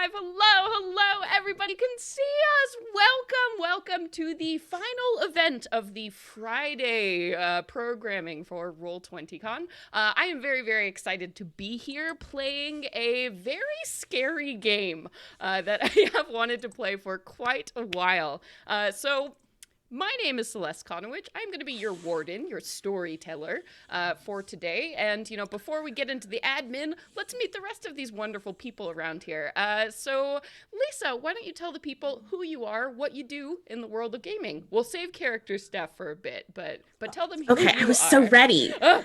live. Hello, everybody can see us. Welcome to the final event of the Friday programming for Roll20Con. I am very excited to be here playing a very scary game that I have wanted to play for quite a while. My name is Celeste Conowitch. I'm going to be your warden, your storyteller for today. And, before we get into the admin, let's meet the rest of these wonderful people around here. So, Lisa, why don't you tell the people who you are, what you do in the world of gaming? We'll save character stuff for a bit, but tell them who you are. Okay, I was so ready. All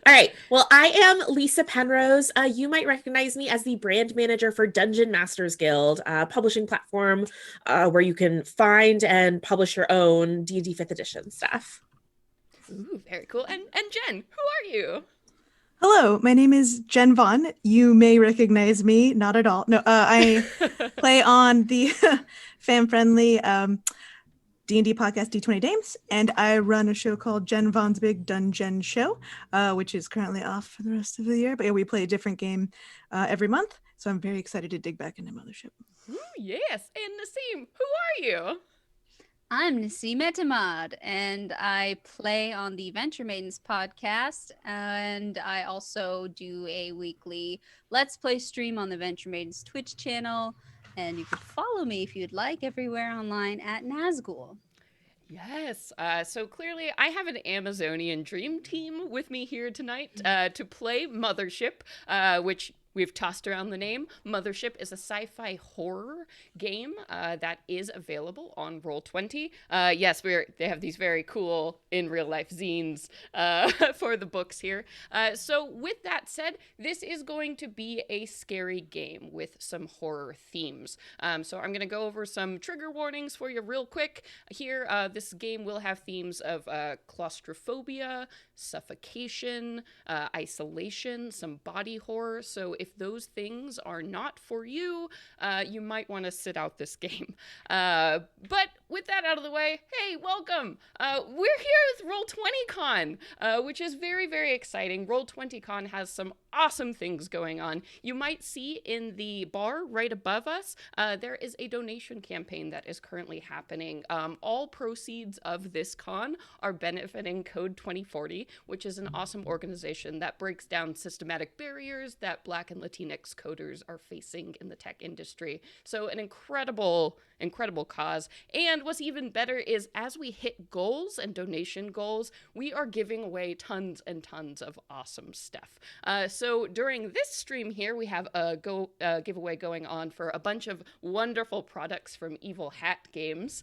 right. Well, I am Lysa Penrose. You might recognize me as the brand manager for Dungeon Masters Guild, a publishing platform where you can find and publish your own D&D 5th edition stuff. Ooh, very cool. And Jen, who are you? Hello, my name is Jen Vaughn. You may recognize me, not at all. No, I play on the fan-friendly D&D podcast D20 Dames, and I run a show called Jen Vaughn's Big Dungeon Show, which is currently off for the rest of the year. But yeah, we play a different game every month, so I'm very excited to dig back into Mothership. Ooh, yes. And Naseem, who are you? I'm Naseem Etemad, and I play on the Venture Maidens podcast, and I also do a weekly Let's Play stream on the Venture Maidens Twitch channel, and you can follow me if you'd like everywhere online at Nazgul. Yes. So clearly I have an Amazonian dream team with me here tonight to play Mothership, which we've tossed around the name. Mothership is a sci-fi horror game that is available on Roll20. Yes, they have these very cool in real life zines for the books here. So with that said, this is going to be a scary game with some horror themes. So I'm going to go over some trigger warnings for you real quick. Here, this game will have themes of claustrophobia, suffocation, isolation, some body horror. So if those things are not for you, you might want to sit out this game. But with that out of the way, hey, welcome. We're here with Roll20Con, which is very exciting. Roll20Con has some awesome things going on. You might see in the bar right above us, there is a donation campaign that is currently happening. All proceeds of this con are benefiting Code 2040, which is an awesome organization that breaks down systematic barriers that Black and Latinx coders are facing in the tech industry. So an incredible cause. And what's even better is as we hit goals and donation goals, we are giving away tons and tons of awesome stuff. So during this stream here, we have a giveaway going on for a bunch of wonderful products from Evil Hat Games.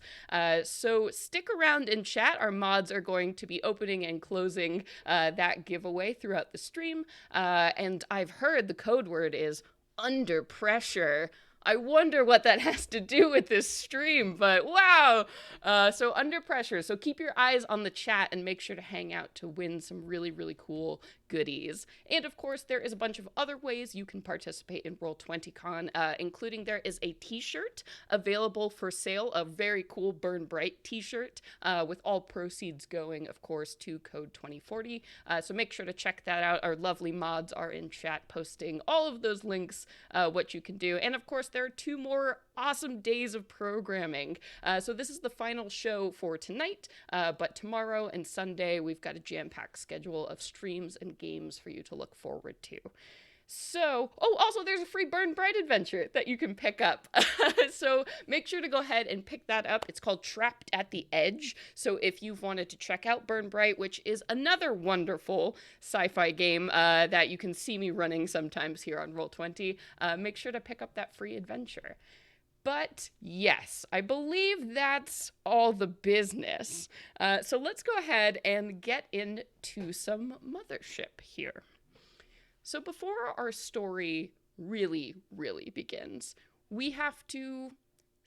So stick around in chat. Our mods are going to be opening and closing that giveaway throughout the stream. And I've heard the code word is under pressure. I wonder what that has to do with this stream, but wow. So under pressure. So keep your eyes on the chat and make sure to hang out to win some really cool goodies. And of course, there is a bunch of other ways you can participate in Roll20Con, including there is a t-shirt available for sale, a very cool Burn Bright t-shirt, with all proceeds going, of course, to Code 2040. So make sure to check that out. Our lovely mods are in chat posting all of those links, what you can do. And of course, there are 2 more awesome days of programming. So this is the final show for tonight, but tomorrow and Sunday, we've got a jam-packed schedule of streams and games for you to look forward to. So, also there's a free Burn Bright adventure that you can pick up. So make sure to go ahead and pick that up. It's called Trapped at the Edge. So if you've wanted to check out Burn Bright, which is another wonderful sci-fi game that you can see me running sometimes here on Roll20, make sure to pick up that free adventure. But yes, I believe that's all the business. So let's go ahead and get into some Mothership here. So before our story really begins, we have to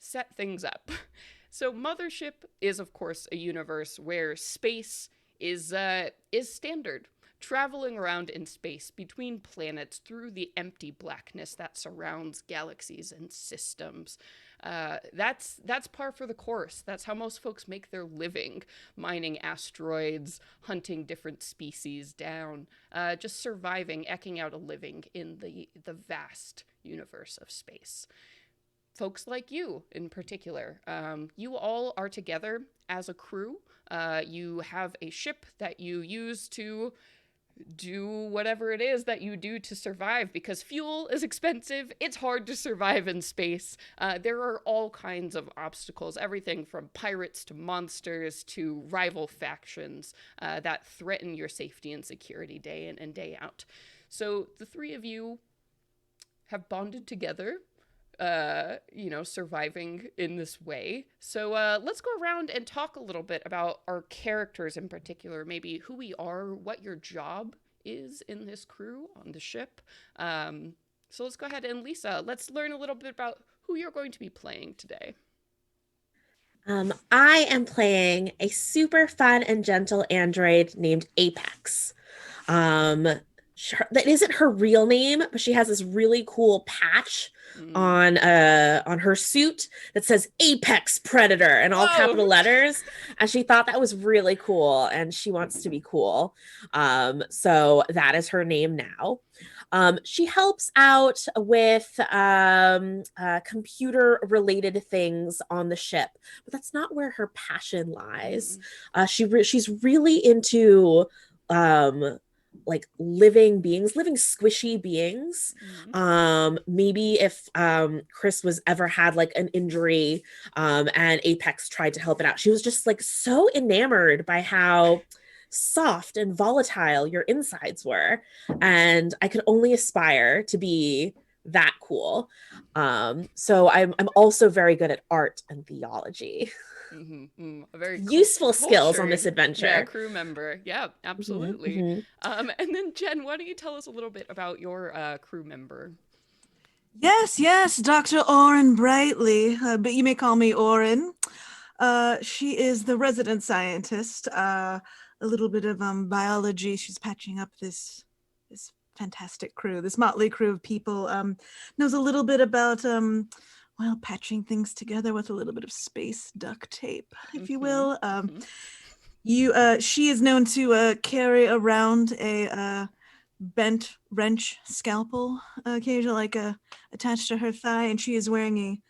set things up. So Mothership is, of course, a universe where space is standard. traveling around in space between planets through the empty blackness that surrounds galaxies and systems. That's par for the course. That's how most folks make their living, mining asteroids, hunting different species down, just surviving, eking out a living in the vast universe of space. Folks like you in particular, you all are together as a crew. You have a ship that you use to do whatever it is that you do to survive, because fuel is expensive. It's hard to survive in space. There are all kinds of obstacles, everything from pirates to monsters to rival factions that threaten your safety and security day in and day out. So the three of you have bonded together, surviving in this way. So let's go around and talk a little bit about our characters in particular, maybe who we are, what your job is in this crew on the ship. So let's go ahead and Lysa, let's learn a little bit about who you're going to be playing today. I am playing a super fun and gentle android named Apex. That isn't her real name, but she has this really cool patch on her suit that says Apex Predator in all capital letters, and she thought that was really cool, and she wants to be cool. So that is her name now. She helps out with computer related things on the ship, but that's not where her passion lies. She's really into like living squishy beings. Maybe if Chris was ever had like an injury and Apex tried to help it out, she was just like so enamored by how soft and volatile your insides were, and I could only aspire to be that cool. So I'm also very good at art and theology. A very useful skills on this adventure. Yeah, crew member. Yeah, absolutely. And then Jen, why don't you tell us a little bit about your crew member? Yes, Dr. Oren Brightly, but you may call me Oren. She is the resident scientist. A little bit of biology. She's patching up this fantastic crew, this motley crew of people. Knows a little bit about patching things together with a little bit of space duct tape, if you will. She is known to carry around a bent wrench scalpel occasionally, like attached to her thigh, and she is wearing a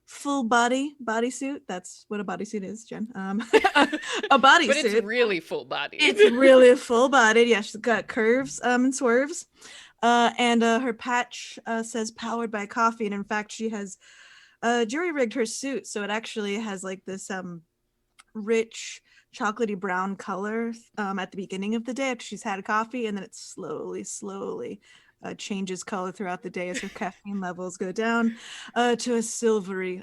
full bodysuit. That's what a bodysuit is, Jen. A bodysuit. But it's really full bodied. It's really full bodied. Yeah, she's got curves and swerves. And her patch says powered by coffee. And in fact, she has jury-rigged her suit. So it actually has like this rich chocolatey brown color at the beginning of the day after she's had coffee. And then it slowly changes color throughout the day as her caffeine levels go down to a silvery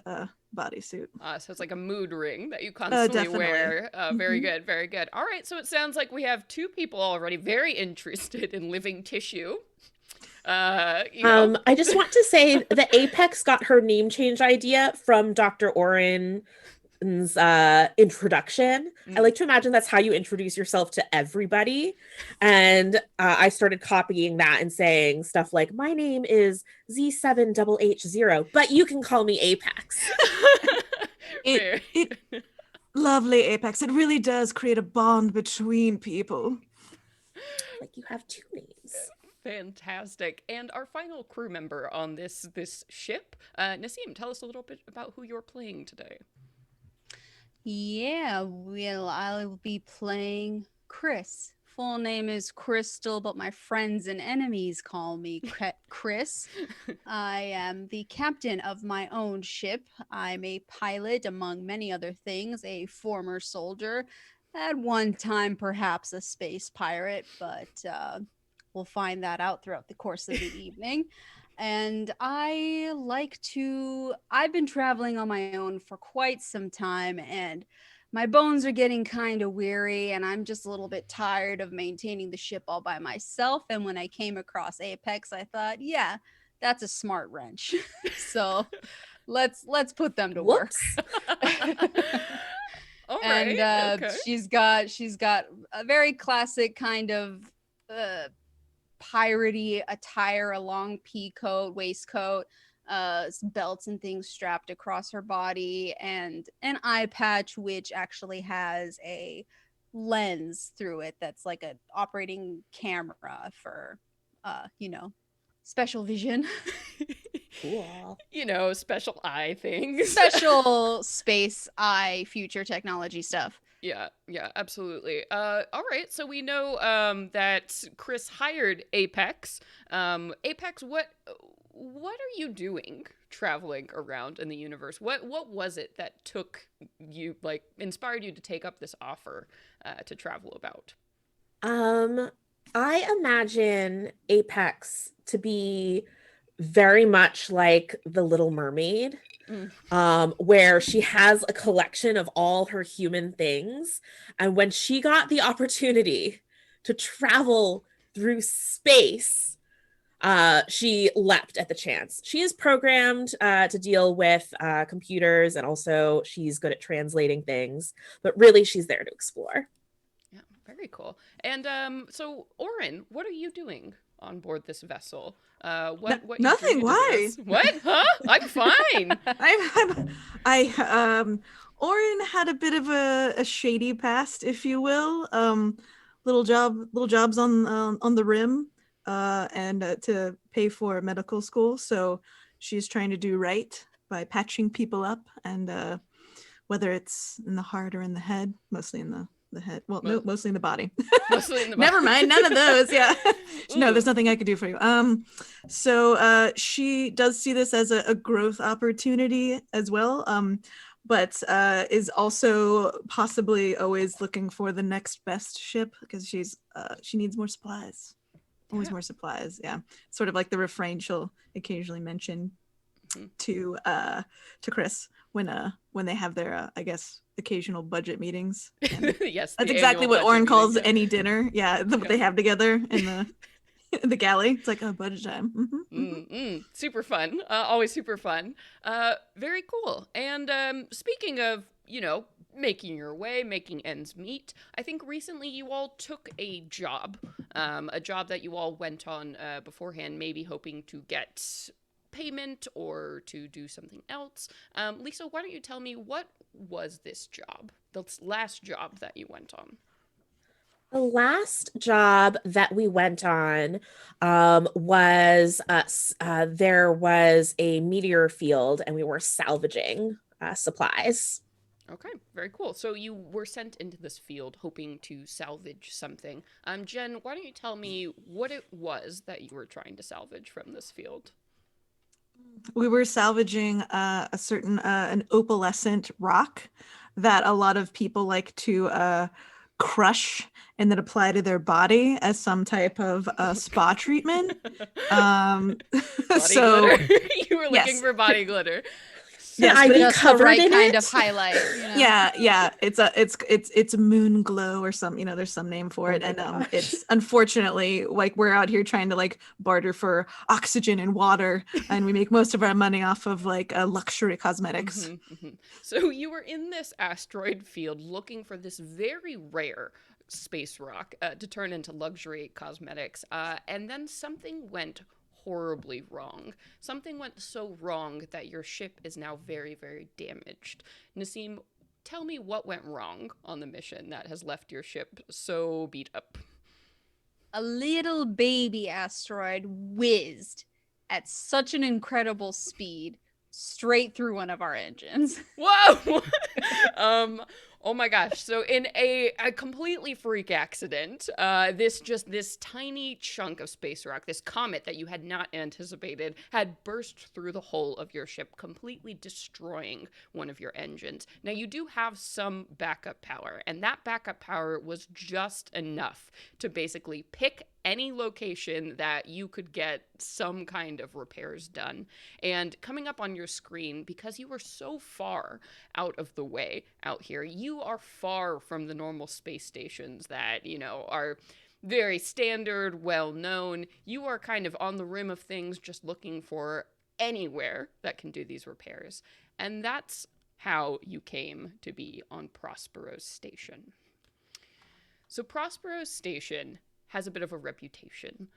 bodysuit. So it's like a mood ring that you constantly wear. Very good, very good. All right, so it sounds like we have two people already very interested in living tissue. I just want to say that Apex got her name change idea from Dr. Oren's introduction. I like to imagine that's how you introduce yourself to everybody, and I started copying that and saying stuff like, my name is Z7HH0, but you can call me Apex. Lovely, Apex. It really does create a bond between people. Like you have two names. Fantastic. And our final crew member on this ship, Naseem, tell us a little bit about who you're playing today. Yeah, well, I'll be playing Chris. Full name is Crystal, but my friends and enemies call me Chris. I am the captain of my own ship. I'm a pilot, among many other things, a former soldier, at one time perhaps a space pirate, but we'll find that out throughout the course of the evening. And I've been traveling on my own for quite some time, and my bones are getting kind of weary, and I'm just a little bit tired of maintaining the ship all by myself. And when I came across Apex, I thought, yeah, that's a smart wrench. So let's put them to work. All right, and she's got a very classic kind of piratey attire, a long pea coat, waistcoat, belts and things strapped across her body, and an eye patch which actually has a lens through it that's like an operating camera for special vision. Cool. Special eye things. Special space eye future technology stuff. Yeah, absolutely. All right, so we know that Chris hired Apex. Apex, what are you doing traveling around in the universe? What was it that took you, like, inspired you to take up this offer to travel about? I imagine Apex to be very much like the Little Mermaid. Where she has a collection of all her human things. And when she got the opportunity to travel through space, she leapt at the chance. She is programmed to deal with computers, and also she's good at translating things, but really she's there to explore. Yeah, very cool. And so, Oren, what are you doing on board this vessel? What nothing. Why? What? Huh? I'm fine. Oren had a bit of a shady past, if you will. Little jobs on the rim, and to pay for medical school. So she's trying to do right by patching people up, and whether it's in the heart or in the head, mostly in the head. Well, no, mostly in the body. Mostly in the body. Never mind, none of those. Yeah. No, there's nothing I could do for you. So she does see this as a growth opportunity as well. But is also possibly always looking for the next best ship, because she needs more supplies. Always more supplies. Yeah. Sort of like the refrain she'll occasionally mention to Chris when they have their I guess occasional budget meetings. Yes, that's exactly what Oren calls any dinner. Yeah, what they have together in the galley. It's like budget time. Super fun. Always super fun. Very cool. And speaking of making your way, making ends meet, I think recently you all took a job that you all went on beforehand, maybe hoping to get payment or to do something else. Lysa, why don't you tell me, what was this job, the last job that you went on? The last job that we went on was there was a meteor field, and we were salvaging supplies. Okay, very cool. So you were sent into this field hoping to salvage something. Jen, why don't you tell me what it was that you were trying to salvage from this field? We were salvaging a certain an opalescent rock that a lot of people like to crush and then apply to their body as some type of spa treatment. So you were looking for body glitter. Yes, I'd be covered the right in kind it? of highlight. Yeah. It's moon glow or some. There's some name for it, and it's unfortunately like we're out here trying to like barter for oxygen and water, and we make most of our money off of like luxury cosmetics. So you were in this asteroid field looking for this very rare space rock to turn into luxury cosmetics, and then something went horribly wrong. Something went so wrong that your ship is now very, very damaged. Naseem, tell me what went wrong on the mission that has left your ship so beat up. A little baby asteroid whizzed at such an incredible speed straight through one of our engines. Whoa! Oh my gosh. So in a completely freak accident, this tiny chunk of space rock, this comet that you had not anticipated, had burst through the hull of your ship, completely destroying one of your engines. Now you do have some backup power, and that backup power was just enough to basically pick any location that you could get some kind of repairs done. And coming up on your screen, because you were so far out of the way out here, you are far from the normal space stations that, are very standard, well-known. You are kind of on the rim of things, just looking for anywhere that can do these repairs. And that's how you came to be on Prospero's station. So Prospero's station has a bit of a reputation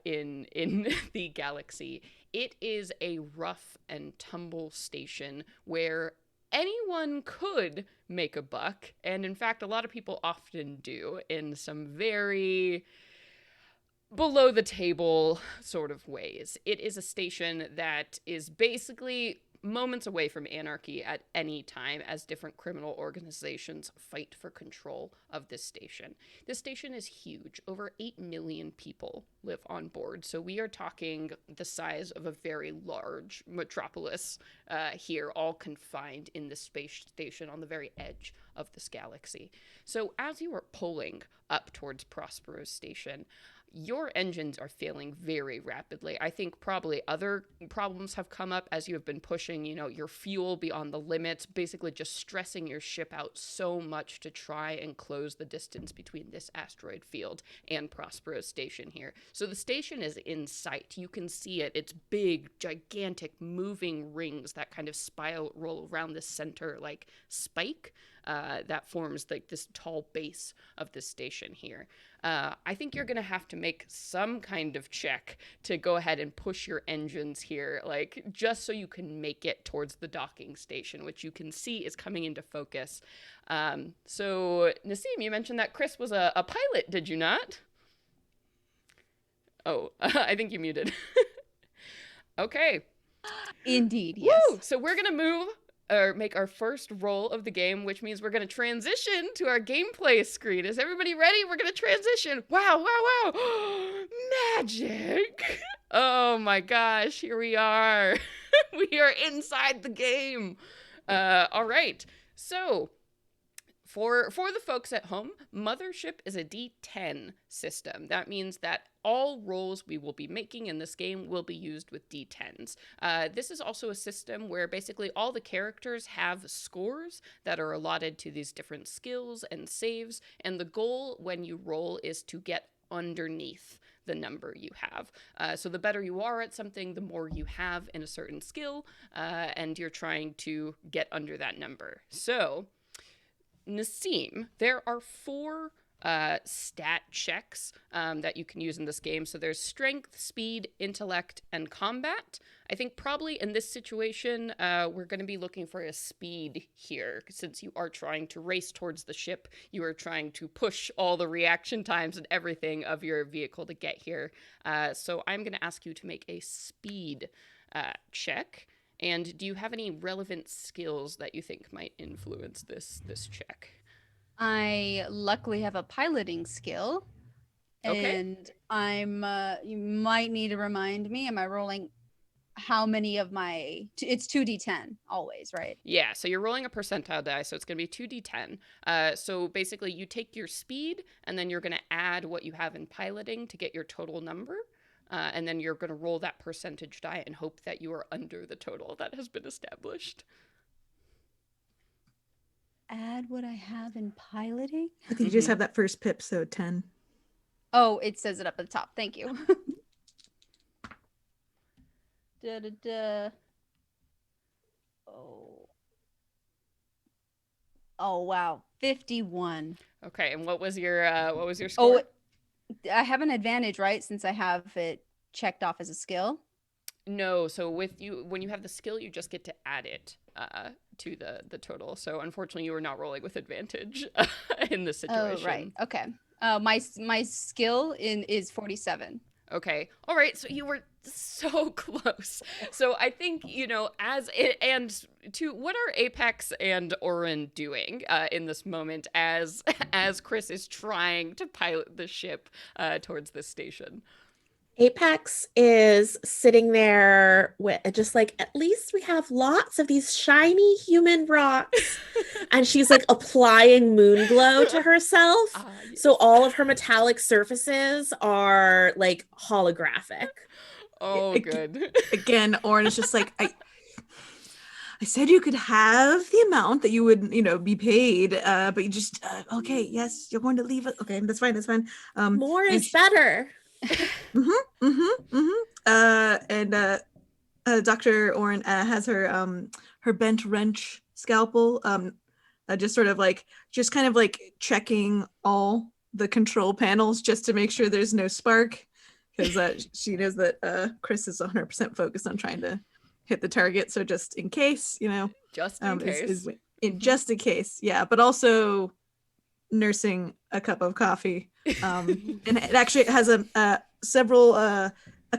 in the galaxy. It is a rough and tumble station where anyone could make a buck, and in fact, a lot of people often do in some very below the table sort of ways. It is a station that is basically moments away from anarchy at any time as different criminal organizations fight for control of this station. This station is huge. Over 8 million people live on board. So we are talking the size of a very large metropolis here, all confined in this space station on the very edge of this galaxy. So as you are pulling up towards Prospero's station, your engines are failing very rapidly. I think probably other problems have come up as you have been pushing, your fuel beyond the limits, basically just stressing your ship out so much to try and close the distance between this asteroid field and Prospero's station here. So the station is in sight. You can see it. It's big, gigantic, moving rings that kind of spiral around the center like spike that forms like this tall base of the station here. I think you're going to have to make some kind of check to go ahead and push your engines here, like just so you can make it towards the docking station, which you can see is coming into focus. So Naseem, you mentioned that Chris was a pilot, did you not? Oh, I think you muted. Okay. Indeed, yes. Woo! So we're going to make our first roll of the game, which means we're going to transition to our gameplay screen. Is everybody ready? We're going to transition. Wow, wow, wow. Magic. Oh my gosh, here we are. We are inside the game. All right. So for the folks at home, Mothership is a D10 system. That means that all rolls we will be making in this game will be used with D10s. This is also a system where basically all the characters have scores that are allotted to these different skills and saves, and the goal when you roll is to get underneath the number you have. So the better you are at something, the more you have in a certain skill, and you're trying to get under that number. So Naseem, there are 4 stat checks that you can use in this game. So there's strength, speed, intellect, and combat. I think probably in this situation, we're going to be looking for a speed here, since you are trying to race towards the ship. You are trying to push all the reaction times and everything of your vehicle to get here. So I'm going to ask you to make a speed check. And do you have any relevant skills that you think might influence this check? I luckily have a piloting skill. Okay. And I'm, you might need to remind me, am I rolling how many of my, it's 2d10 always, right? Yeah, so you're rolling a percentile die, so it's going to be 2d10. So basically you take your speed, and then you're going to add what you have in piloting to get your total number. And then you're going to roll that percentage die and hope that you are under the total that has been established. Add what I have in piloting? I think you just have that first pip, so 10. Oh, it says it up at the top. Thank you. Oh, wow. 51. Okay, and what was your score? Oh, I have an advantage, right? Since I have it checked off as a skill. No, so with you, when you have the skill, you just get to add it to the total. So unfortunately, you are not rolling with advantage in this situation. Oh, right. Okay. My skill is 47. Okay. All right. So you were so close. So I think, what are Apex and Orin doing in this moment as Chris is trying to pilot the ship towards this station? Apex is sitting there with just like, at least we have lots of these shiny human rocks. And she's like applying moon glow to herself. Yes. So all of her metallic surfaces are like holographic. Oh, good. Again, Orin is just like, I said you could have the amount that you would, be paid, but you just, okay, yes, you're going to leave it. Okay, that's fine. More is better. Dr. Oren has her bent wrench scalpel, just kind of like checking all the control panels just to make sure there's no spark, because she knows that Chris is 100% focused on trying to hit the target. So just in case, Just in case. Just in case, yeah. But also nursing a cup of coffee, and it actually has a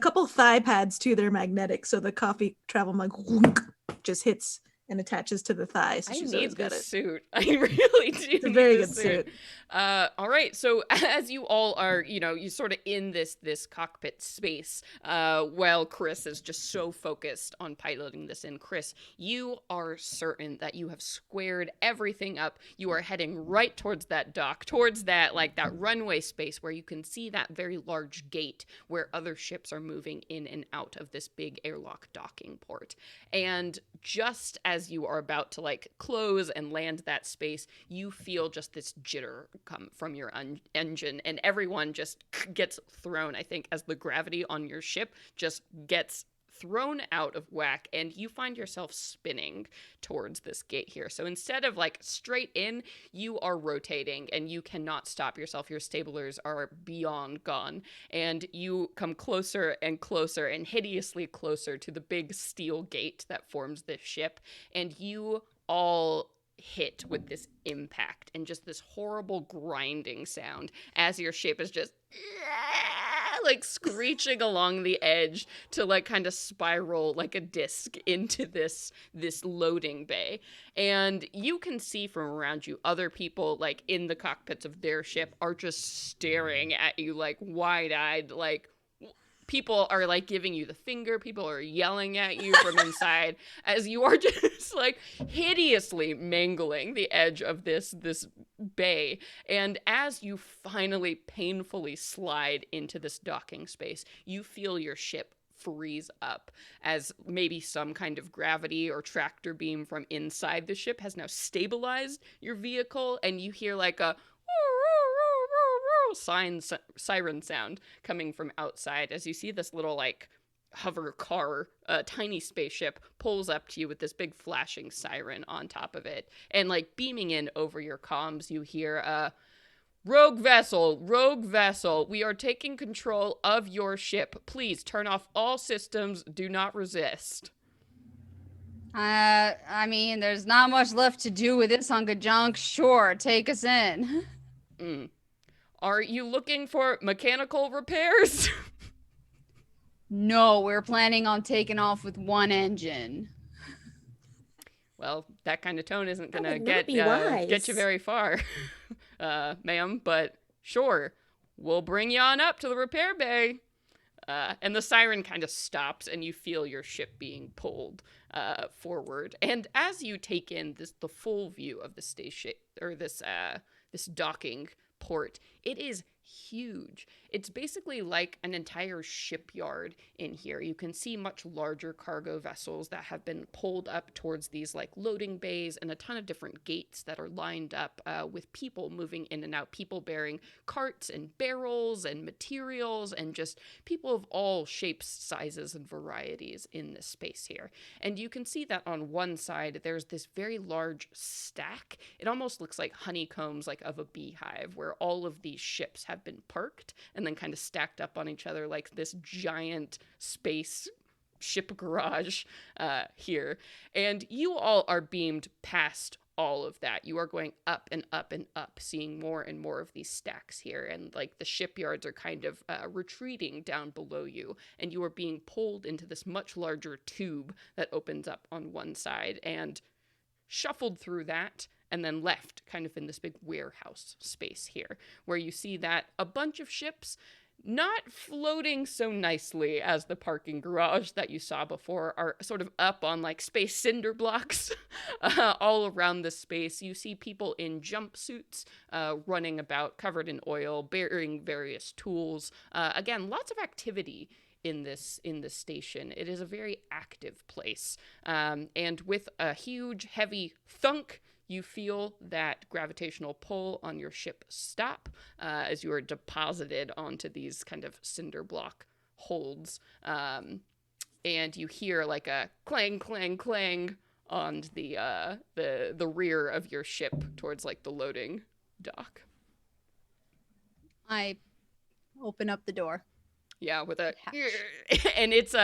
couple thigh pads too. They're magnetic, so the coffee travel mug just hits and attaches to the thigh. So I she's need always got this it. suit. I really do. It's a need very this good suit. All right. So as you all are, you sort of in this cockpit space, while Chris is just so focused on piloting this in. Chris, you are certain that you have squared everything up. You are heading right towards that dock, towards that that runway space where you can see that very large gate where other ships are moving in and out of this big airlock docking port. And just as you are about to close and land that space, you feel just this jitter come from your engine, and everyone just gets thrown, I think, as the gravity on your ship just gets thrown out of whack, and you find yourself spinning towards this gate here. So instead of straight in, you are rotating, and you cannot stop yourself. Your stablers are beyond gone, and you come closer and closer and hideously closer to the big steel gate that forms this ship, and you all hit with this impact and just this horrible grinding sound as your ship is just screeching along the edge to kind of spiral like a disc into this loading bay. And you can see from around you other people in the cockpits of their ship are just staring at you wide-eyed, people are giving you the finger. People are yelling at you from inside as you are just hideously mangling the edge of this bay. And as you finally painfully slide into this docking space, you feel your ship freeze up as maybe some kind of gravity or tractor beam from inside the ship has now stabilized your vehicle, and you hear a siren sound coming from outside as you see this little hover car, tiny spaceship pulls up to you with this big flashing siren on top of it, and beaming in over your comms you hear rogue vessel, we are taking control of your ship, please turn off all systems, do not resist. I mean, there's not much left to do with this hunk of junk. Sure, take us in. Are you looking for mechanical repairs? No, we're planning on taking off with one engine. Well, that kind of tone isn't going to get get you very far, ma'am, but sure, we'll bring you on up to the repair bay. And the siren kind of stops, and you feel your ship being pulled forward. And as you take in the full view of the station, or this docking port, it is huge. It's basically like an entire shipyard in here. You can see much larger cargo vessels that have been pulled up towards these loading bays, and a ton of different gates that are lined up with people moving in and out, people bearing carts and barrels and materials, and just people of all shapes, sizes, and varieties in this space here. And you can see that on one side there's this very large stack. It almost looks like honeycombs of a beehive, where all of these ships have been parked and then kind of stacked up on each other like this giant space ship garage here. And you all are beamed past all of that. You are going up and up and up, seeing more and more of these stacks here, and the shipyards are kind of retreating down below you, and you are being pulled into this much larger tube that opens up on one side and shuffled through that, and then left kind of in this big warehouse space here, where you see that a bunch of ships, not floating so nicely as the parking garage that you saw before, are sort of up on space cinder blocks all around the space. You see people in jumpsuits running about, covered in oil, bearing various tools. Again, lots of activity in this station. It is a very active place. And with a huge, heavy thunk, you feel that gravitational pull on your ship stop as you are deposited onto these kind of cinder block holds. And you hear a clang, clang, clang on the rear of your ship towards the loading dock. I open up the door. Yeah, with a Hatch. and it's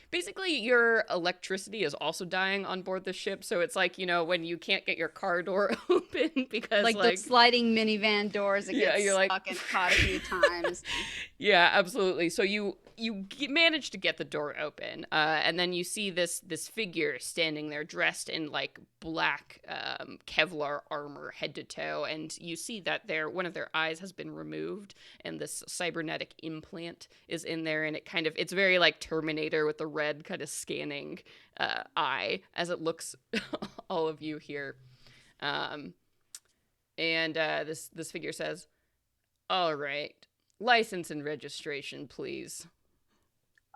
basically your electricity is also dying on board the ship, so it's like, when you can't get your car door open because Like those sliding minivan doors that Yeah, get you're like- stuck and caught a few times. Yeah, absolutely. So you manage to get the door open, and then you see this figure standing there dressed in like black Kevlar armor head to toe, and you see that one of their eyes has been removed, and this cybernetic implant is in there, and it's very like Terminator with the red kind of scanning eye as it looks all of you here, and this figure says, "All right. License and registration, please."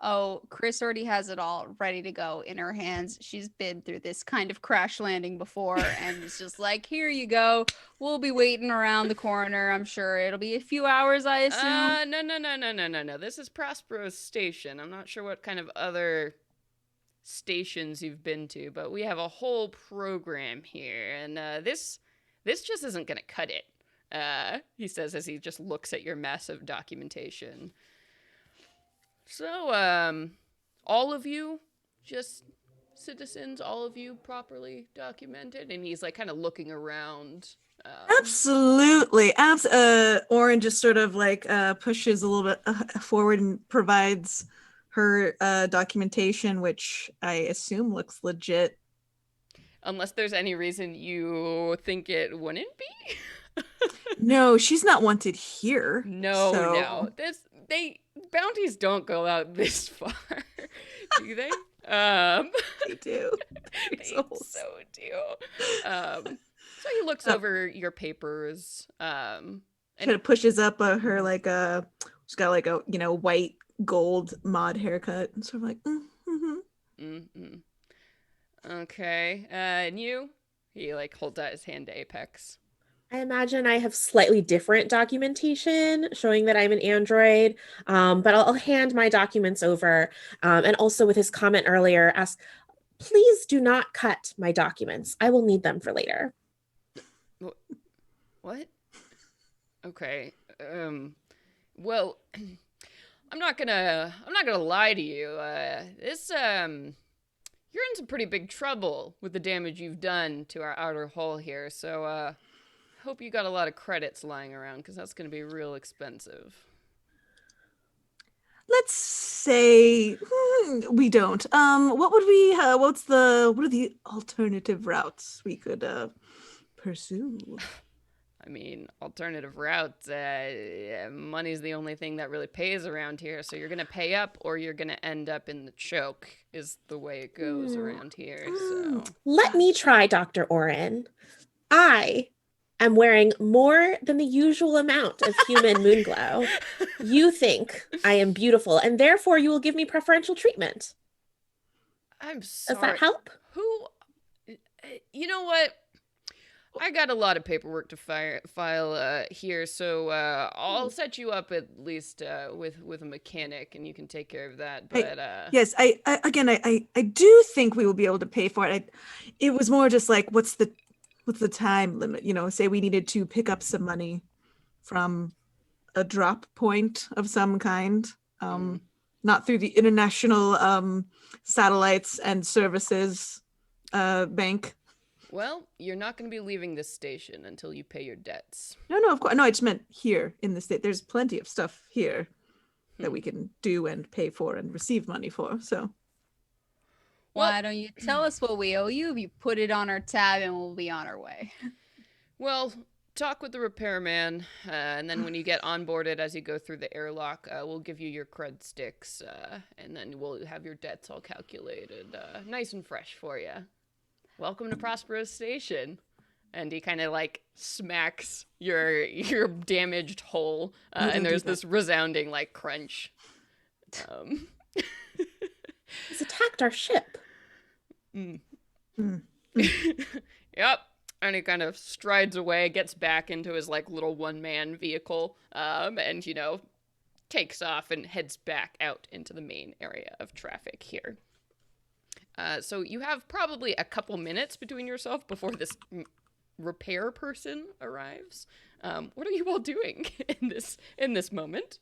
Oh, Chris already has it all ready to go in her hands. She's been through this kind of crash landing before, and it's just like, here you go. We'll be waiting around the corner. I'm sure it'll be a few hours, I assume. No. This is Prospero's station. I'm not sure what kind of other stations you've been to, but we have a whole program here, and this just isn't gonna cut it. He says as he just looks at your massive documentation. So, all of you, just citizens, all of you properly documented? And he's like kind of looking around. Absolutely. Oren just sort of like pushes a little bit forward and provides her documentation, which I assume looks legit. Unless there's any reason you think it wouldn't be. No, she's not wanted here. No. Bounties don't go out this far, do they? They do. They so do. So he looks over your papers. Kind of pushes up her like she's got like a white gold mod haircut and sort of like Okay. And you? He like holds out his hand to Apex. I imagine I have slightly different documentation showing that I'm an android, but I'll hand my documents over. And also with his comment earlier, ask, please do not cut my documents. I will need them for later. What? Okay. Well, I'm not gonna lie to you. You're in some pretty big trouble with the damage you've done to our outer hull here. So, hope you got a lot of credits lying around, because that's going to be real expensive. let's say we don't. What are the alternative routes we could pursue? I mean, alternative routes, money's the only thing that really pays around here, so you're going to pay up or you're going to end up in the choke, is the way it goes around here, so... Let me try, Dr. Oren. I am wearing more than the usual amount of human moon glow. You think I am beautiful, and therefore you will give me preferential treatment. I'm sorry. Does that help? Who... You know what? I got a lot of paperwork to file here, so I'll set you up at least with a mechanic, and you can take care of that. But yes, I do think we will be able to pay for it. It was more just like, what's the time limit? Say we needed to pick up some money from a drop point of some kind, not through the international satellites and services bank. Well, you're not going to be leaving this station until you pay your debts. No, of course. No, I just meant here in the state. There's plenty of stuff here that we can do and pay for and receive money for. So, Why don't you tell us what we owe you? You put it on our tab and we'll be on our way. Well, talk with the repairman, and then when you get onboarded as you go through the airlock, we'll give you your cred sticks, and then we'll have your debts all calculated, nice and fresh for you. Welcome to Prospero's station. And he kind of like smacks your damaged hole, and there's this resounding like crunch. He's attacked our ship. Yep. And he kind of strides away, gets back into his like little one-man vehicle, and takes off and heads back out into the main area of traffic here. So you have probably a couple minutes between yourself before this repair person arrives. What are you all doing in this moment?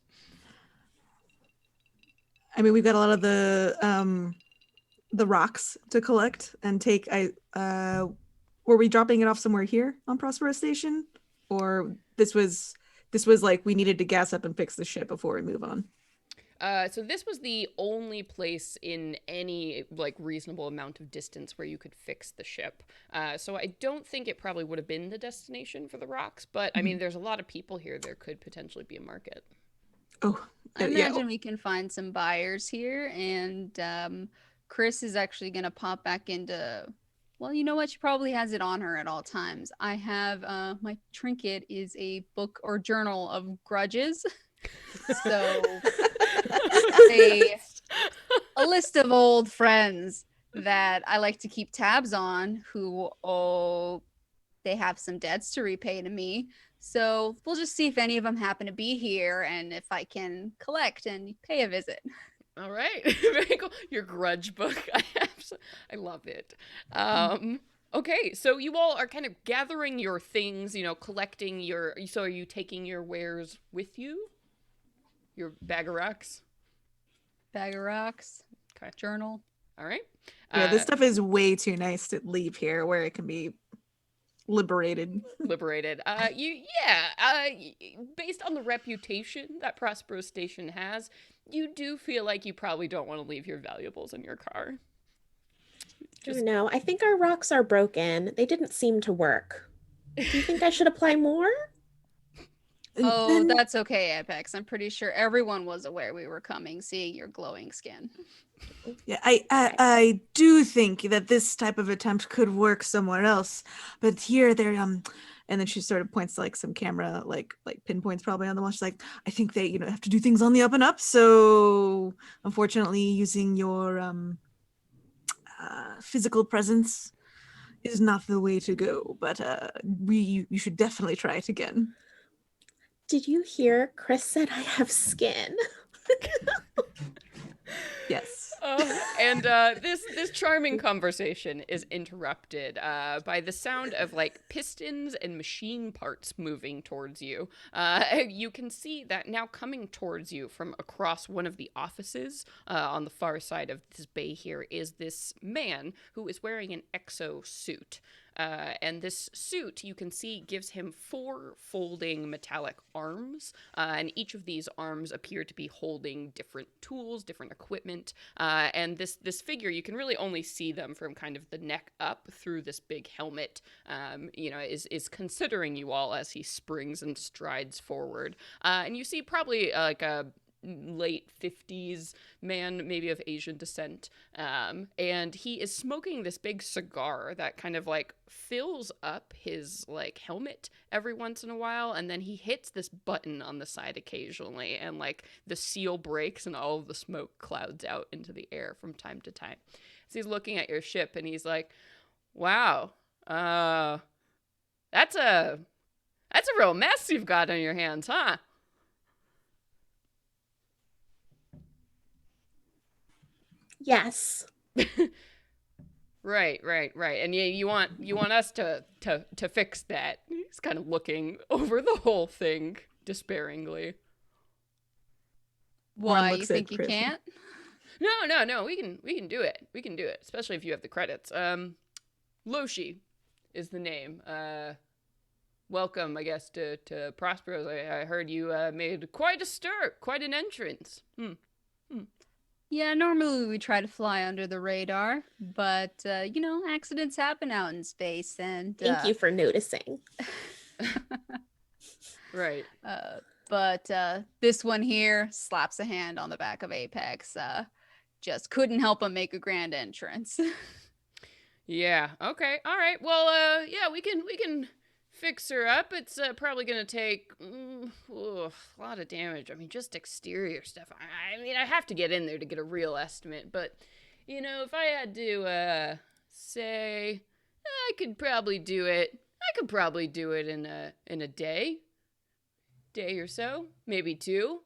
I mean, we've got a lot of the rocks to collect and take. Were we dropping it off somewhere here on Prospero Station, or this was like we needed to gas up and fix the ship before we move on? So this was the only place in any like reasonable amount of distance where you could fix the ship. So I don't think it probably would have been the destination for the rocks, but I mean, there's a lot of people here. There could potentially be a market. Oh, I yeah. imagine we can find some buyers here, and Chris is actually going to pop back into. Well, you know what? She probably has it on her at all times. I have my trinket is a book or journal of grudges. So a list of old friends that I like to keep tabs on who they have some debts to repay to me. So we'll just see if any of them happen to be here and if I can collect and pay a visit. All right. Very cool. Your grudge book. I love it. Okay, so you all are kind of gathering your things, collecting so are you taking your wares with you? Your bag of rocks? Bag of rocks. Okay. Journal. All right. Yeah, this stuff is way too nice to leave here where it can be liberated. Based on the reputation that Prospero Station has, you do feel like you probably don't want to leave your valuables in your car. No, I think our rocks are broken. They didn't seem to work. Do you think I should apply more? Oh, that's okay, Apex. I'm pretty sure everyone was aware we were coming, seeing your glowing skin. Yeah, I do think that this type of attempt could work somewhere else, but here they're and then she sort of points to like some camera like pinpoints probably on the wall. She's like, I think they have to do things on the up and up. So unfortunately, using your physical presence is not the way to go. But you should definitely try it again. Did you hear? Chris said I have skin. Yes. And this charming conversation is interrupted by the sound of like pistons and machine parts moving towards you. You can see that now coming towards you from across one of the offices on the far side of this bay here is this man who is wearing an exo suit. And this suit, you can see, gives him 4 folding metallic arms, and each of these arms appear to be holding different tools, different equipment, and this figure, you can really only see them from kind of the neck up through this big helmet, is considering you all as he springs and strides forward. And you see probably like a late 50s man, maybe of Asian descent, and he is smoking this big cigar that kind of like fills up his like helmet every once in a while, and then he hits this button on the side occasionally, and like the seal breaks and all of the smoke clouds out into the air from time to time. So he's looking at your ship and he's like, wow, that's a real mess you've got on your hands, huh? Yes. Right. And you want us to fix that. He's kind of looking over the whole thing despairingly. Why, you think you can't? No, we can do it. We can do it, especially if you have the credits. Loshi is the name. Welcome, I guess, to Prospero's. I heard you made quite a stir, quite an entrance. Yeah, normally we try to fly under the radar, but, accidents happen out in space, and... Thank you for noticing. Right. But this one here slaps a hand on the back of Apex. Just couldn't help but make a grand entrance. Yeah, okay, all right. Well, yeah, we can fix her up. It's probably gonna take a lot of damage. I mean, just exterior stuff. I mean, I have to get in there to get a real estimate, but if I had to say, I could probably do it in a day or so, maybe 2.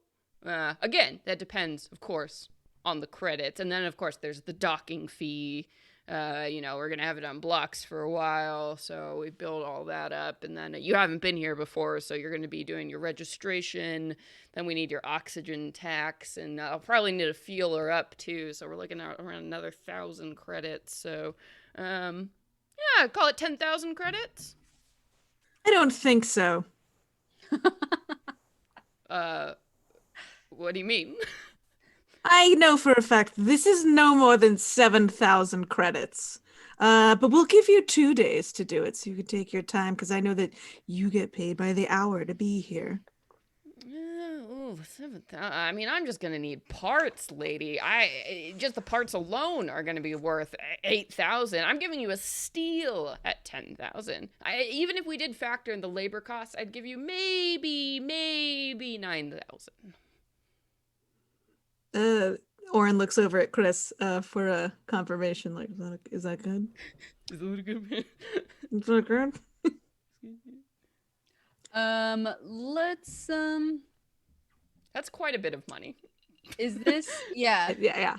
Again, that depends, of course, on the credits, and then of course there's the docking fee. We're going to have it on blocks for a while. So we build all that up. And then you haven't been here before, so you're going to be doing your registration. Then we need your oxygen tax. And I'll probably need a feeler up, too. So we're looking at around another 1,000 credits. So, call it 10,000 credits. I don't think so. What do you mean? I know for a fact this is no more than 7,000 credits. But we'll give you 2 days to do it so you can take your time, because I know that you get paid by the hour to be here. 7,000. I mean, I'm just gonna need parts, lady. Just the parts alone are gonna be worth 8,000. I'm giving you a steal at 10,000. Even if we did factor in the labor costs, I'd give you maybe 9,000. Oren looks over at Chris for a confirmation. Like, is that good? Is that good? Is that good? Let's That's quite a bit of money. is this yeah. Yeah.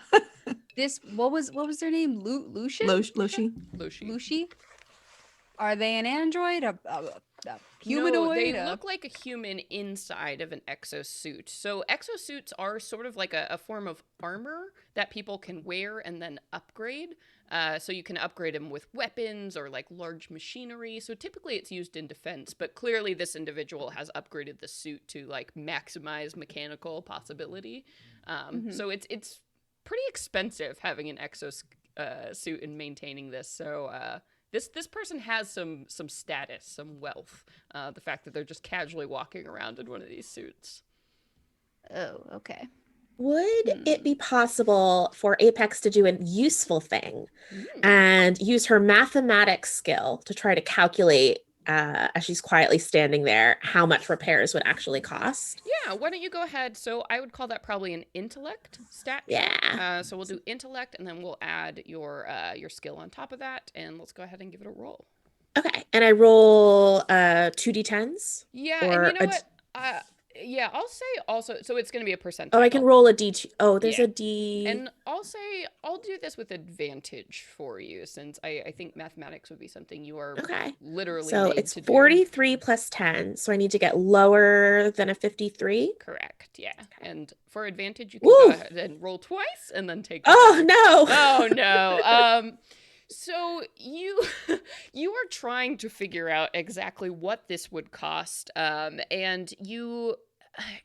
This what was their name? Lucian? Loshi. Lucy? Are they an android? A humanoid? No, they look like a human inside of an exosuit. So exosuits are sort of like a form of armor that people can wear and then upgrade. So you can upgrade them with weapons or like large machinery. So typically it's used in defense, but clearly this individual has upgraded the suit to like maximize mechanical possibility. So it's pretty expensive having an exosuit and maintaining this. So this person has some status, some wealth. The fact that they're just casually walking around in one of these suits. Oh, okay. Would it be possible for Apex to do a useful thing and use her mathematics skill to try to calculate, as she's quietly standing there, how much repairs would actually cost? Yeah, why don't you go ahead? So I would call that probably an intellect stat. Yeah. So we'll do intellect, and then we'll add your skill on top of that, and let's go ahead and give it a roll. Okay. And I roll 2d10s? Yeah, Or and you know what? Yeah, I'll say also, so it's going to be a percentile. Oh, I can roll a d2. Oh, there's Yeah. a d. And I'll say, I'll do this with advantage for you, since I think mathematics would be something you are Okay. literally So made it's to do. 43 plus 10. So I need to get lower than a 53. Correct, yeah. Okay. And for advantage, you can Woo! go ahead and roll twice, and then take Oh, no. Oh, no. So you are trying to figure out exactly what this would cost, and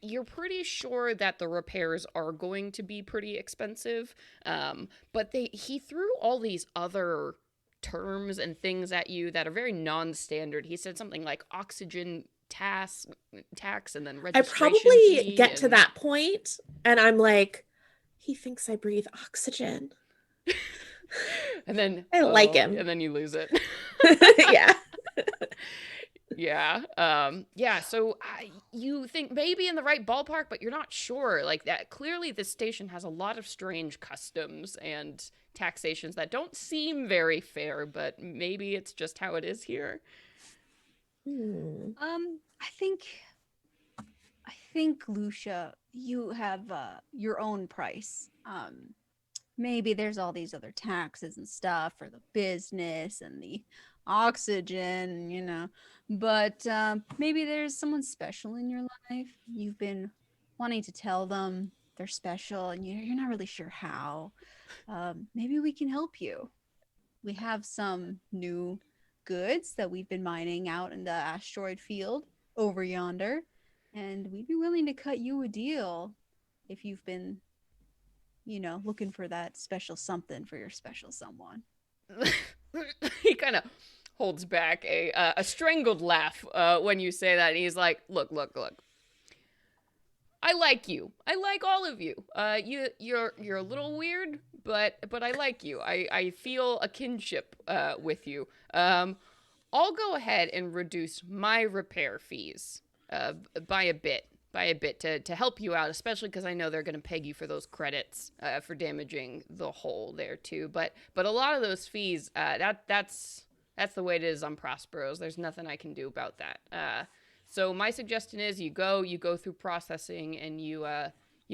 you're pretty sure that the repairs are going to be pretty expensive, but he threw all these other terms and things at you that are very non-standard. He said something like oxygen tax and then I registration probably fee get to and- that point and I'm like, he thinks I breathe oxygen. and then I like him. and then you lose it. Yeah. Yeah. So you think maybe in the right ballpark, but you're not sure. Like that. Clearly, this station has a lot of strange customs and taxations that don't seem very fair. But maybe it's just how it is here. I think Lucia, you have your own price. Maybe there's all these other taxes and stuff for the business and the oxygen, but maybe there's someone special in your life. You've been wanting to tell them they're special and you're not really sure how. Maybe we can help you. We have some new goods that we've been mining out in the asteroid field over yonder, and we'd be willing to cut you a deal if you've been looking for that special something for your special someone. He kind of holds back a strangled laugh when you say that. And he's like, look. I like you. I like all of you. You're a little weird, but I like you. I feel a kinship with you. I'll go ahead and reduce my repair fees by a bit to help you out, especially because I know they're going to peg you for those credits for damaging the hull there too. But a lot of those fees, that's the way it is on Prosperos. There's nothing I can do about that. So my suggestion is you go through processing and you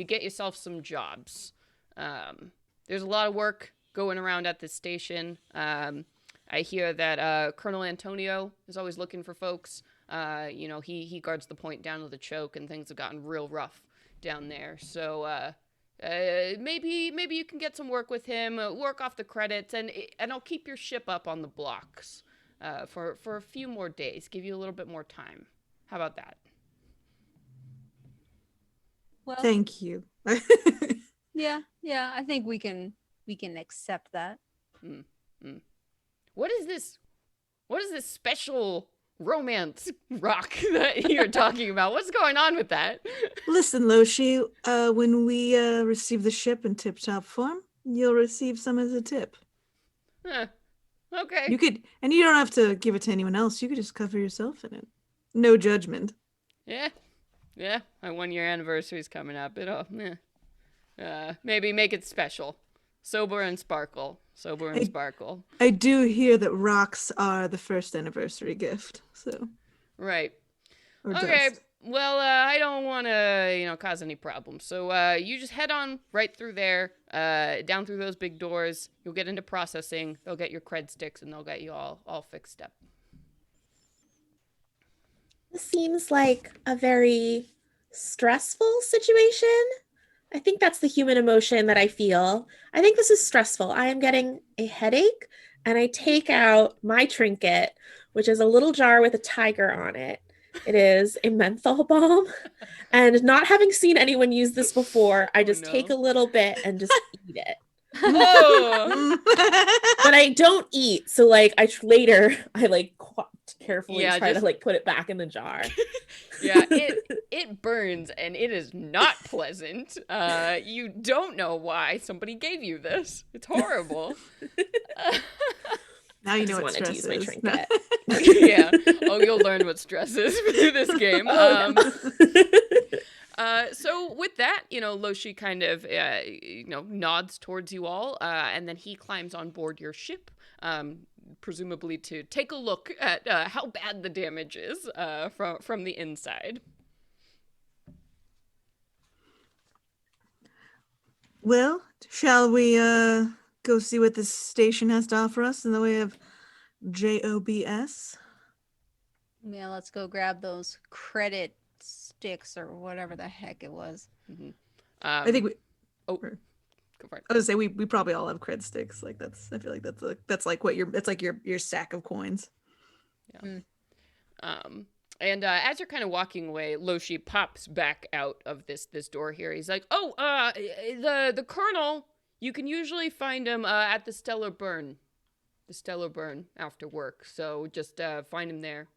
get yourself some jobs. There's a lot of work. going around at this station. I hear that Colonel Antonio is always looking for folks. He guards the point down to the choke, and things have gotten real rough down there. So maybe you can get some work with him, work off the credits, and I'll keep your ship up on the blocks for a few more days. Give you a little bit more time. How about that? Well, Thank you. yeah, I think we can accept that. What is this? What is this special romance rock that you're talking about? What's going on with that? Listen, Loshi, when we receive the ship in tip-top form, you'll receive some as a tip. Okay. You could, and you don't have to give it to anyone else. You could just cover yourself in it. No judgment. Yeah. My 1-year anniversary is coming up. Maybe make it special. Sober and sparkle. I do hear that rocks are the first anniversary gift. So. Right. Or Okay. dust. Well, I don't want to, cause any problems. So, you just head on right through there, down through those big doors. You'll get into processing. They'll get your cred sticks, and they'll get you all fixed up. This seems like a very stressful situation. I think that's the human emotion that I feel. I think this is stressful. I am getting a headache, and I take out my trinket, which is a little jar with a tiger on it. It is a menthol balm. And not having seen anyone use this before, I just take a little bit and just eat it. Oh! But I don't eat. So I carefully try to put it back in the jar. Yeah, it burns, and it is not pleasant. You don't know why somebody gave you this. It's horrible. Now you know what stress is. I just wanted to use my trinket. Yeah. Oh, you'll learn what stress is through this game. So with that, Loshi kind of, nods towards you all, and then he climbs on board your ship, presumably to take a look at how bad the damage is from the inside. Well, shall we go see what this station has to offer us in the way of JOBS? Yeah, let's go grab those credit sticks or whatever the heck it was. Mm-hmm. I think we. Oh, go for it. I was gonna say we probably all have cred sticks. I feel like that's like what it's like your sack of coins. Yeah. And as you're kind of walking away, Loshi pops back out of this door here. He's like, "Oh, the Colonel. You can usually find him at the Stellar Burn after work. So just find him there.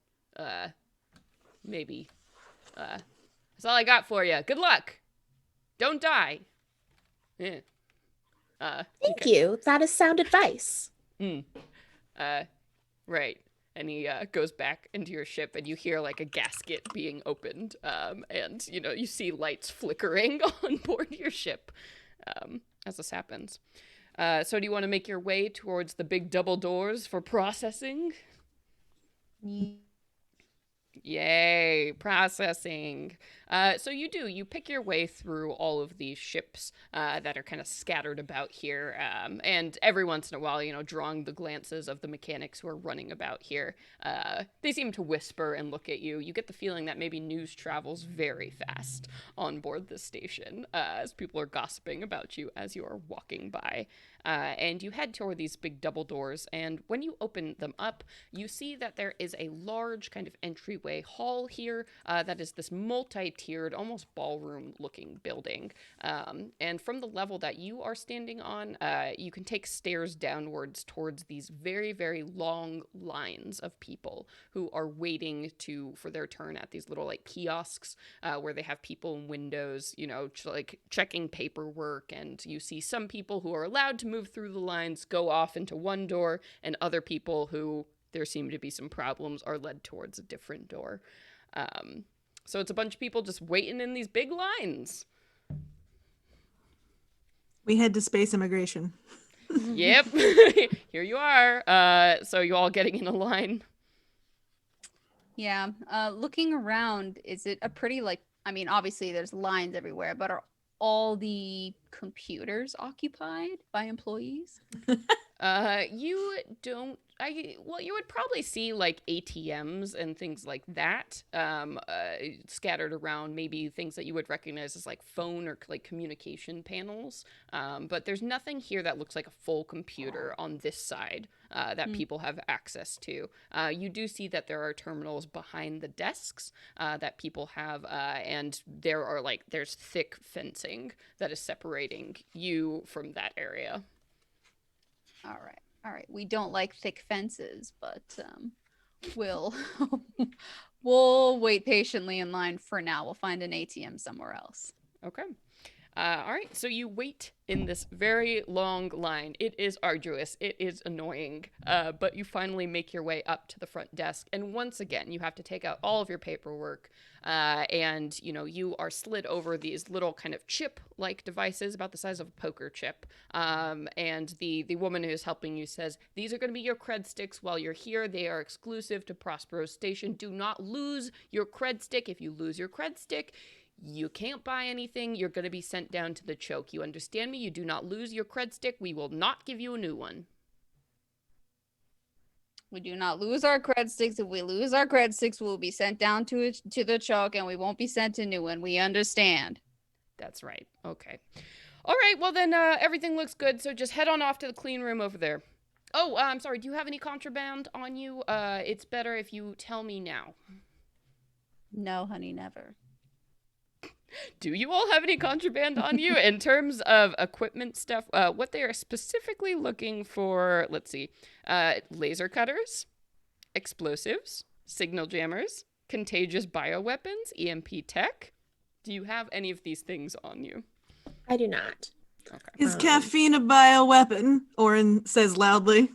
Maybe. That's all I got for you. Good luck. Don't die." Yeah. Thank you. That is sound advice. Right. And he goes back into your ship, and you hear like a gasket being opened, and you see lights flickering on board your ship as this happens. So do you want to make your way towards the big double doors for processing? Yay, processing. So you pick your way through all of these ships that are kind of scattered about here, and every once in a while, drawing the glances of the mechanics who are running about here. They seem to whisper and look at you. You get the feeling that maybe news travels very fast on board the station, as people are gossiping about you as you are walking by. And you head toward these big double doors, and when you open them up, you see that there is a large kind of entryway hall here that is this multi-tiered, almost ballroom-looking building. And from the level that you are standing on, you can take stairs downwards towards these very, very long lines of people who are waiting for their turn at these little kiosks where they have people in windows, checking paperwork, and you see some people who are allowed to move through the lines go off into one door, and other people who there seem to be some problems are led towards a different door. So it's a bunch of people just waiting in these big lines. We head to space immigration. Yep. Here you are. So you all getting in a line? Yeah. Looking around, is it a pretty obviously there's lines everywhere, but are all the computers occupied by employees? You don't. Well, you would probably see like ATMs and things like that, scattered around. Maybe things that you would recognize as like phone or like communication panels. But there's nothing here that looks like a full computer on this side that people have access to. You do see that there are terminals behind the desks that people have, and there's thick fencing that is separating you from that area. All right. We don't like thick fences, but we'll we'll wait patiently in line for now. We'll find an ATM somewhere else. Okay. All right. So you wait in this very long line. It is arduous. It is annoying. But you finally make your way up to the front desk. And once again, you have to take out all of your paperwork. And, you are slid over these little kind of chip-like devices about the size of a poker chip. And the woman who's helping you says, these are going to be your cred sticks while you're here. They are exclusive to Prospero Station. Do not lose your cred stick. If you lose your cred stick, you can't buy anything. You're going to be sent down to the choke. You understand me? You do not lose your cred stick. We will not give you a new one. We do not lose our cred sticks. If we lose our cred sticks, we'll be sent down to the choke, and we won't be sent a new one. We understand. That's right. Okay. All right. Well, then everything looks good. So just head on off to the clean room over there. Oh, I'm sorry. Do you have any contraband on you? It's better if you tell me now. No, honey, never. Do you all have any contraband on you? In terms of equipment stuff, what they are specifically looking for, let's see, laser cutters, explosives, signal jammers, contagious bioweapons, EMP tech. Do you have any of these things on you? I do not. Okay. Is caffeine a bioweapon? Orin says loudly.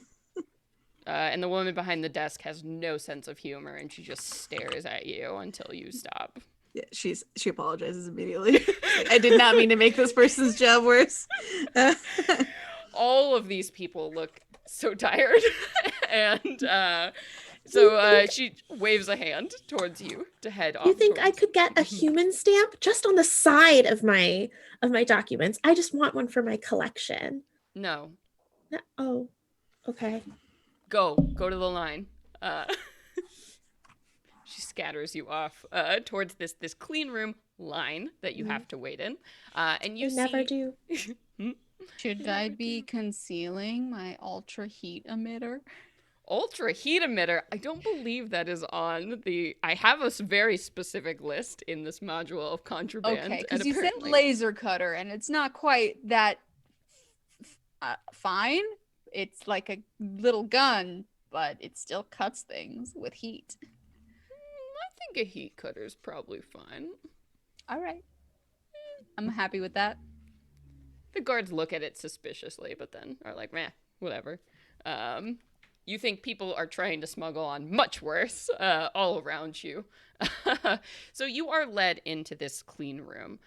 And the woman behind the desk has no sense of humor, and she just stares at you until you stop. Yeah, she apologizes immediately. I did not mean to make this person's job worse. All of these people look so tired, and so she waves a hand towards you to head off. You think I could get a human stamp just on the side of my documents? I just want one for my collection. No. Oh, okay. Go to the line. She scatters you off towards this clean room line that you have to wait in. And you never do. Should I be concealing my ultra heat emitter? Ultra heat emitter? I don't believe that is on the... I have a very specific list in this module of contraband. Okay, because you said laser cutter, and it's not quite that fine. It's like a little gun, but it still cuts things with heat. I think a heat cutter is probably fine. All right. I'm happy with that. The guards look at it suspiciously, but then are like, meh, whatever. You think people are trying to smuggle on much worse all around you. So you are led into this clean room,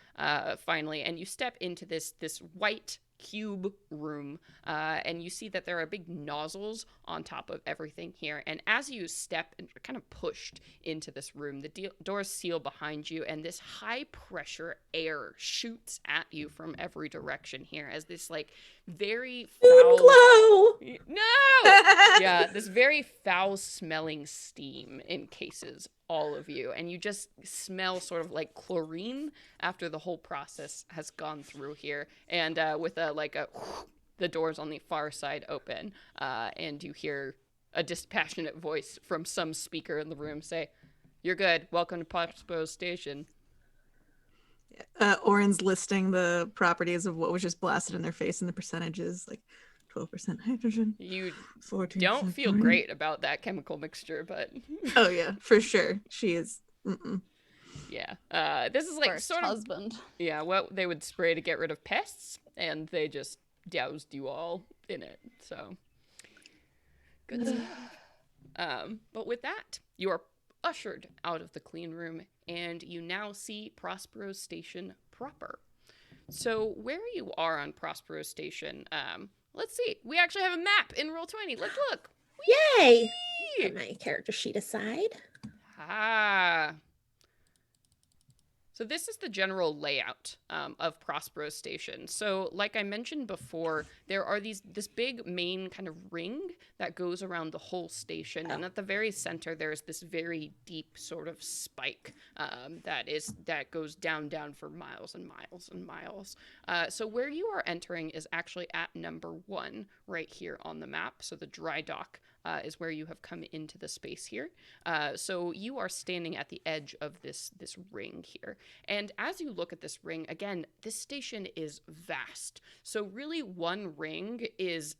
finally, and you step into this white cube room, and you see that there are big nozzles on top of everything here. And as you step and kind of pushed into this room, the doors seal behind you, and this high pressure air shoots at you from every direction here as this like very foul glow. No. Yeah, this very foul smelling steam encases all of you, and you just smell sort of like chlorine after the whole process has gone through here. And with the doors on the far side open, and you hear a dispassionate voice from some speaker in the room say, "You're good. Welcome to Prospero Station." Orin's listing the properties of what was just blasted in their face and the percentages, like 12% hydrogen. You 14% don't feel chlorine. great about that chemical mixture, but Oh yeah, for sure. She is. yeah. This is like First sort of husband. yeah, what they would spray to get rid of pests, and they just doused you all in it. So good stuff. But with that, you are ushered out of the clean room, and you now see Prospero Station proper. So where you are on Prospero Station, let's see. We actually have a map in Roll20. Let's look. Yay! Whee! Put my character sheet aside. Ah. So this is the general layout of Prospero Station. So like I mentioned before, there are this big main kind of ring that goes around the whole station. And at the very center, there's this very deep sort of spike that goes down for miles and miles and miles. So where you are entering is actually at number 1 right here on the map. So the dry dock is where you have come into the space here. So you are standing at the edge of this ring here. And as you look at this ring, again, this station is vast. So really one ring is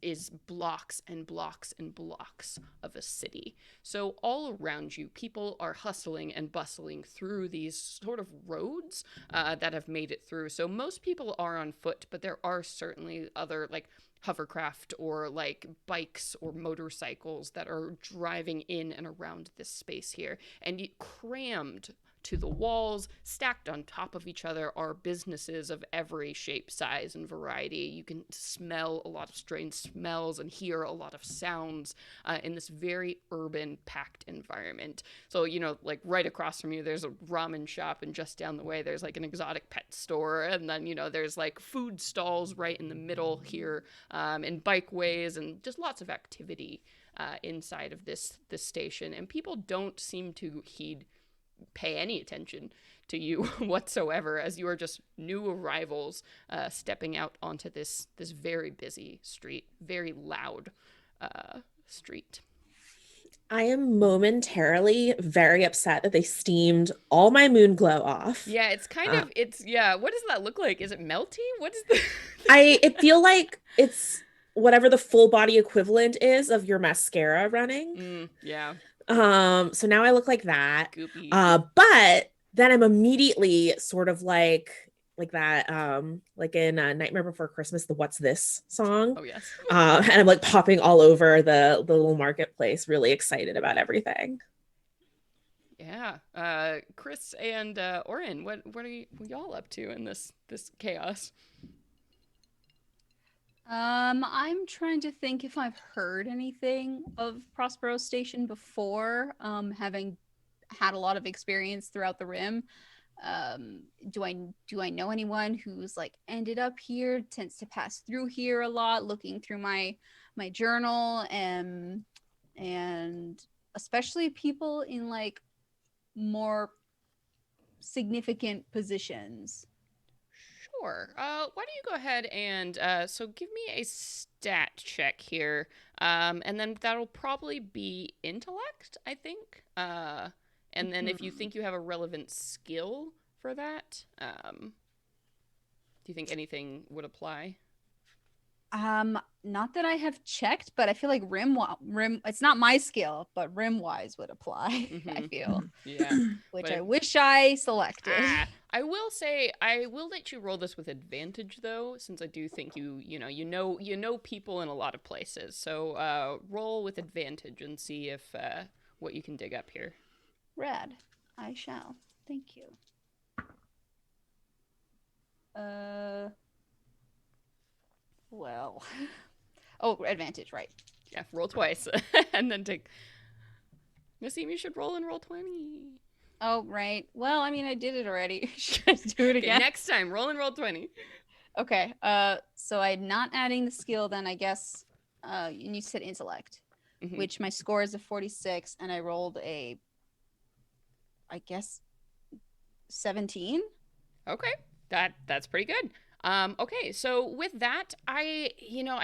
blocks and blocks and blocks of a city. So all around you, people are hustling and bustling through these sort of roads that have made it through. So most people are on foot, but there are certainly other like hovercraft or like bikes or motorcycles that are driving in and around this space here. And crammed to the walls, stacked on top of each other, are businesses of every shape, size, and variety. You can smell a lot of strange smells and hear a lot of sounds in this very urban, packed environment. So, you know, like right across from you, there's a ramen shop, and just down the way, there's like an exotic pet store. And then, you know, there's like food stalls right in the middle here, and bikeways, and just lots of activity inside of this station. And people don't seem to pay any attention to you whatsoever, as you are just new arrivals stepping out onto this very busy street, very loud street. I am momentarily very upset that they steamed all my moon glow off. Yeah, it's kind of, what does that look like? Is it melty? What is the... I feel like it's whatever the full body equivalent is of your mascara running. Yeah. So now I look like that. Goopy. But then I'm immediately sort of like that, like in Nightmare Before Christmas, the What's This song. Oh, yes. And I'm like popping all over the little marketplace, really excited about everything. Yeah. Chris and Oren, what are y'all up to in this chaos? I'm trying to think if I've heard anything of Prospero Station before, having had a lot of experience throughout the Rim. Do I know anyone who's like ended up here, tends to pass through here a lot, looking through my journal, and especially people in like more significant positions? Sure. Why don't you go ahead and so give me a stat check here, and then that'll probably be intellect, I think. And then if you think you have a relevant skill for that, do you think anything would apply? Not that I have checked, but I feel like rim it's not my skill, but rim wise would apply. I feel. Yeah. Which but I wish I selected. I will say I will let you roll this with advantage though, since I do think you know people in a lot of places. So roll with advantage and see if what you can dig up here. Rad. I shall. Thank you. Well. Oh, advantage, right. Yeah, roll twice. And then take... Naseem, you should roll in Roll20. Oh, right. Well, I mean, I did it already. Should I do it again? Okay, next time, roll in Roll20. Okay, so I'm not adding the skill then, I guess. And you said intellect, which my score is a 46, and I rolled a, I guess, 17. Okay, that's pretty good. Okay, so with that, I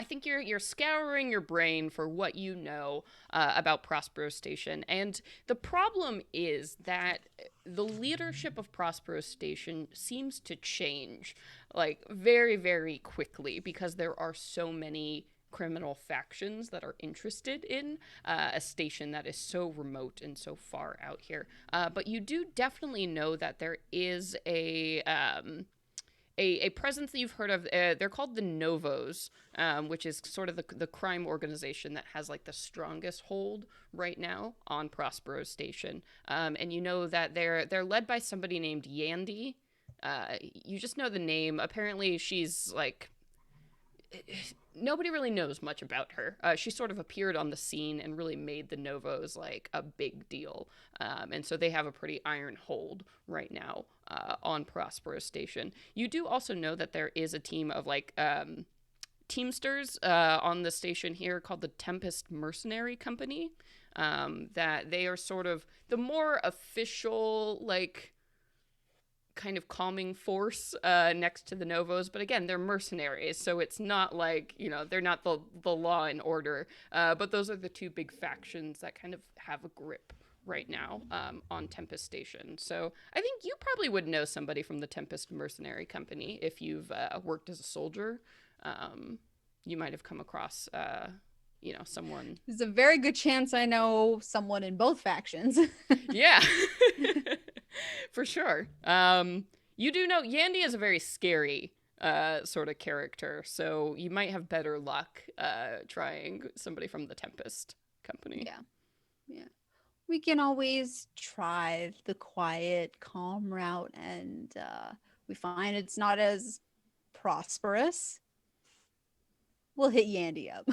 think you're scouring your brain for what you know about Prospero Station, and the problem is that the leadership of Prospero Station seems to change, like, very, very quickly, because there are so many criminal factions that are interested in a station that is so remote and so far out here. But you do definitely know that there is a presence that you've heard of. They're called the Novos, which is sort of the crime organization that has like the strongest hold right now on Prospero Station. And you know that they're led by somebody named Yandy. You just know the name. Apparently she's like nobody really knows much about her. She sort of appeared on the scene and really made the Novos like a big deal. And so they have a pretty iron hold right now on Prospero Station. You do also know that there is a team of like Teamsters on the station here called the Tempest Mercenary Company. That they are sort of the more official, like, kind of calming force next to the Novos. But again, they're mercenaries, so it's not like, you know, they're not the law and order. But those are the two big factions that kind of have a grip right now on Tempest Station. So I think you probably would know somebody from the Tempest Mercenary Company if you've worked as a soldier. You might have come across, you know, someone. There's a very good chance I know someone in both factions. Yeah, for sure. You do know Yandy is a very scary sort of character, so you might have better luck trying somebody from the Tempest Company. Yeah. We can always try the quiet, calm route, and we find it's not as prosperous. We'll hit Yandy up.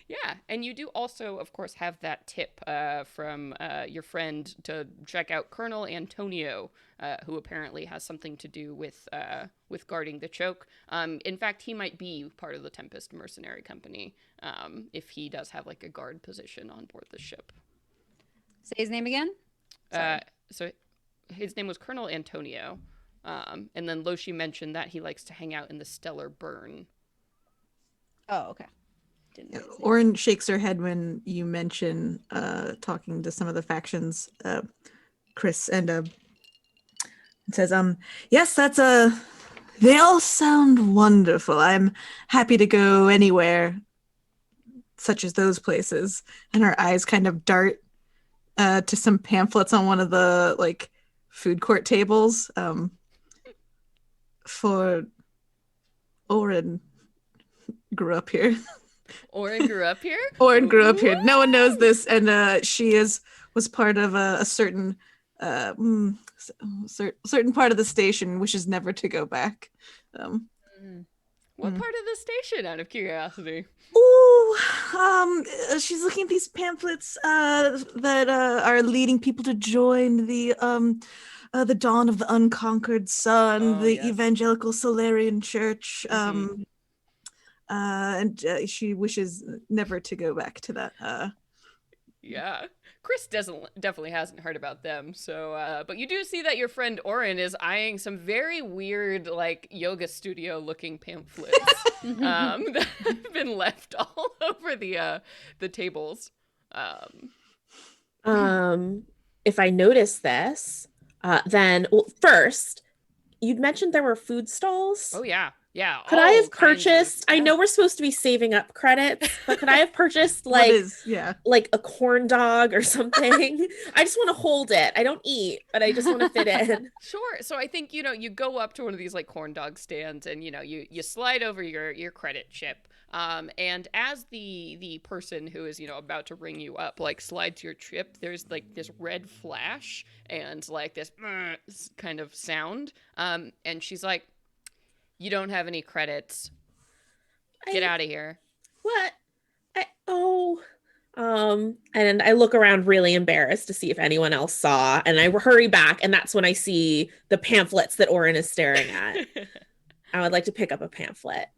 Yeah, and you do also, of course, have that tip from your friend to check out Colonel Antonio, who apparently has something to do with guarding the choke. In fact, he might be part of the Tempest Mercenary Company if he does have like a guard position on board the ship. Say his name again? So his name was Colonel Antonio, and then Loshi mentioned that he likes to hang out in the Stellar Burn. Oh, okay. Didn't know his name. Orin shakes her head when you mention talking to some of the factions, Chris, and says, yes, that's they all sound wonderful. I'm happy to go anywhere, such as those places. And her eyes kind of dart to some pamphlets on one of the like food court tables. For Orin grew up here. Orin grew up here? Orin grew up here. No one knows this, and she was part of a certain certain part of the station, wishes never to go back. What part of the station, out of curiosity? She's looking at these pamphlets that are leading people to join the Dawn of the Unconquered Sun, the Yes. Evangelical Solarian Church. And she wishes never to go back to that. Yeah. Chris definitely hasn't heard about them. So, but you do see that your friend Orin is eyeing some very weird, like, yoga studio looking pamphlets that have been left all over the tables. If I notice this, then first, you'd mentioned there were food stalls. Oh, yeah. Yeah. Could I have all kinds of- purchased? I know we're supposed to be saving up credits, but could I have purchased like a corn dog or something? I just want to hold it. I don't eat, but I just want to fit in. Sure. So I think, you know, you go up to one of these like corn dog stands and, you know, you slide over your credit chip. And as the person who is, you know, about to ring you up, like slides your chip, there's like this red flash and like this kind of sound. And she's like, you don't have any credits. Get out of here. What? And I look around really embarrassed to see if anyone else saw, and I hurry back, and that's when I see the pamphlets that Orin is staring at. I would like to pick up a pamphlet.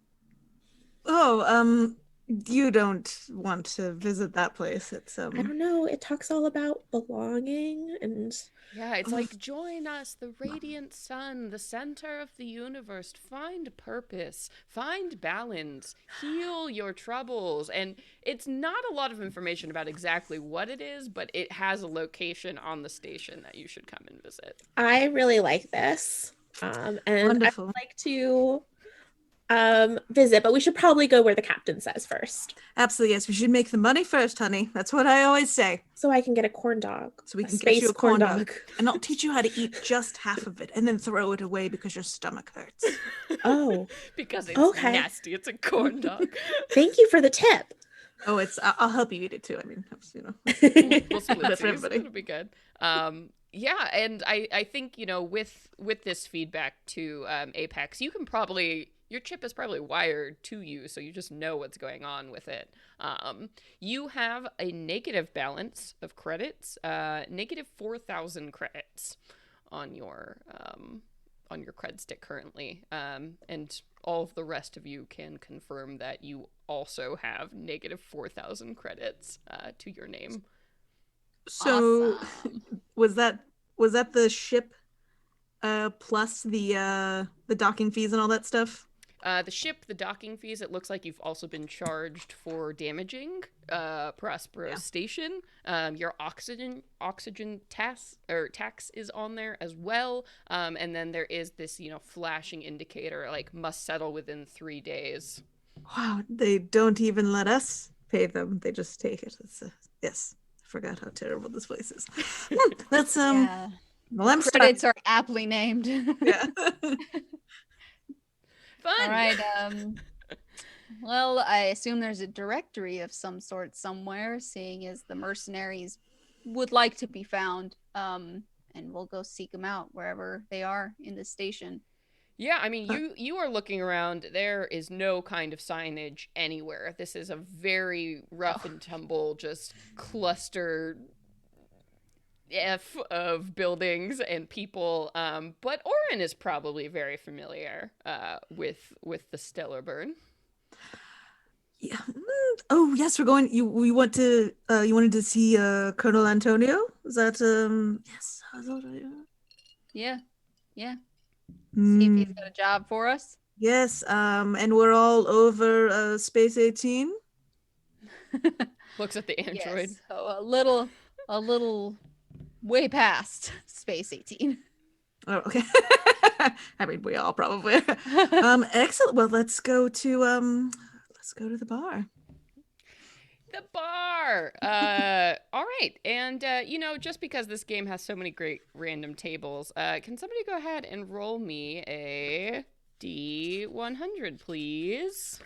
You don't want to visit that place. It's I don't know. It talks all about belonging and yeah, it's like join us, the radiant sun, the center of the universe. Find purpose, find balance, heal your troubles. And it's not a lot of information about exactly what it is, but it has a location on the station that you should come and visit. I really like this. And wonderful. I would like to visit, but we should probably go where the captain says first. Absolutely, yes. We should make the money first, honey. That's what I always say. So I can get a corn dog. So we can space get you a corn dog. And I'll teach you how to eat just half of it and then throw it away because your stomach hurts. Oh. Because it's okay. nasty. It's a corn dog. Thank you for the tip. Oh, I'll help you eat it too. I mean, you know. We'll split That's for these. everybody. It'll be good. Yeah, and I think, you know, with this feedback to Apex, you can probably your chip is probably wired to you, so you just know what's going on with it. You have a negative balance of credits, negative 4,000 credits on your cred stick currently, and all of the rest of you can confirm that you also have negative 4,000 credits to your name. So Awesome. was that the ship plus the docking fees and all that stuff? The ship, the docking fees, it looks like you've also been charged for damaging Prospero Station. Your oxygen tax is on there as well. And then there is this, flashing indicator, like must settle within 3 days. Wow, they don't even let us pay them. They just take it. Yes, I forgot how terrible this place is. That's Yeah. well, I'm Credits are aptly named. Yeah. Fun. All right. Well, I assume there's a directory of some sort somewhere, seeing as the mercenaries would like to be found. And we'll go seek them out wherever they are in the station. Yeah, I mean, you are looking around. There is no kind of signage anywhere. This is a very rough and tumble, just cluster F of buildings and people. But Oren is probably very familiar with the Stellar Burn. Yeah. Oh yes, we're going. We want to. You wanted to see Colonel Antonio? Is that Yes. Yeah. Yeah. See if he's got a job for us. Yes. And we're all over Space 18. Looks at the android. Yes. So a little way past Space 18. Oh, okay. I mean, we all probably. Excellent. Well, let's go to the bar. The bar. All right. And just because this game has so many great random tables, can somebody go ahead and roll me a D100, please?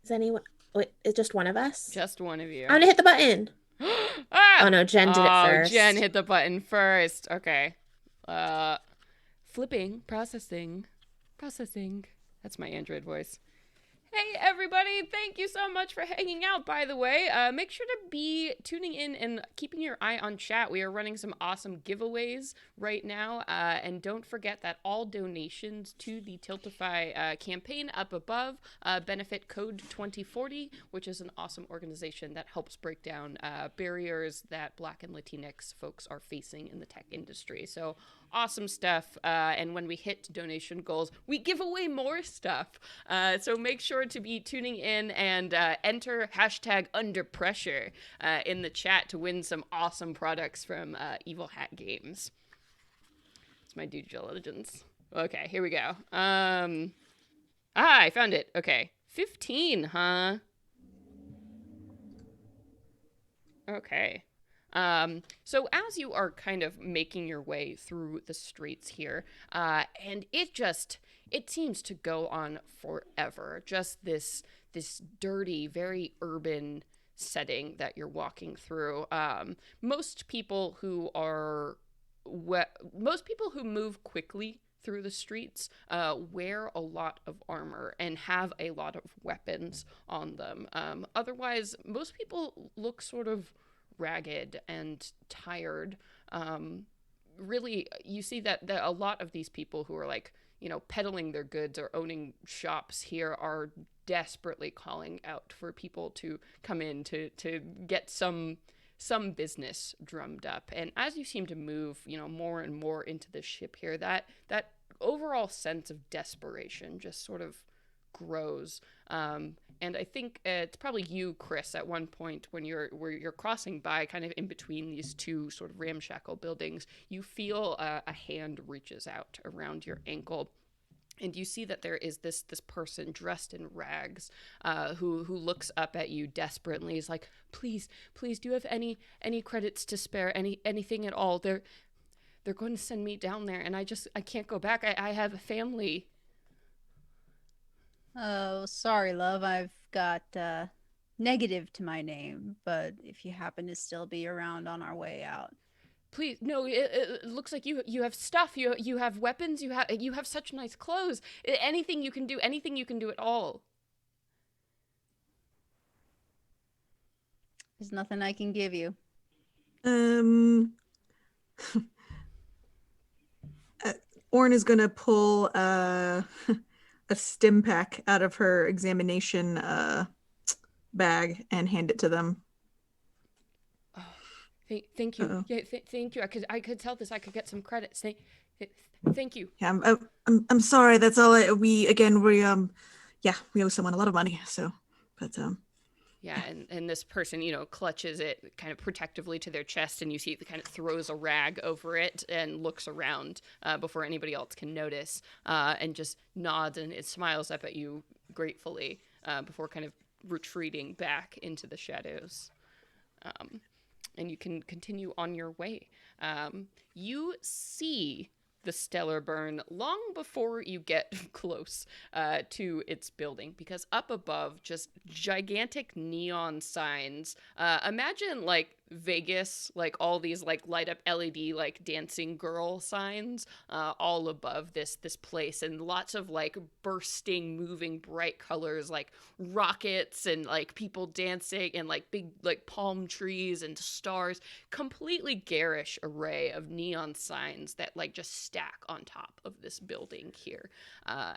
Is anyone? Wait, it's just one of us? Just one of you. I'm gonna hit the button. Ah! Oh no, Jen did it first. Jen hit the button first. Okay. Flipping, processing. That's my android voice. Hey everybody, thank you so much for hanging out, by the way. Make sure to be tuning in and keeping your eye on chat. We are running some awesome giveaways right now. And don't forget that all donations to the Tiltify campaign up above benefit Code 2040, which is an awesome organization that helps break down barriers that Black and Latinx folks are facing in the tech industry. So awesome stuff. And when we hit donation goals, we give away more stuff. So make sure to be tuning in and enter hashtag under pressure in the chat to win some awesome products from Evil Hat Games. It's my due diligence. Okay, here we go. I found it. Okay. 15, huh? Okay. So as you are kind of making your way through the streets here, and it seems to go on forever. Just this dirty, very urban setting that you're walking through. Most people who move quickly through the streets wear a lot of armor and have a lot of weapons on them. Otherwise, most people look sort of ragged and tired. Really, you see that a lot of these people who are like, peddling their goods or owning shops here are desperately calling out for people to come in to get some business drummed up. And as you seem to move, more and more into the ship here, that overall sense of desperation just sort of grows. And I think it's probably you, Chris, at one point when you're crossing by kind of in between these two sort of ramshackle buildings, you feel a hand reaches out around your ankle. And you see that there is this person dressed in rags who looks up at you desperately. He's like, please, do you have any credits to spare? Anything at all? They're going to send me down there, and I can't go back. I have a family. Oh, sorry, love. I've got negative to my name, but if you happen to still be around on our way out. Please, no. It looks like you have stuff. You have weapons. You have such nice clothes. Anything you can do. Anything you can do at all. There's nothing I can give you. Orn is gonna pull a stim pack out of her examination bag and hand it to them. Oh, thank you. Uh-oh. Yeah, thank you. I could sell this. I could get some credits. Thank you. Yeah, I'm sorry. That's all. We owe someone a lot of money. So, but Yeah, and this person, clutches it kind of protectively to their chest, and you see it kind of throws a rag over it and looks around before anybody else can notice, and just nods and it smiles up at you gratefully before kind of retreating back into the shadows. And you can continue on your way. You see the stellar burn long before you get close to its building, because up above, just gigantic neon signs. Imagine like Vegas, like all these like light up LED like dancing girl signs all above this place, and lots of like bursting, moving, bright colors like rockets and like people dancing and like big like palm trees and stars. Completely garish array of neon signs that like just stack on top of this building here.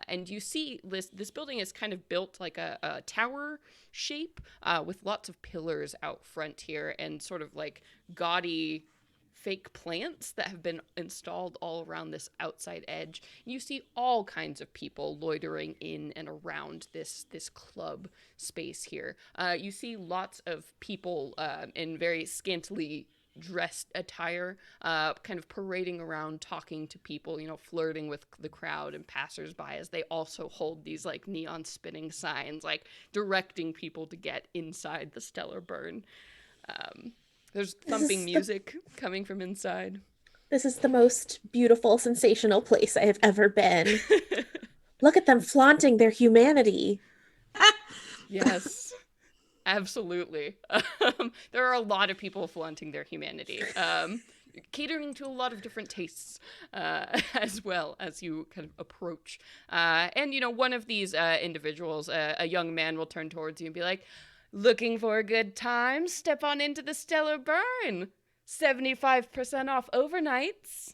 And you see this building is kind of built like a tower shape with lots of pillars out front here and sort of like gaudy fake plants that have been installed all around this outside edge. You see all kinds of people loitering in and around this club space here. You see lots of people in very scantily dressed attire, kind of parading around, talking to people, flirting with the crowd and passersby as they also hold these like neon spinning signs, like directing people to get inside the stellar burn. There's thumping music coming from inside. This is the most beautiful, sensational place I have ever been. Look at them flaunting their humanity. Yes, absolutely. There are a lot of people flaunting their humanity, catering to a lot of different tastes as well as you kind of approach. And, one of these individuals, a young man, will turn towards you and be like, "Looking for a good time? Step on into the Stellar Burn. 75% off overnights."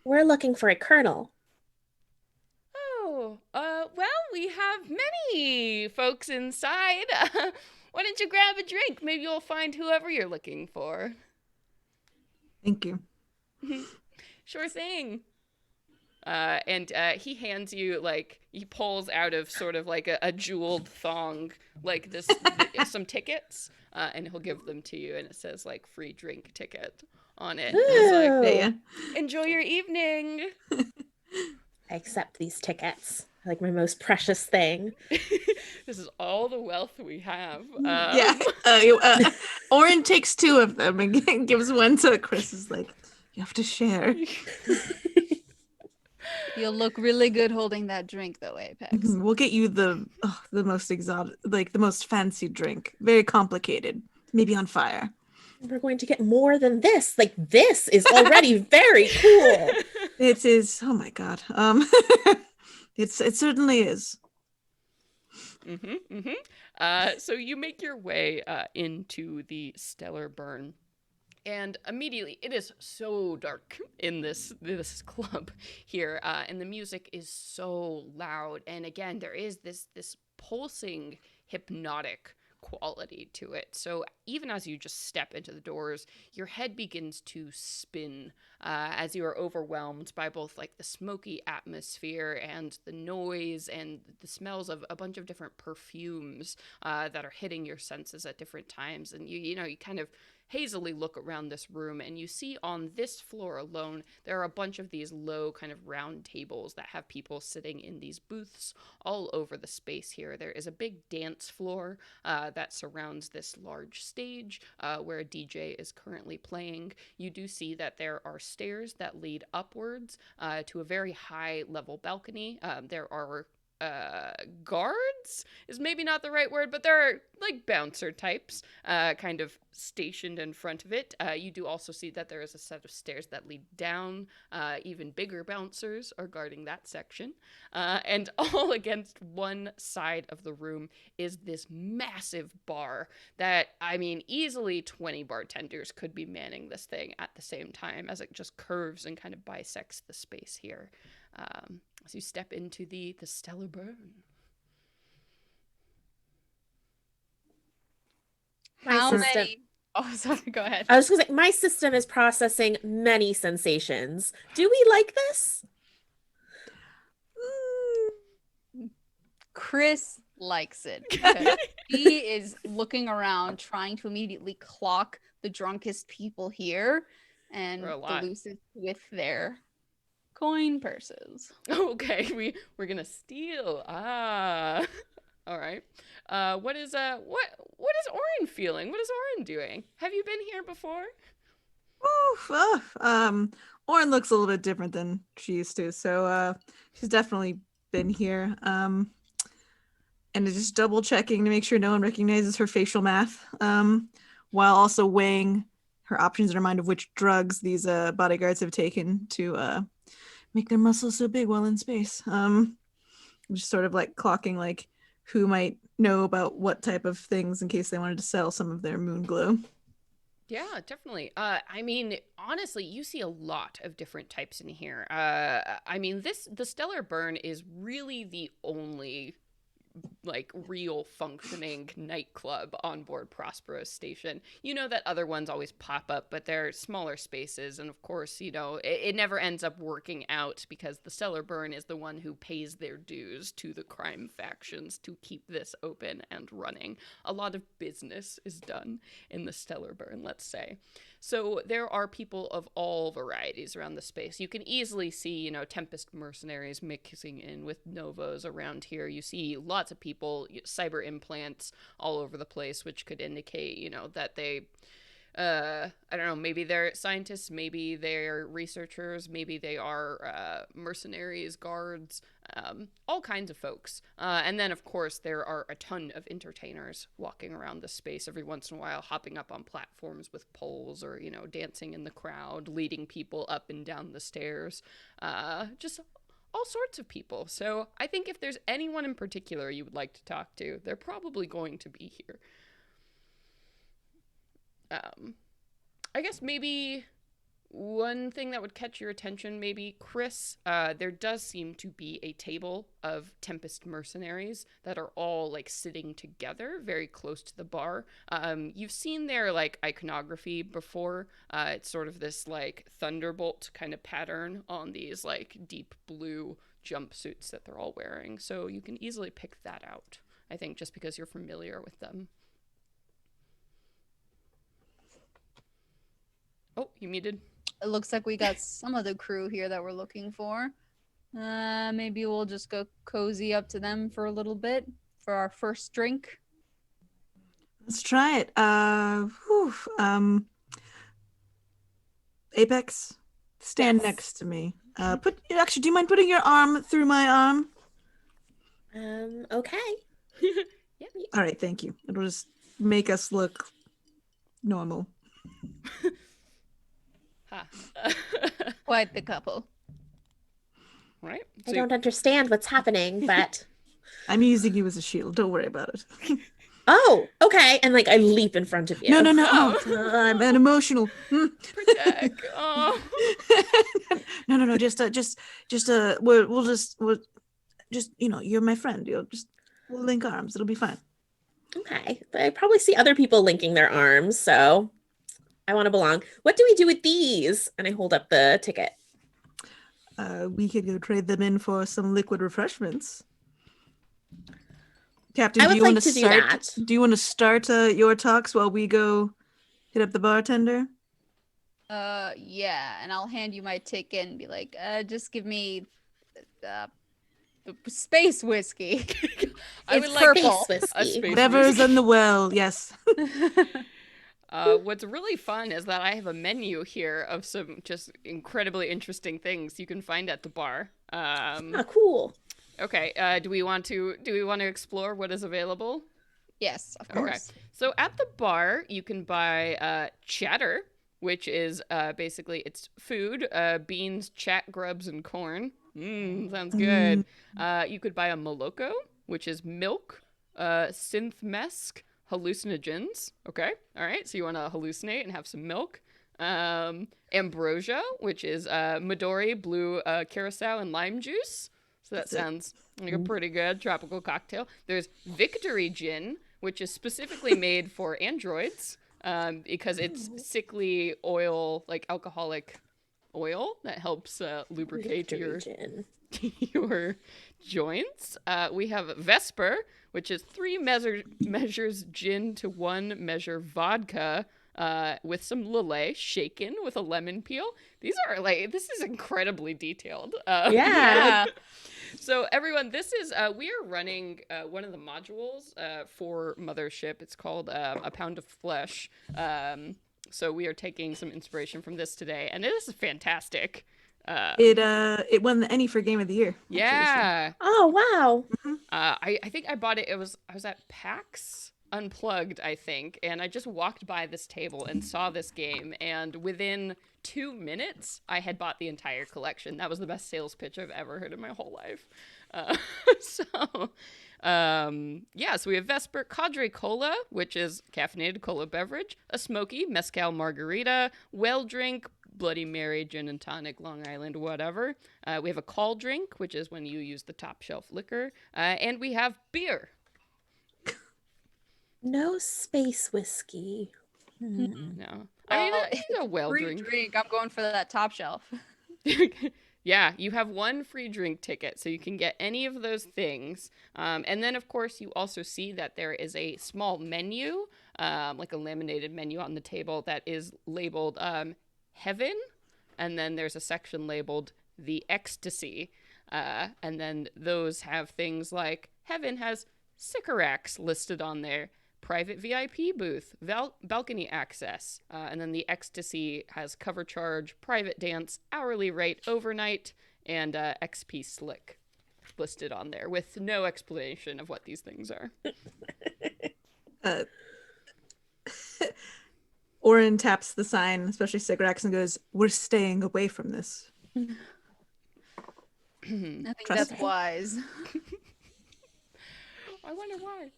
We're looking for a colonel. Oh, well, we have many folks inside. Why don't you grab a drink? Maybe you'll find whoever you're looking for. thank you. Sure thing. And he hands you, like, he pulls out of sort of like a jeweled thong, like this, some tickets, and he'll give them to you, and it says, like, free drink ticket on it. It's like, Yeah. enjoy your evening. I accept these tickets, like my most precious thing. This is all the wealth we have. Oren takes 2 of them and gives one to Chris. Is like, you have to share. You'll look really good holding that drink, though, Apex. We'll get you the most exotic, like the most fancy drink. Very complicated. Maybe on fire. We're going to get more than this. Like, this is already very cool. It is. Oh my god. It certainly is. So you make your way into the stellar burn. And immediately, it is so dark in this club here, and the music is so loud. And again, there is this pulsing, hypnotic quality to it. So even as you just step into the doors, your head begins to spin as you are overwhelmed by both like the smoky atmosphere and the noise and the smells of a bunch of different perfumes that are hitting your senses at different times. And you kind of hazily look around this room, and you see on this floor alone there are a bunch of these low kind of round tables that have people sitting in these booths all over the space here. There is a big dance floor that surrounds this large stage where a DJ is currently playing. You do see that there are stairs that lead upwards to a very high level balcony. There are guards is maybe not the right word, but there are like bouncer types kind of stationed in front of it. You do also see that there is a set of stairs that lead down. Even bigger bouncers are guarding that section. And all against one side of the room is this massive bar that, I mean, easily 20 bartenders could be manning this thing at the same time as it just curves and kind of bisects the space here. As you step into the stellar burn. How system- many? Oh, sorry. Go ahead. I was going to say, my system is processing many sensations. Do we like this? Chris likes it. because he is looking around, trying to immediately clock the drunkest people here and There are a the lot. loosest with their coin purses. Okay, we're gonna steal. Ah, all right. What is Orin feeling? What is Orin doing? Have you been here before? Orin looks a little bit different than she used to, so she's definitely been here. And just double checking to make sure no one recognizes her facial math, while also weighing her options in her mind of which drugs these bodyguards have taken to make their muscles so big while in space. Just sort of like clocking like who might know about what type of things in case they wanted to sell some of their moon glow. Yeah, definitely. I mean, honestly, you see a lot of different types in here. I mean, the Stellar Burn is really the only like real functioning nightclub on board Prospero's station. You know that other ones always pop up, but they're smaller spaces, and of course, you know, it never ends up working out because the Stellar Burn is the one who pays their dues to the crime factions to keep this open and running. A lot of business is done in the Stellar Burn, let's say. So there are people of all varieties around the space. You can easily see, you know, Tempest mercenaries mixing in with Novos around here. You see lots of people, cyber implants all over the place, which could indicate, you know, that they, I don't know, maybe they're scientists, maybe they're researchers, maybe they are mercenaries, guards, all kinds of folks. And then, of course, there are a ton of entertainers walking around the space every once in a while, hopping up on platforms with poles or, you know, dancing in the crowd, leading people up and down the stairs. Just all sorts of people. So I think if there's anyone in particular you would like to talk to, they're probably going to be here. I guess maybe one thing that would catch your attention, maybe, Chris, there does seem to be a table of Tempest mercenaries that are all, like, sitting together very close to the bar. You've seen their, like, iconography before. It's sort of this, like, thunderbolt kind of pattern on these, like, deep blue jumpsuits that they're all wearing. So you can easily pick that out, I think, just because you're familiar with them. Oh, you muted. It looks like we got some of the crew here that we're looking for. Maybe we'll just go cozy up to them for a little bit for our first drink. Let's try it. Apex, stand Yes. next to me. Do you mind putting your arm through my arm? Okay. All right, thank you. It'll just make us look normal. Quite the couple. Right? I don't understand what's happening, but I'm using you as a shield. Don't worry about it. oh, okay. And like I leap in front of you. No. Oh. I'm an emotional. Protect. Oh. No. We'll just you know, you're my friend. We'll link arms. It'll be fine. Okay. But I probably see other people linking their arms, so I want to belong. What do we do with these? And I hold up the ticket. We could go trade them in for some liquid refreshments. Captain, I would do you want like to to do start? that. Do you want to start your talks while we go hit up the bartender? Yeah, and I'll hand you my ticket and be like, just give me the space whiskey. I It's would like purple. Space a whiskey. space Whatever's whiskey. in the well. Yes. What's really fun is that I have a menu here of some just incredibly interesting things you can find at the bar. Oh, cool. Okay. Do we want to explore what is available? Yes, of Okay. course. So at the bar, you can buy chatter, which is basically it's food, beans, chat, grubs, and corn. Sounds good. You could buy a moloko, which is milk, synth mesk, hallucinogens. Okay. All right. So you want to hallucinate and have some milk. Ambrosia, which is Midori, blue curacao, and lime juice. So that sounds like a pretty good tropical cocktail. There's Victory Gin, which is specifically made for androids because it's sickly oil, like alcoholic oil that helps lubricate your your joints. We have Vesper, which is 3 measures gin to 1 measure vodka with some Lillet shaken with a lemon peel. This is incredibly detailed. Yeah. So everyone, this is we are running one of the modules for Mothership. It's called A Pound of Flesh. So we are taking some inspiration from this today, and it is fantastic. It won the Ennie for Game of the Year. actually, this year. Yeah. Oh wow. I think I bought it. I was at PAX Unplugged, I think, and I just walked by this table and saw this game, and within 2 minutes, I had bought the entire collection. That was the best sales pitch I've ever heard in my whole life. So we have Vesper Cadre Cola, which is caffeinated cola beverage, a smoky mezcal margarita, well drink, Bloody Mary, gin and tonic, Long Island, whatever. We have a call drink, which is when you use the top shelf liquor, and we have beer. No space whiskey. No. I mean, it's a well Free drink. I'm going for that top shelf. Yeah, you have 1 free drink ticket, so you can get any of those things. And then, of course, you also see that there is a small menu, like a laminated menu on the table that is labeled Heaven, and then there's a section labeled The Ecstasy. And then those have things like Heaven has Sycorax listed on there, private VIP booth, balcony access, and then the Ecstasy has cover charge, private dance, hourly rate, overnight, and XP slick listed on there with no explanation of what these things are. Oren taps the sign, especially Sycorax, and goes, "We're staying away from this." I think Trust that's me. wise. I wonder why.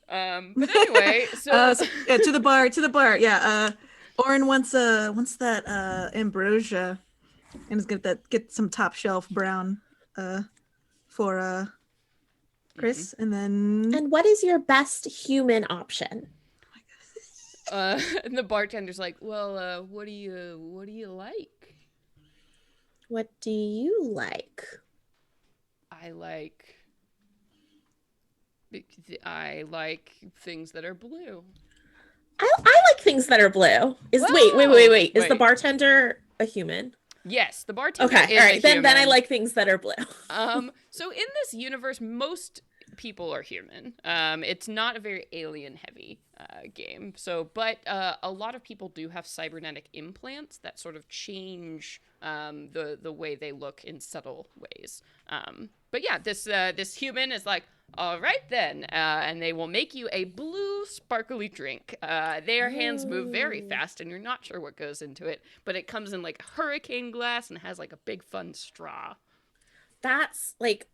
But anyway, Yeah, to the bar. Yeah. Oren wants that ambrosia, and is gonna get some top shelf brown for Chris, and then And what is your best human option? and the bartender's like, "Well, what do you like?" What do you like? I like things that are blue. I like things that are blue. Wait. Is the Wait. bartender a human? Yes, the bartender Okay, is all a right. Then I human. like things that are blue. So in this universe, most people are human. It's not a very alien heavy game. But a lot of people do have cybernetic implants that sort of change the way they look in subtle ways. But yeah, this human is like, all right then, and they will make you a blue sparkly drink. Their hands move very fast, and you're not sure what goes into it, but it comes in like a hurricane glass and has like a big fun straw. That's like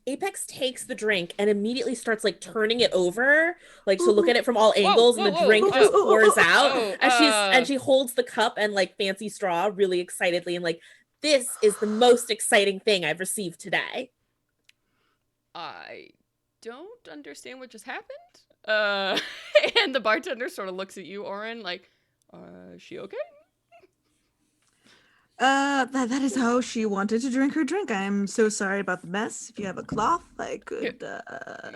Apex takes the drink and immediately starts like turning it over, like to look at it from all angles, and the drink just pours out. And she holds the cup and like fancy straw really excitedly, and like, this is the most exciting thing I've received today. I don't understand what just happened. And the bartender sort of looks at you, Oren, like, is she okay? That is how she wanted to drink her drink. I'm so sorry about the mess. If you have a cloth, I could.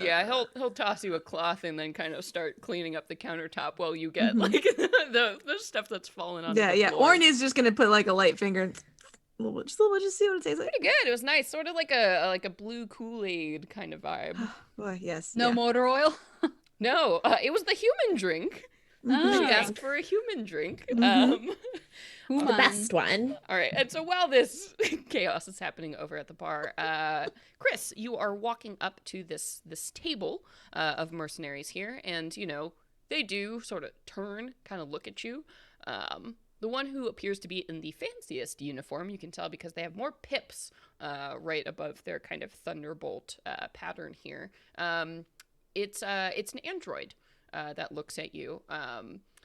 Yeah, he'll toss you a cloth and then kind of start cleaning up the countertop while you get like the stuff that's fallen on. Yeah. Oren is just gonna put like a light finger. And a little bit, just see what it tastes like. Pretty good. It was nice, sort of like a blue Kool-Aid kind of vibe. Boy, yes. No yeah. motor oil. No, it was the human drink. She Oh. asked for a human drink. Mhm. The Human. best one. All right, and so while this chaos is happening over at the bar, Chris, you are walking up to this table of mercenaries here, and they do sort of turn, kind of look at you. The one who appears to be in the fanciest uniform, you can tell because they have more pips right above their kind of thunderbolt pattern here. It's an android that looks at you.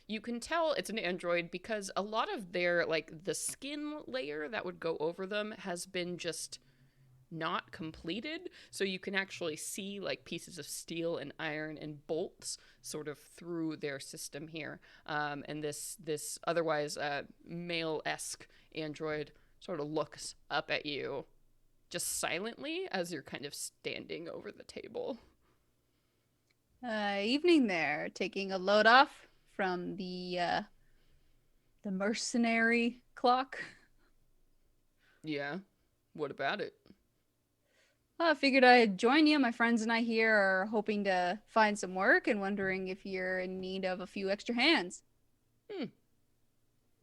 You can tell it's an android because a lot of their, like, the skin layer that would go over them has been just not completed. So you can actually see, like, pieces of steel and iron and bolts sort of through their system here. And this otherwise male-esque android sort of looks up at you just silently as you're kind of standing over the table. Evening there, taking a load off from the mercenary clock. Yeah. What about it? I figured I'd join you. My friends and I here are hoping to find some work and wondering if you're in need of a few extra hands.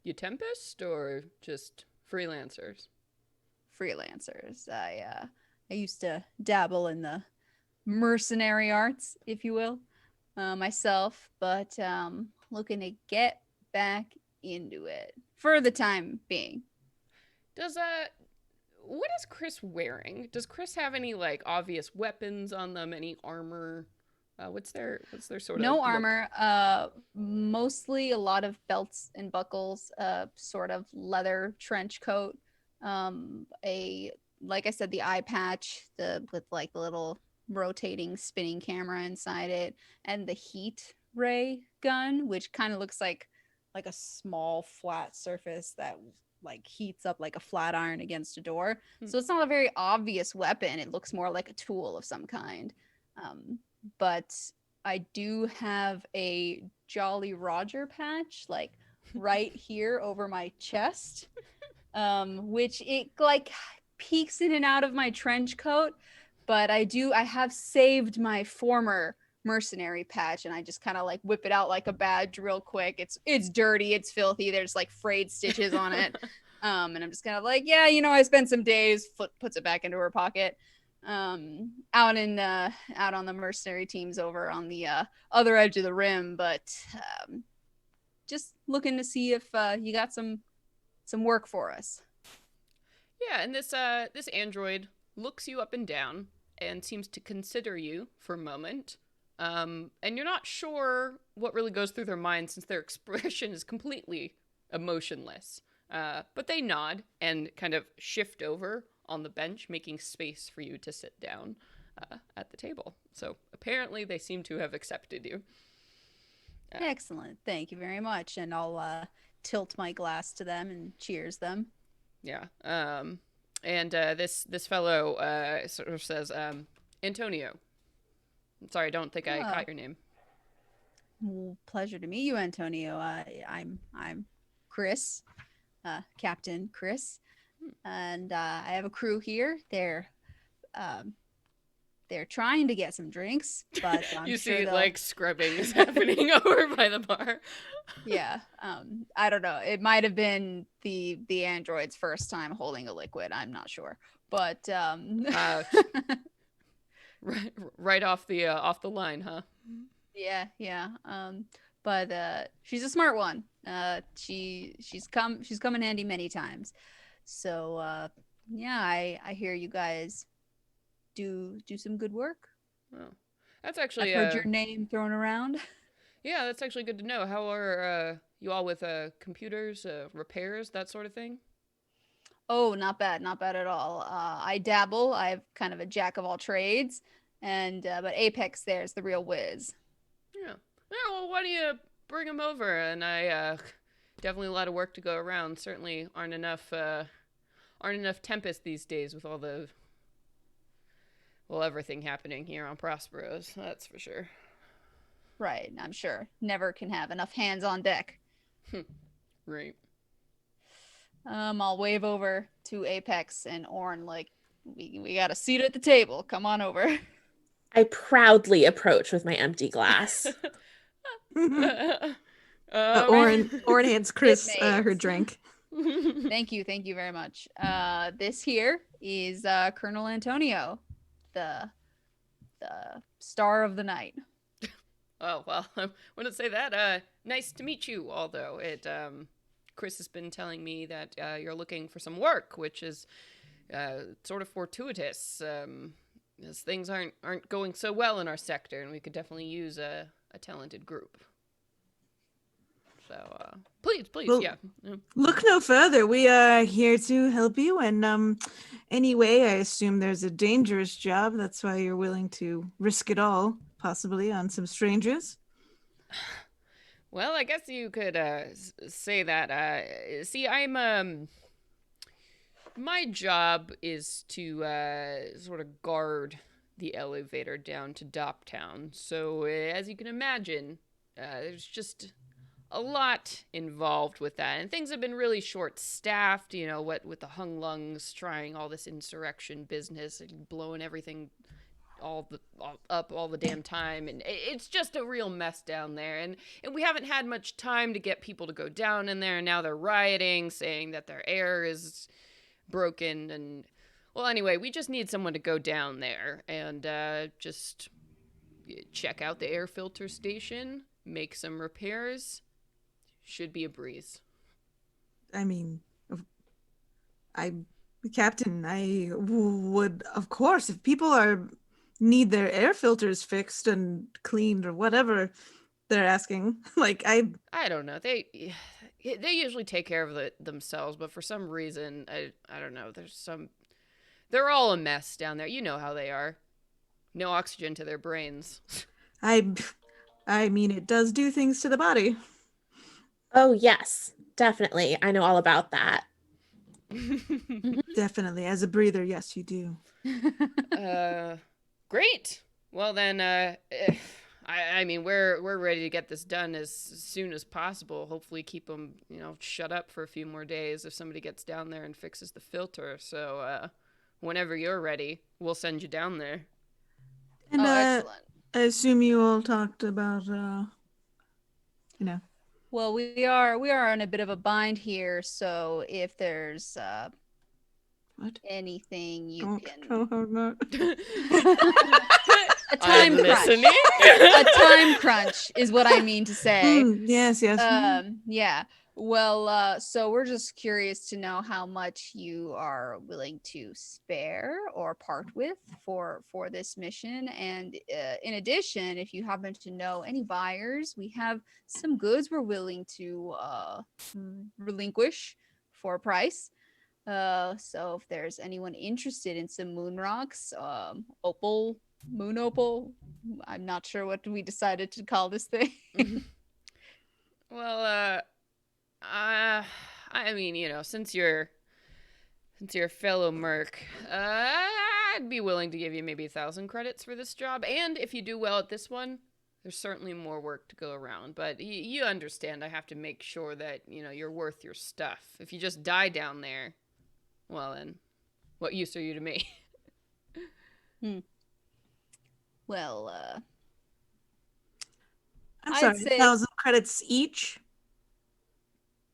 You Tempest or just freelancers? Freelancers. I used to dabble in the mercenary arts, if you will, myself, but looking to get back into it for the time being. What is Chris wearing? Does Chris have any, like, obvious weapons on them? Any armor? What's their sort of No look? armor. Mostly a lot of belts and buckles. Sort of leather trench coat. Like I said, the eye patch, with like the little rotating spinning camera inside it, and the heat ray gun, which kind of looks like a small flat surface that like heats up like a flat iron against a door. So it's not a very obvious weapon. It looks more like a tool of some kind. But I do have a Jolly Roger patch, like right here over my chest, which it like peeks in and out of my trench coat. But I have saved my former mercenary patch, and I just kind of like whip it out like a badge real quick. It's dirty, it's filthy, there's like frayed stitches on it. And I'm just kind of like, yeah, I spent some days. Puts it back into her pocket. Out on the mercenary teams over on the other edge of the rim, but just looking to see if you got some work for us. Yeah, and this android looks you up and down and seems to consider you for a moment. And you're not sure what really goes through their mind since their expression is completely emotionless. But they nod and kind of shift over on the bench, making space for you to sit down at the table. So apparently they seem to have accepted you. Excellent. Thank you very much. And I'll tilt my glass to them and cheers them. Yeah. And this fellow sort of says, Antonio. Sorry, I don't think I caught your name. Well, pleasure to meet you, Antonio. I'm Chris, Captain Chris, and I have a crew here. They're trying to get some drinks, but I'm you sure see they'll... like scrubbing is happening over by the bar. Yeah. I don't know. It might have been the android's first time holding a liquid. I'm not sure, but right off the line, huh? Yeah. But she's a smart one. She's come in handy many times. So yeah, I hear you guys do some good work. Oh, that's actually I've heard your name thrown around. Yeah, that's actually good to know. How are you all with computers, repairs, that sort of thing? Oh, not bad at all. I dabble. I'm kind of a jack of all trades, and but Apex there's the real whiz. Yeah. Well, why don't you bring them over? And I definitely a lot of work to go around. Certainly aren't enough Tempest these days with all everything happening here on Prosperos. That's for sure. Right, I'm sure. Never can have enough hands on deck. Right. I'll wave over to Apex and Orn like, we got a seat at the table. Come on over. I proudly approach with my empty glass. Orin hands Chris her Shipmates. drink. Thank you very much. This here is Colonel Antonio, the star of the night. Oh, well, I wouldn't say that. Nice to meet you, although Chris has been telling me that you're looking for some work, which is sort of fortuitous, as things aren't going so well in our sector, and we could definitely use a talented group. So, please, Well, yeah. Look no further. We are here to help you. And anyway, I assume there's a dangerous job. That's why you're willing to risk it all, possibly on some strangers. Well, I guess you could say that. See, I'm my job is to sort of guard the elevator down to Doptown. So, as you can imagine, there's just a lot involved with that, and things have been really short-staffed. You know, what with the Hung Lungs trying all this insurrection business and blowing everything up all the damn time, and it's just a real mess down there. And we haven't had much time to get people to go down in there, and now they're rioting, saying that their air is broken. And well, anyway, we just need someone to go down there and just check out the air filter station, make some repairs. Should be a breeze. I mean, Captain, I would, of course, if people need their air filters fixed and cleaned or whatever they're asking, like I don't know. They usually take care of it themselves, but for some reason, I don't know. They're all a mess down there. You know how they are. No oxygen to their brains. I mean, it does do things to the body. Oh, yes, definitely. I know all about that. Definitely. As a breather, yes, you do. Great. Well, then, I mean, we're ready to get this done as soon as possible. Hopefully keep them, shut up for a few more days if somebody gets down there and fixes the filter. So, whenever you're ready, we'll send you down there. And Excellent. I assume you all talked about, Well, we are in a bit of a bind here, so if there's What? anything you Don't can tell her that. a time I'm crunch. listening. A time crunch is what I mean to say. Yes. Yeah. Well, so we're just curious to know how much you are willing to spare or part with for this mission. And in addition, if you happen to know any buyers, we have some goods we're willing to relinquish for a price. So if there's anyone interested in some moon rocks, moon opal, I'm not sure what we decided to call this thing. Well, I mean, since you're a fellow merc, I'd be willing to give you maybe 1,000 credits for this job. And if you do well at this one, there's certainly more work to go around. But you understand, I have to make sure that you're worth your stuff. If you just die down there, well then, what use are you to me? Well, I'm I'd sorry, say- 1,000 credits each?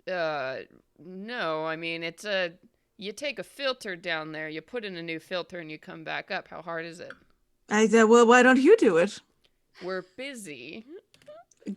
No, I mean, you take a filter down there, you put in a new filter, and you come back up. How hard is it? I said, well, why don't you do it? We're busy.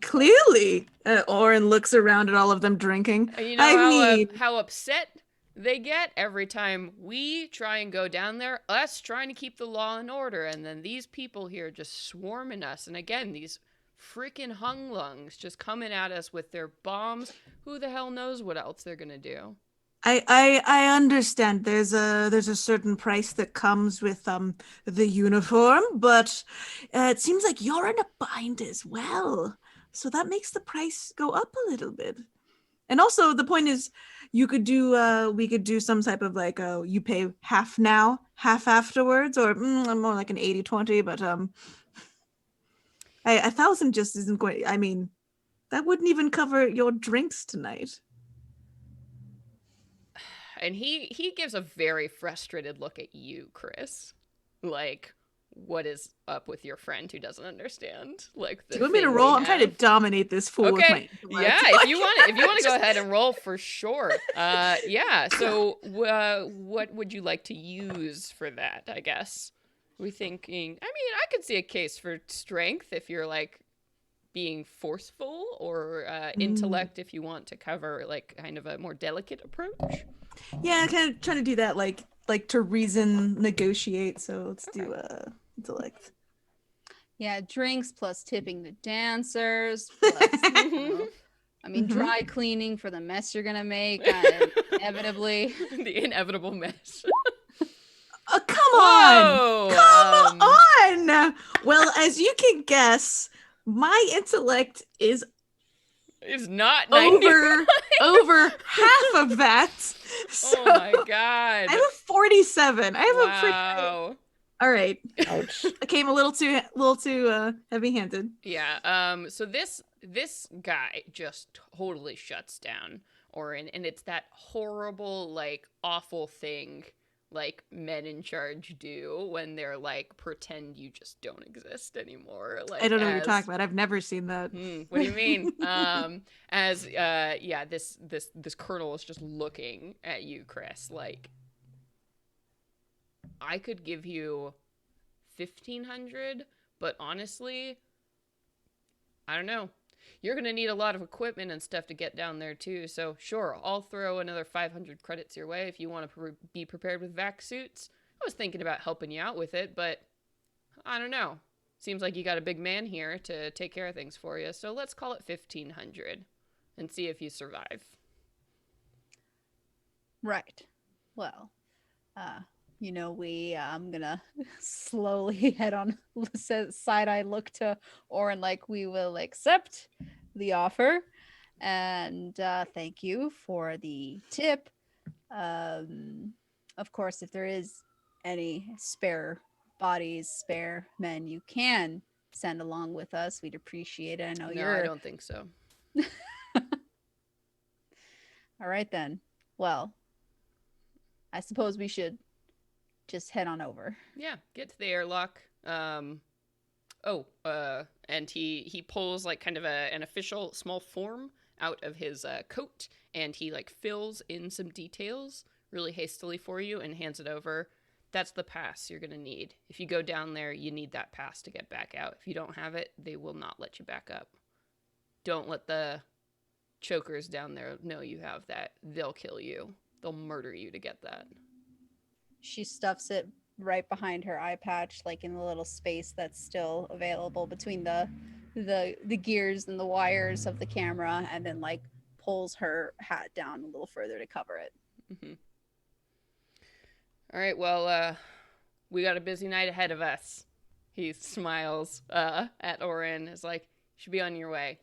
Clearly. Orin looks around at all of them drinking. You know how upset they get every time we try and go down there, us trying to keep the law and order, and then these people here just swarming us. And again, these freaking Hung Lungs just coming at us with their bombs. Who the hell knows what else they're gonna do? I understand there's a certain price that comes with the uniform, but it seems like you're in a bind as well. So that makes the price go up a little bit. And also the point is we could do some type of like you pay half now, half afterwards, or more like an 80-20, but 1,000 just isn't going. I mean, that wouldn't even cover your drinks tonight. And he gives a very frustrated look at you, Chris. Like, what is up with your friend who doesn't understand? Like, Do you want me to roll? I'm trying to dominate this fool with my intellect. Yeah, if you want to go ahead and roll for sure. Yeah. So, what would you like to use for that? I guess we thinking. I mean, I could see a case for strength if you're like being forceful, or intellect if you want to cover like kind of a more delicate approach. Yeah, kind of trying to do that, like to reason, negotiate. So let's do intellect. Yeah, drinks plus tipping the dancers. Plus, dry cleaning for the mess you're gonna make, inevitably. The inevitable mess. Oh, come on! Well, as you can guess, my intellect is not 90. over half of that. So oh my god! I have a 47. I have a pretty. All right. Ouch. I came a little too heavy-handed. Yeah. So this guy just totally shuts down Orin, and it's that horrible, like, awful thing like men in charge do when they're like, pretend you just don't exist anymore. Like, I don't know what you're talking about. I've never seen that. What do you mean? This colonel is just looking at you, Chris, like, I could give you 1,500, but honestly, I don't know. You're going to need a lot of equipment and stuff to get down there, too. So, sure, I'll throw another 500 credits your way if you want to be prepared with vac suits. I was thinking about helping you out with it, but I don't know. Seems like you got a big man here to take care of things for you. So let's call it 1,500 and see if you survive. Right. Well, I'm gonna slowly head on side-eye look to Orin, like, we will accept the offer, and thank you for the tip. Of course, if there is any spare bodies, spare men you can send along with us, we'd appreciate it. I don't think so. All right then. Well, I suppose we should just head on over. Yeah, get to the airlock. And he pulls like kind of an official small form out of his coat, and he like fills in some details really hastily for you and hands it over. That's the pass you're gonna need. If you go down there, you need that pass to get back out. If you don't have it, they will not let you back up. Don't let the chokers down there know you have that. They'll kill you. They'll murder you to get that. She stuffs it right behind her eye patch, like in the little space that's still available between the gears and the wires of the camera, and then like pulls her hat down a little further to cover it. Mm-hmm. All right, well, we got a busy night ahead of us. He smiles at Orin. Is like, you should be on your way.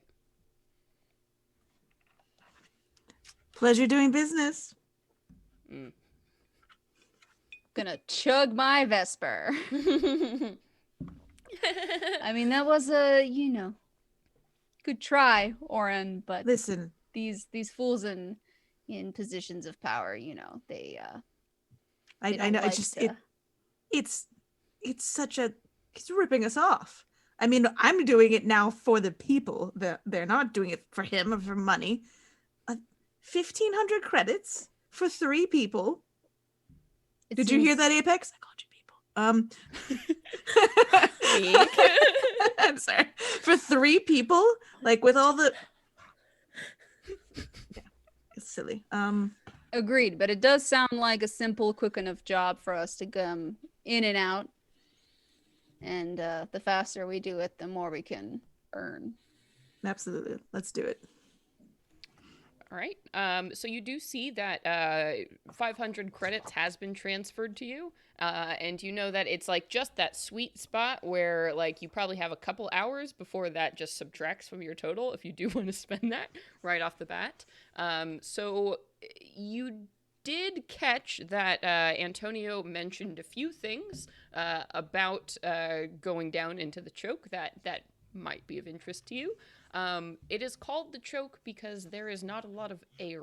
Pleasure doing business. Gonna chug my Vesper. I mean, that was a, good try, Orin, but listen, these fools in positions of power, they I know, it's such a, it's ripping us off. I mean, I'm doing it now for the people. They're not doing it for him or for money. 1,500 credits for 3 people. Did you hear that, Apex? I called you people. I'm sorry. For 3 people, like with all the, yeah, it's silly. Agreed, but it does sound like a simple, quick enough job for us to come in and out. And the faster we do it, the more we can earn. Absolutely. Let's do it. All right. So you do see that 500 credits has been transferred to you. And you know that it's like just that sweet spot where like you probably have a couple hours before that just subtracts from your total if you do want to spend that right off the bat. So you did catch that Antonio mentioned a few things about going down into the choke that might be of interest to you. It is called the choke because there is not a lot of air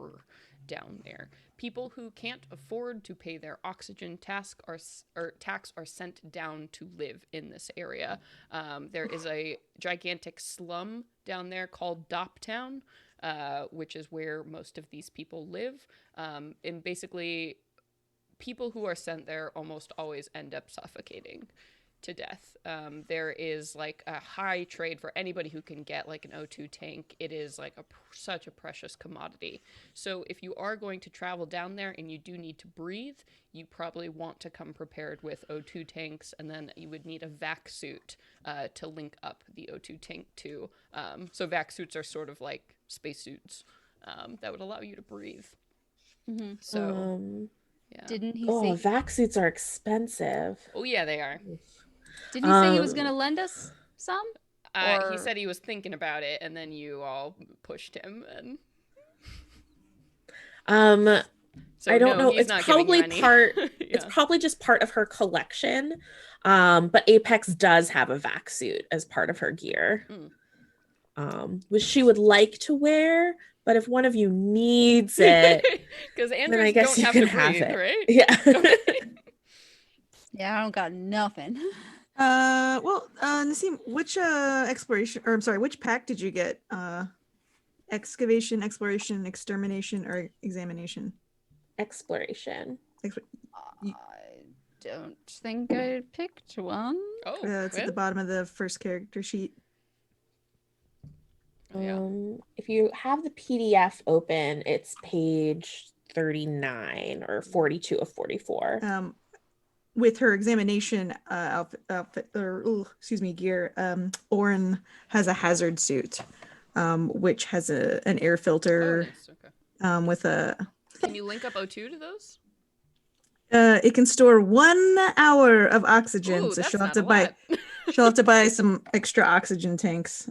down there. People who can't afford to pay their oxygen tax are sent down to live in this area. There is a gigantic slum down there called Doptown, which is where most of these people live. And basically, people who are sent there almost always end up suffocating to death. There is like a high trade for anybody who can get like an O2 tank. It is like such a precious commodity. So if you are going to travel down there and you do need to breathe, you probably want to come prepared with O2 tanks, and then you would need a vac suit to link up the O2 tank to. So vac suits are sort of like spacesuits that would allow you to breathe. Mm-hmm. So yeah. Didn't he say? Vac suits are expensive. Oh yeah, they are. Didn't he say he was gonna lend us some? He said he was thinking about it, and then you all pushed him. And so I don't know. he's It's not probably part. Yeah. It's probably just part of her collection. But Apex does have a vac suit as part of her gear, which she would like to wear. But if one of you needs it, because then Andrews I guess don't you have can to have breathe, it. right? Yeah. Okay. Yeah, I don't got nothing. Naseem, which which pack did you get? Excavation, exploration, extermination, or examination? Exploration. I don't think I picked one. Oh, It's at the bottom of the first character sheet. Yeah. If you have the PDF open, it's page 39 or 42 of 44. With her examination gear, Oren has a hazard suit, which has an air filter. Oh, nice. Okay. With a. Can you link up O2 to those? It can store 1 hour of oxygen, Ooh, so that's she'll have not to a buy. lot. She'll have to buy some extra oxygen tanks.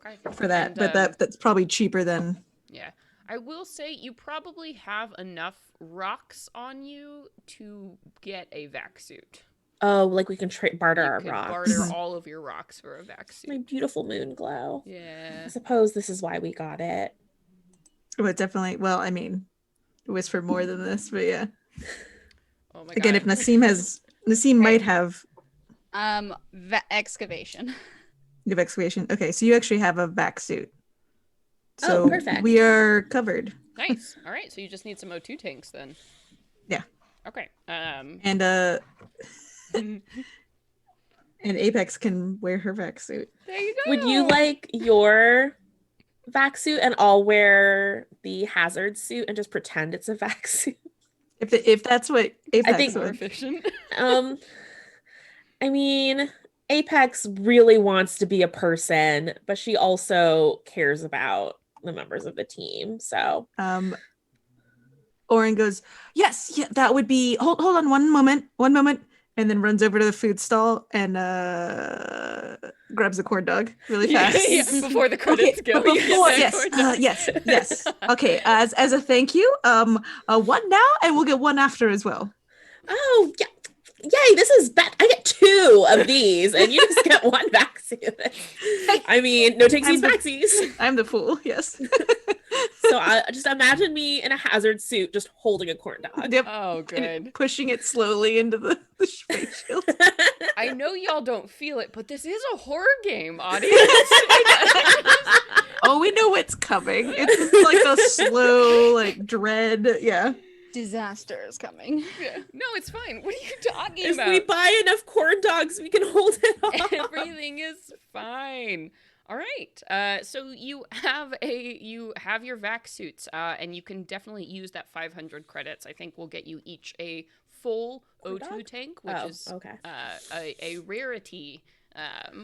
Okay. For that, And, but that's probably cheaper than. Yeah. I will say you probably have enough rocks on you to get a vac suit. Oh, like we can barter You our could rocks. barter all of your rocks for a vac suit. My beautiful moon glow. Yeah. I suppose this is why we got it. But definitely, well, I mean, it was for more than this, but yeah. Oh my Again, God. if Naseem might have. Excavation. You have excavation. Okay, so you actually have a vac suit. So perfect. we are covered. Nice. All right, so you just need some O2 tanks then. Yeah. Okay. And and Apex can wear her vac suit. There you go. Would you like your vac suit and I'll wear the hazard suit and just pretend it's a vac suit? If that's what Apex think more would. efficient? I mean, Apex really wants to be a person, but she also cares about the members of the team. So Oren goes, yes, yeah, that would be. Hold on, one moment, and then runs over to the food stall and grabs a corn dog really fast. Yeah, before the credits go. But before, you get that corn dog. yes. Okay, as a thank you, one now, and we'll get one after as well. Oh yeah. Yay, this is I get 2 of these and you just get 1 vaccine. I mean, no takesies, backsies. I'm the fool, yes. So just imagine me in a hazard suit just holding a corn dog. Yep. Oh, good. And pushing it slowly into the space shield. I know y'all don't feel it, but this is a horror game, audience. Oh, we know what's coming. It's like a slow, like, dread. Yeah. Disaster is coming. Yeah. No, it's fine. What are you talking If about? we buy enough corn dogs, we can hold it off. Everything is fine. All right. So you have your vac suits, and you can definitely use that 500 credits. I think we'll get you each a full O2 tank, which is okay. a rarity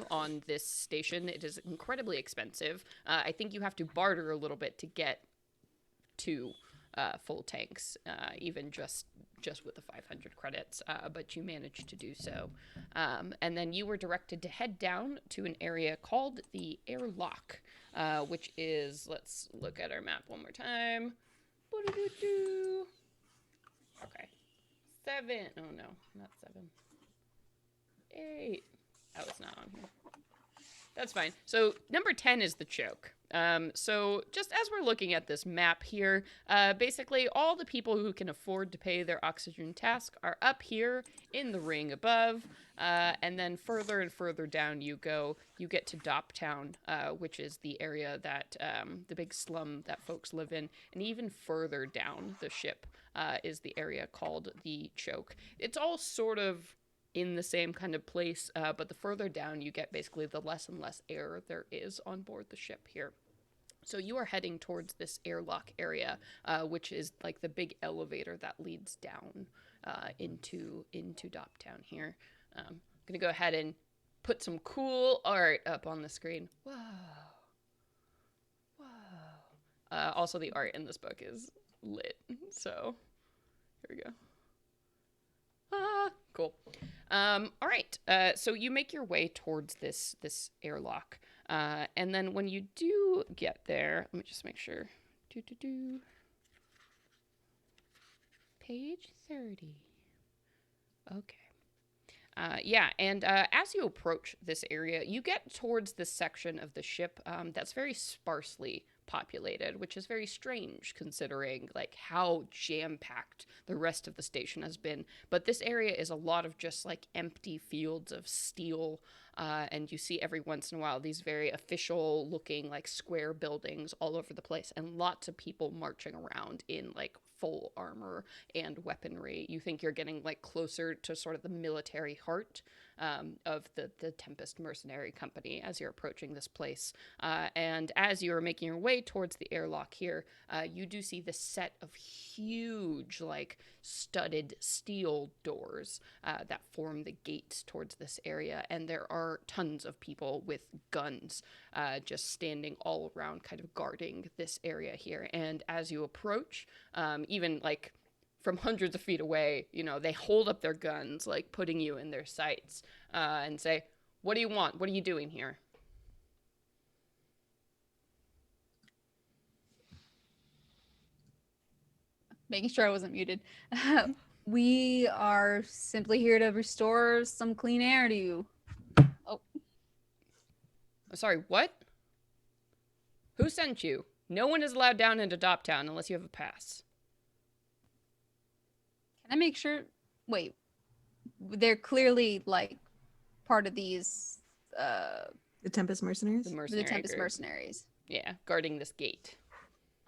on this station. It is incredibly expensive. I think you have to barter a little bit to get 2 full tanks, even just with the 500 credits, but you managed to do so. And then you were directed to head down to an area called the airlock, which is, let's look at our map one more time. Okay. 7. Oh no, not 7. 8. Oh, it's not on here. That's fine. So number 10 is the choke. So just as we're looking at this map here, basically all the people who can afford to pay their oxygen task are up here in the ring above, and then further and further down you go, you get to Doptown, which is the area that, the big slum that folks live in, and even further down the ship is the area called the choke. It's all sort of in the same kind of place, but the further down you get, basically the less and less air there is on board the ship here. So you are heading towards this airlock area, which is like the big elevator that leads down into Doptown here. I'm gonna go ahead and put some cool art up on the screen. Whoa. Also, the art in this book is lit, so here we go. Cool. All right. So you make your way towards this airlock, and then when you do get there, let me just make sure. Page 30. Okay. Yeah, and as you approach this area, you get towards this section of the ship that's very sparsely populated, which is very strange considering like how jam-packed the rest of the station has been. But this area is a lot of just like empty fields of steel, and you see every once in a while these very official looking like square buildings all over the place, and lots of people marching around in like full armor and weaponry. You think you're getting like closer to sort of the military heart of the Tempest Mercenary Company as you're approaching this place. And as you're making your way towards the airlock here, you do see this set of huge, like, studded steel doors that form the gates towards this area. And there are tons of people with guns just standing all around, kind of guarding this area here. And as you approach, even, like, from hundreds of feet away, you know, they hold up their guns, like putting you in their sights, and say, "What do you want? What are you doing here?" Making sure I wasn't muted. We are simply here to restore some clean air to you. Oh, I'm sorry, what? Who sent you? No one is allowed down into Doptown unless you have a pass. can I make sure? Wait, they're clearly like part of these, The Tempest Mercenaries. The the mercenary Tempest group. mercenaries. Yeah, guarding this gate.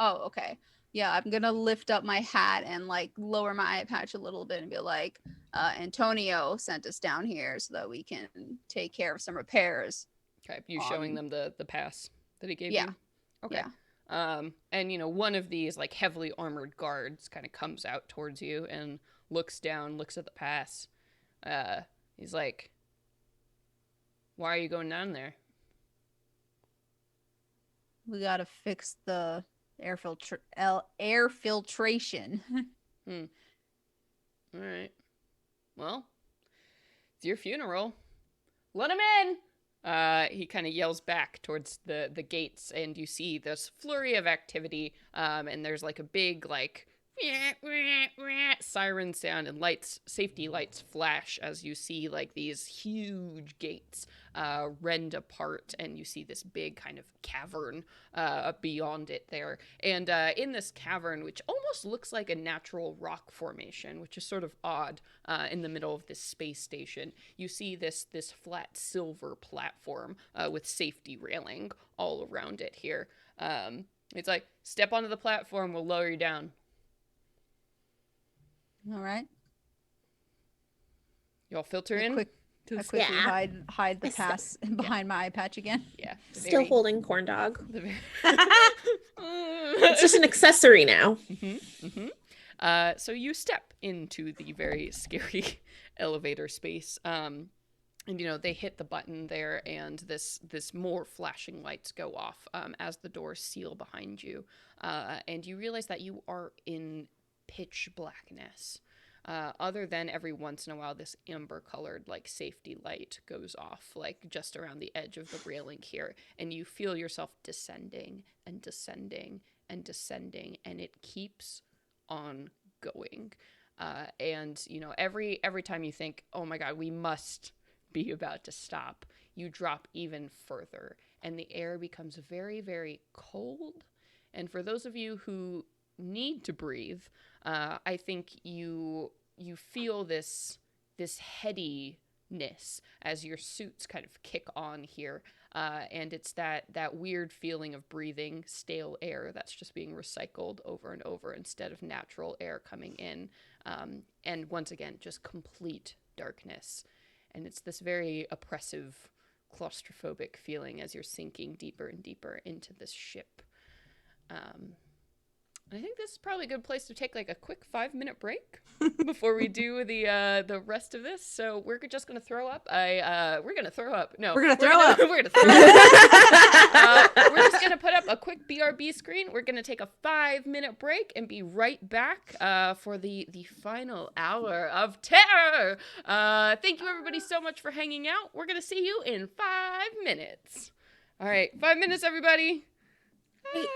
Oh, okay. Yeah, I'm gonna lift up my hat and like lower my eye patch a little bit and be like, Antonio sent us down here so that we can take care of some repairs. Okay, you showing them the pass that he gave Yeah. you? Okay. Yeah. And, you know, one of these, like, heavily armored guards kind of comes out towards you and looks down, looks at the pass. He's like, "Why are you going down there?" We gotta fix the air filtration. All right. Well, it's your funeral. Let him in! He kind of yells back towards the gates, and you see this flurry of activity, and there's like a big, like, siren sound, and lights, safety lights flash as you see like these huge gates rend apart, and you see this big kind of cavern beyond it there. And in this cavern, which almost looks like a natural rock formation, which is sort of odd, in the middle of this space station, you see this flat silver platform with safety railing all around it here. It's like, "Step onto the platform, we'll lower you down." All right. Y'all filter I in? quickly Yeah. hide the I st- pass behind my eye patch again. Yeah. Still holding corn dog. The very... It's just an accessory now. So you step into the very scary elevator space. And, you know, they hit the button there, and this more flashing lights go off as the doors seal behind you. And you realize that you are in pitch blackness. Other than every once in a while, this amber-colored, like, safety light goes off, like, just around the edge of the railing here. And you feel yourself descending and descending and descending, and it keeps on going. And, you know, every time you think, "Oh my God, we must be about to stop," you drop even further, and the air becomes very, very cold. And for those of you who need to breathe, I think you feel this headiness as your suits kind of kick on here, and it's that weird feeling of breathing stale air that's just being recycled over and over instead of natural air coming in, and once again just complete darkness, and it's this very oppressive, claustrophobic feeling as you're sinking deeper and deeper into this ship. I think this is probably a good place to take like a quick 5-minute break before we do the rest of this. So we're just gonna throw up. We're gonna throw up. No, We're gonna throw up. We're gonna throw up. We're just gonna put up a quick BRB screen. We're gonna take a 5-minute break and be right back for the final hour of terror. Thank you everybody so much for hanging out. We're gonna see you in 5 minutes. All right, 5 minutes, everybody. Wait.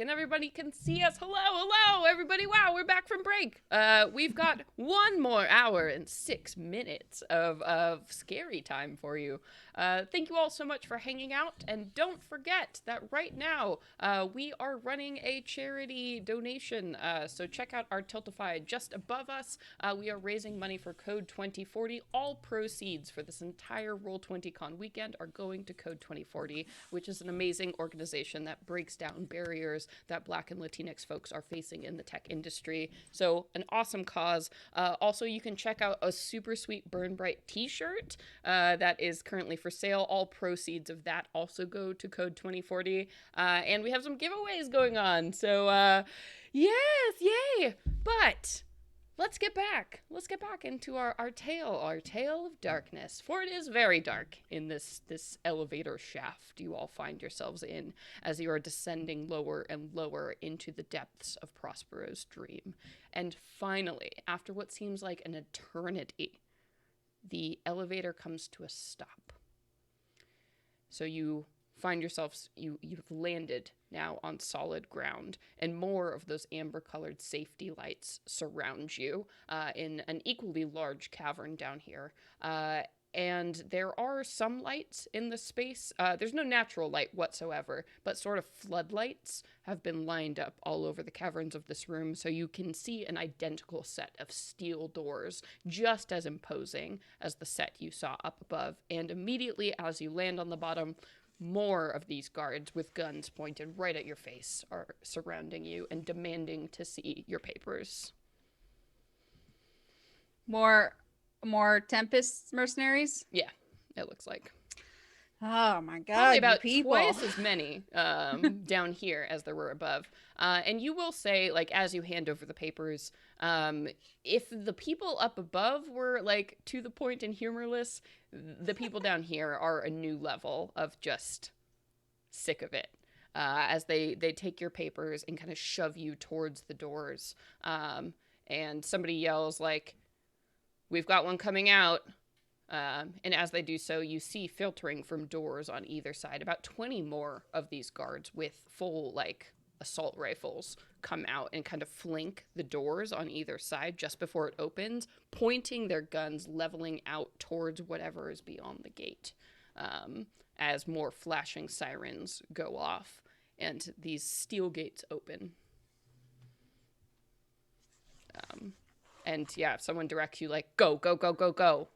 and everybody can see us. Hello, everybody. Wow, we're back from break. We've got 1 more hour and 6 minutes of scary time for you. Thank you all so much for hanging out, and don't forget that right now we are running a charity donation, so check out our Tiltify just above us. We are raising money for Code 2040. All proceeds for this entire Roll20Con weekend are going to Code 2040, which is an amazing organization that breaks down barriers that Black and Latinx folks are facing in the tech industry. So an awesome cause. Also, you can check out a super sweet Burn Bright t-shirt that is currently for sale. All proceeds of that also go to Code 2040. And we have some giveaways going on. So yes, yay! But let's get back into our tale of darkness, for it is very dark in this elevator shaft you all find yourselves in as you are descending lower and lower into the depths of Prospero's dream. And finally, after what seems like an eternity, the elevator comes to a stop. So you find yourselves, you've landed now on solid ground, and more of those amber-colored safety lights surround you in an equally large cavern down here. And there are some lights in the space. There's no natural light whatsoever, but sort of floodlights have been lined up all over the caverns of this room, so you can see an identical set of steel doors, just as imposing as the set you saw up above. And immediately as you land on the bottom, more of these guards with guns pointed right at your face are surrounding you and demanding to see your papers. More Tempest mercenaries? Yeah, it looks like. Oh my god, Probably about people. twice as many down here as there were above. And you will say, like, as you hand over the papers, if the people up above were, like, to the point and humorless, the people down here are a new level of just sick of it. As they take your papers and kind of shove you towards the doors. And somebody yells, like, "We've got one coming out." And as they do so, you see filtering from doors on either side. About 20 more of these guards with full, like, assault rifles come out and kind of flank the doors on either side just before it opens, pointing their guns, leveling out towards whatever is beyond the gate, as more flashing sirens go off and these steel gates open. And yeah, if someone directs you, like, go, go, go, go, go.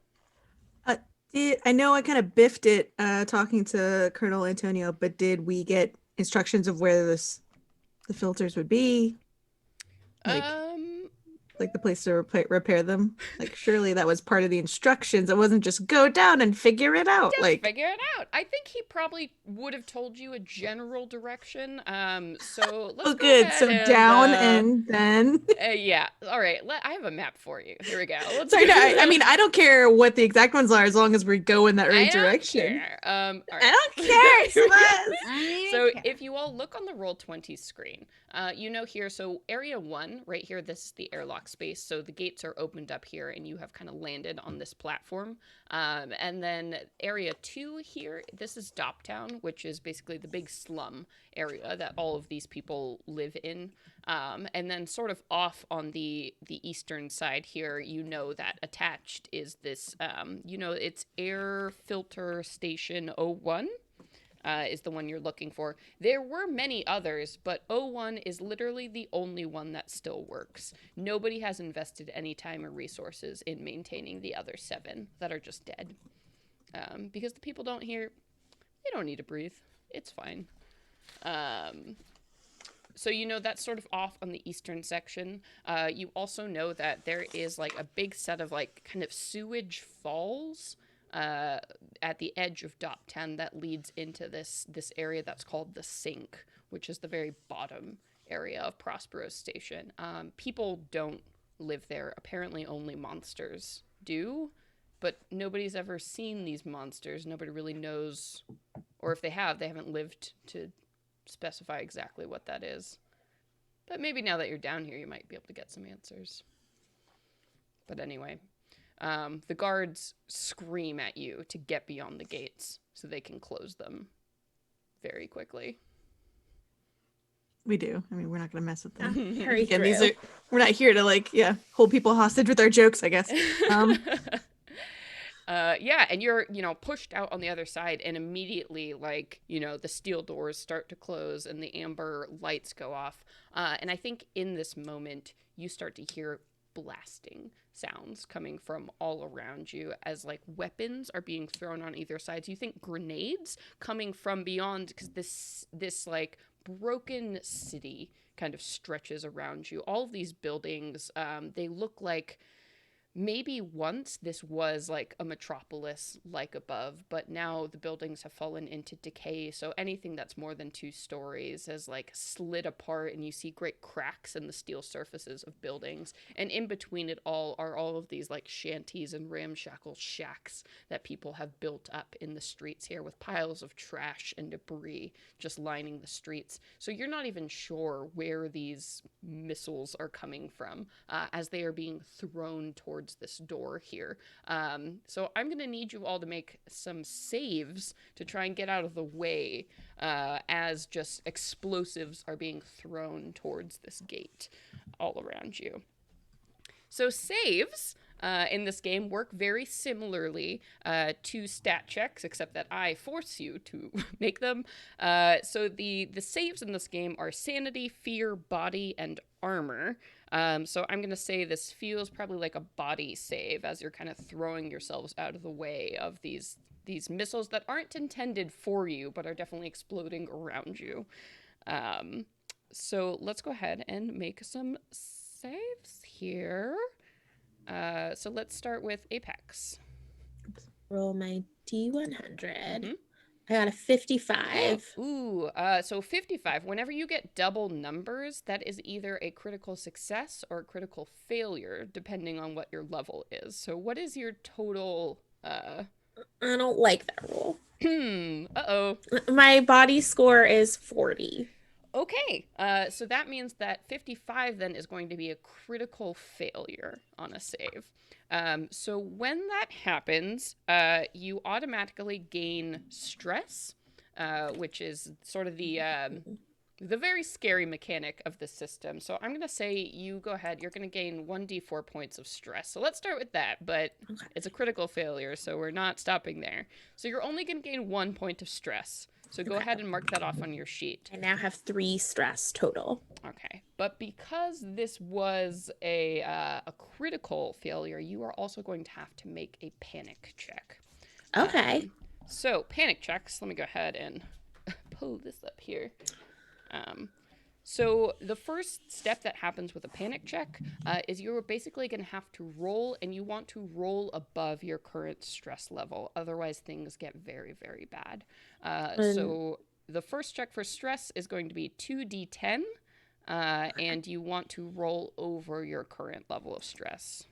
I know I kind of biffed it talking to Colonel Antonio, but did we get instructions of where the filters would be? Like the place to repair them? Like, surely that was part of the instructions. It wasn't just go down and figure it out. Just figure it out. I think he probably would have told you a general direction. So let's go good. ahead So down and then. Yeah. All right. I have a map for you. Here we go. Sorry, no, I mean, I don't care what the exact ones are as long as we go in that right direction. All right. I don't care. So if you all look on the Roll20 screen, you know here, so area 1 right here, this is the airlock space. So the gates are opened up here and you have kind of landed on this platform. And then area 2 here, this is Doptown, which is basically the big slum area that all of these people live in. And then sort of off on the eastern side here, you know that attached is this, it's Air Filter Station 01. Is the one you're looking for. There were many others, but 01 is literally the only one that still works. Nobody has invested any time or resources in maintaining the other 7 that are just dead. Because the people down here, they don't need to breathe. It's fine. So you know that's sort of off on the eastern section. You also know that there is like a big set of like kind of sewage falls at the edge of Doptown that leads into this area that's called the Sink, which is the very bottom area of Prospero's station. People don't live there. Apparently only monsters do, but nobody's ever seen these monsters. Nobody really knows, or if they have, they haven't lived to specify exactly what that is. But maybe now that you're down here, you might be able to get some answers. But anyway, the guards scream at you to get beyond the gates so they can close them very quickly. We do. I mean, we're not going to mess with them. Hurry Again, through. we're not here to like, hold people hostage with our jokes, I guess. Yeah, and you're, pushed out on the other side, and immediately, like, the steel doors start to close and the amber lights go off. And I think in this moment, you start to hear blasting sounds coming from all around you as, like, weapons are being thrown on either side. So you think grenades coming from beyond, because this like, broken city kind of stretches around you. All of these buildings, they look like maybe once this was like a metropolis like above, but now the buildings have fallen into decay, so anything that's more than 2 stories has like slid apart, and you see great cracks in the steel surfaces of buildings, and in between it all are all of these like shanties and ramshackle shacks that people have built up in the streets here, with piles of trash and debris just lining the streets. So you're not even sure where these missiles are coming from as they are being thrown towards this door here. So I'm going to need you all to make some saves to try and get out of the way as just explosives are being thrown towards this gate all around you. So saves in this game work very similarly to stat checks, except that I force you to make them. So the saves in this game are sanity, fear, body, and armor. So I'm going to say this feels probably like a body save as you're kind of throwing yourselves out of the way of these missiles that aren't intended for you, but are definitely exploding around you. So let's go ahead and make some saves here. So let's start with Apex. Roll my D100. Mm-hmm. I got a 55. Ooh, so 55. Whenever you get double numbers, that is either a critical success or a critical failure, depending on what your level is. So what is your total? I don't like that roll. Uh-oh. My body score is 40. Okay, so that means that 55 then is going to be a critical failure on a save. So when that happens, you automatically gain stress, which is sort of the very scary mechanic of the system. So I'm going to say you go ahead, you're going to gain 1d4 points of stress. So let's start with that, but it's a critical failure, so we're not stopping there. So you're only going to gain 1 point of stress. So go ahead and mark that off on your sheet. I now have 3 stress total. Okay. But because this was a critical failure, you are also going to have to make a panic check. Okay. So panic checks, let me go ahead and pull this up here. So the first step that happens with a panic check is you're basically going to have to roll, and you want to roll above your current stress level. Otherwise, things get very, very bad. So the first check for stress is going to be 2d10, and you want to roll over your current level of stress.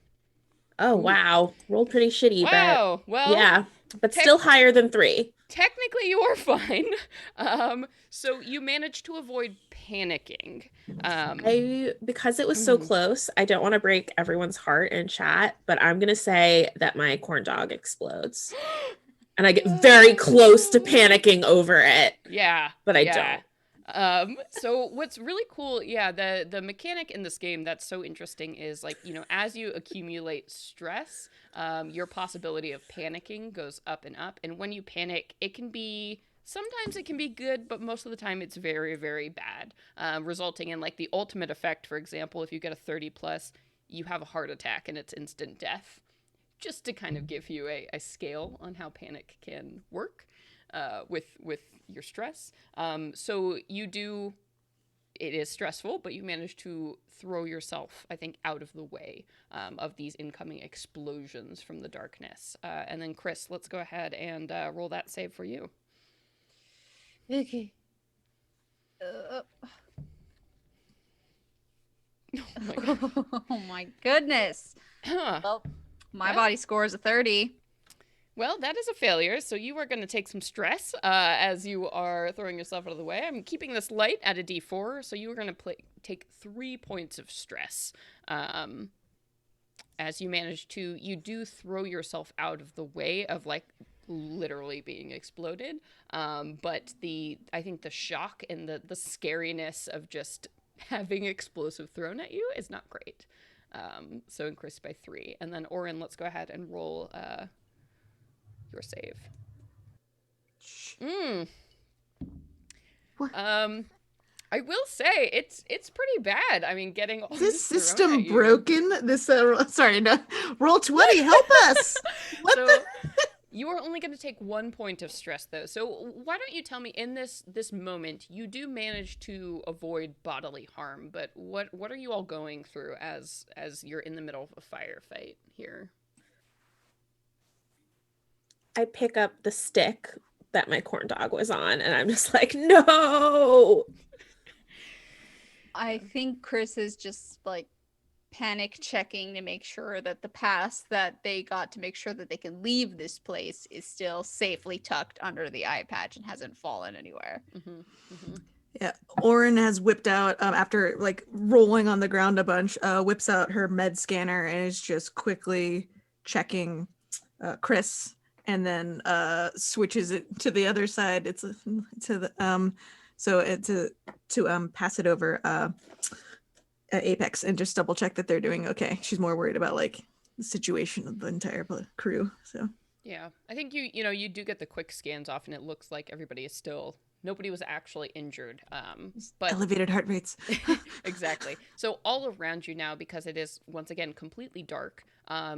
Oh, wow. Rolled pretty shitty, Wow. but Well, yeah, but still higher than 3. Technically, you are fine. So you managed to avoid panicking. Because it was so close, I don't want to break everyone's heart in chat, but I'm going to say that my corn dog explodes. And I get very close to panicking over it. Yeah. But I don't. So what's really cool, the mechanic in this game that's so interesting is, like, as you accumulate stress, your possibility of panicking goes up and up. And when you panic, sometimes it can be good, but most of the time it's very, very bad, resulting in, like, the ultimate effect. For example, if you get a 30 plus, you have a heart attack and it's instant death. Just to kind of give you a scale on how panic can work with your stress. So it is stressful, but you manage to throw yourself, I think, out of the way of these incoming explosions from the darkness. And then Chris, let's go ahead and roll that save for you. Okay. Oh my God. Oh my goodness. Well, my body score is a 30. Well, that is a failure, so you are going to take some stress as you are throwing yourself out of the way. I'm keeping this light at a d4, so you are going to take 3 points of stress as you do throw yourself out of the way of, like, literally being exploded. But I think the shock and the scariness of just having explosive thrown at you is not great. So increased by 3. And then Orin, let's go ahead and roll your save. What? I will say it's pretty bad. I mean, getting all Is this this thrown system at you. broken? This sorry, no. Roll20, help us. What So the? you are only going to take 1 point of stress, though. So why don't you tell me, in this moment, you do manage to avoid bodily harm, but what are you all going through as you're in the middle of a firefight here? I pick up the stick that my corn dog was on, and I'm just like, no. I think Chris is just like panic checking to make sure that the pass that they got to make sure that they can leave this place is still safely tucked under the eye patch and hasn't fallen anywhere. Yeah, Orin has whipped out after like rolling on the ground a bunch. Whips out her med scanner and is just quickly checking Chris, and then switches it to the other side. It's to the so it's to pass it over Apex and just double check that they're doing okay. She's more worried about like the situation of the entire crew. So yeah, I think you do get the quick scans off, and it looks like everybody is still. Nobody was actually injured, but elevated heart rates. Exactly. So all around you now, because it is once again completely dark,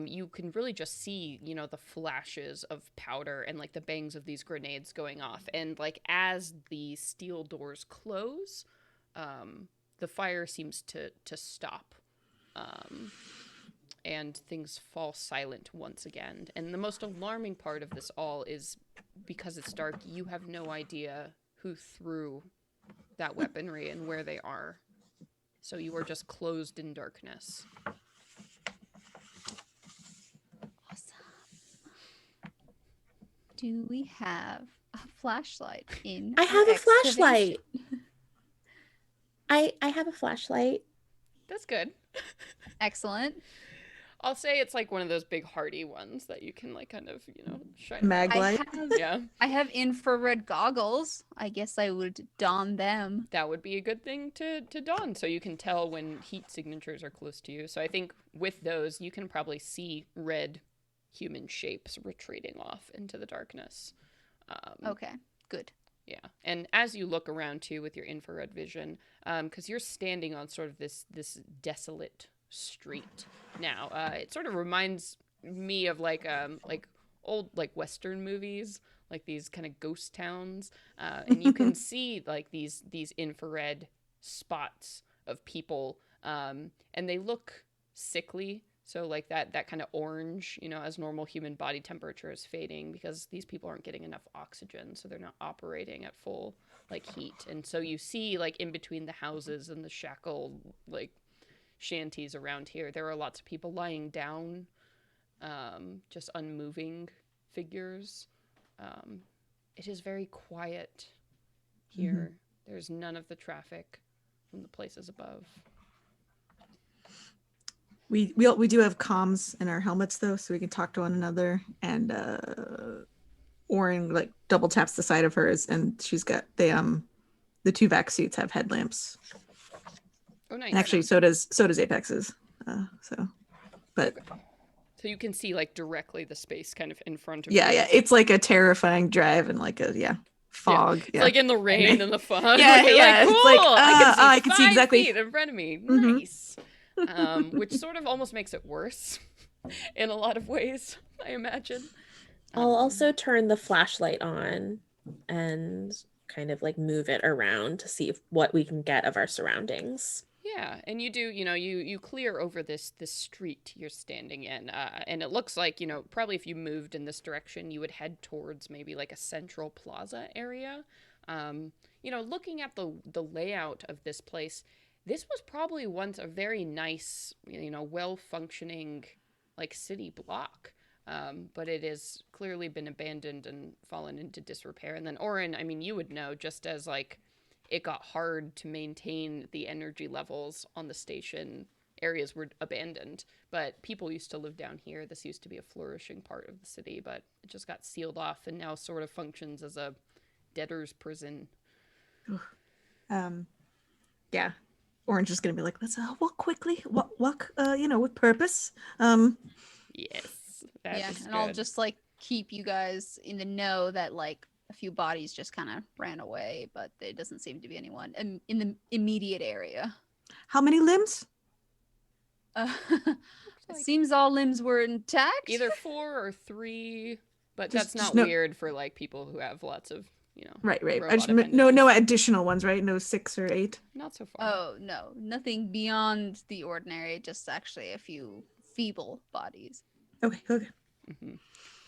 you can really just see, the flashes of powder and like the bangs of these grenades going off, and like as the steel doors close, the fire seems to stop, and things fall silent once again. And the most alarming part of this all is because it's dark, you have no idea who threw that weaponry and where they are. So you are just closed in darkness. Awesome. Do we have a flashlight in I have our a flashlight. excavation? I have a flashlight. That's good. Excellent. I'll say it's like one of those big hardy ones that you can like kind of, shine Mag around. light. Yeah. I have infrared goggles. I guess I would don them. That would be a good thing to don, so you can tell when heat signatures are close to you. So I think with those, you can probably see red human shapes retreating off into the darkness. Okay, good. Yeah, and as you look around too with your infrared vision, because you're standing on sort of this desolate street now, it sort of reminds me of like old like Western movies, like these kind of ghost towns, and you can see like these infrared spots of people, and they look sickly. So like that kind of orange, as normal human body temperature is fading because these people aren't getting enough oxygen, so they're not operating at full like heat. And so you see like in between the houses and the shackled like shanties around here, there are lots of people lying down, just unmoving figures. It is very quiet here. There's none of the traffic from the places above. We do have comms in our helmets though, so we can talk to one another. And Orin like double taps the side of hers, and she's got the 2 vac suits have headlamps. Oh, nice. And actually, so does Apex's. So you can see like directly the space kind of in front of yeah, you. yeah, it's like a terrifying drive and like a fog. It's like in the rain and the fog. Yeah, Like, yeah. cool. It's like I can can see see 5 exactly feet in front of me. Mhm. Nice. Which sort of almost makes it worse in a lot of ways, I imagine. I'll also turn the flashlight on and kind of like move it around to see what we can get of our surroundings. Yeah, and you do, you clear over this street you're standing in, and it looks like, probably if you moved in this direction, you would head towards maybe like a central plaza area. Looking at the layout of this place, this was probably once a very nice, well-functioning like city block. But it has clearly been abandoned and fallen into disrepair. And then Orin, I mean, you would know, just as like it got hard to maintain the energy levels on the station areas were abandoned. But people used to live down here. This used to be a flourishing part of the city, but it just got sealed off and now sort of functions as a debtor's prison. Yeah. Orange is gonna be like, let's walk quickly, walk, with purpose. Yes, that Yeah, is and I'll good. just like keep you guys in the know that like a few bodies just kind of ran away, but there doesn't seem to be anyone in the immediate area. How many limbs? It like- seems all limbs were intact. Either 4 or 3, but Just that's not no- weird for like people who have lots of, Right. I robot just, no appendages. additional ones, right? No 6 or 8. Not so far. Oh no, nothing beyond the ordinary. Just actually a few feeble bodies. Okay. hmm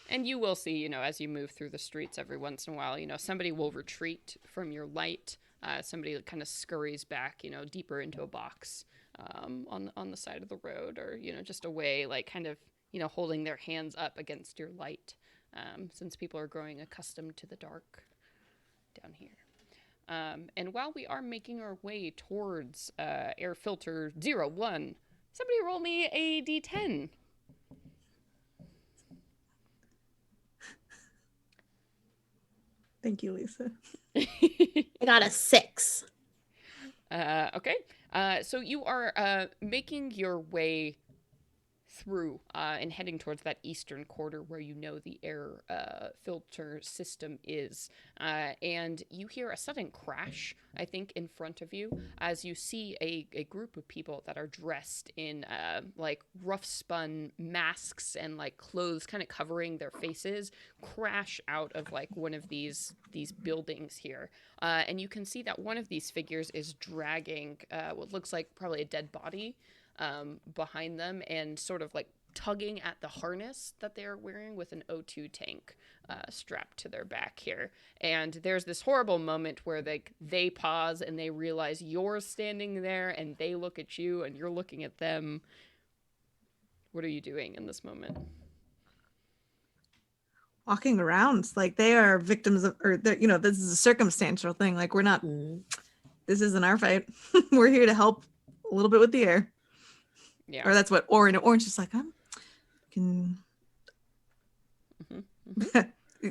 And you will see, as you move through the streets every once in a while, somebody will retreat from your light. Somebody kind of scurries back, deeper into a box on the side of the road, or just away, like kind of holding their hands up against your light, since people are growing accustomed to the dark down here. And while we are making our way towards air filter 01, somebody roll me a d10. Thank you, Lisa. I got a 6. Okay. So you are making your way through and heading towards that eastern quarter where the air filter system is. And you hear a sudden crash, I think, in front of you as you see a group of people that are dressed in like rough spun masks and like clothes kind of covering their faces crash out of like one of these buildings here. And you can see that one of these figures is dragging what looks like probably a dead body behind them and sort of like tugging at the harness that they're wearing with an O2 tank strapped to their back here. And there's this horrible moment where they pause and they realize you're standing there and they look at you and you're looking at them. What are you doing in this moment? Walking around like they are victims of, or this is a circumstantial thing. Like we're not. This isn't our fight. We're here to help a little bit with the air. Yeah. Or that's what Orange is like. Can.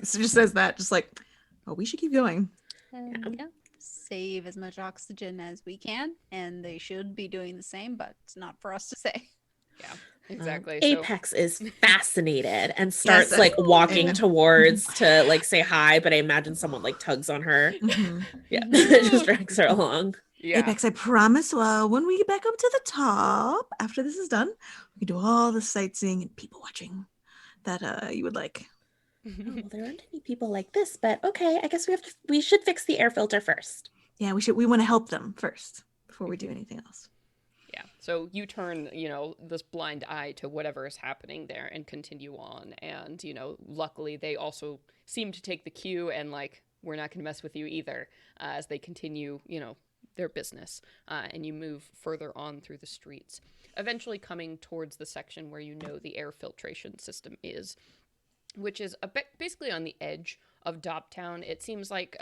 So just says that, just like, oh, we should keep going. Yeah. Save as much oxygen as we can, and they should be doing the same, but it's not for us to say. Yeah, exactly. Apex is fascinated and starts Yes, like walking amen. towards to like say hi, but I imagine someone like tugs on her. Mhm. Yeah, Mhm. just drags her along. Yeah. Apex, I promise, when we get back up to the top, after this is done, we can do all the sightseeing and people watching that you would like. Oh, well, there aren't any people like this, but okay, I guess we should fix the air filter first. Yeah, we want to help them first before we do anything else. Yeah. So you turn, this blind eye to whatever is happening there and continue on. And, luckily they also seem to take the cue and like, we're not going to mess with you either, as they continue, their business. And you move further on through the streets, eventually coming towards the section where the air filtration system is, which is basically on the edge of Doptown. It seems like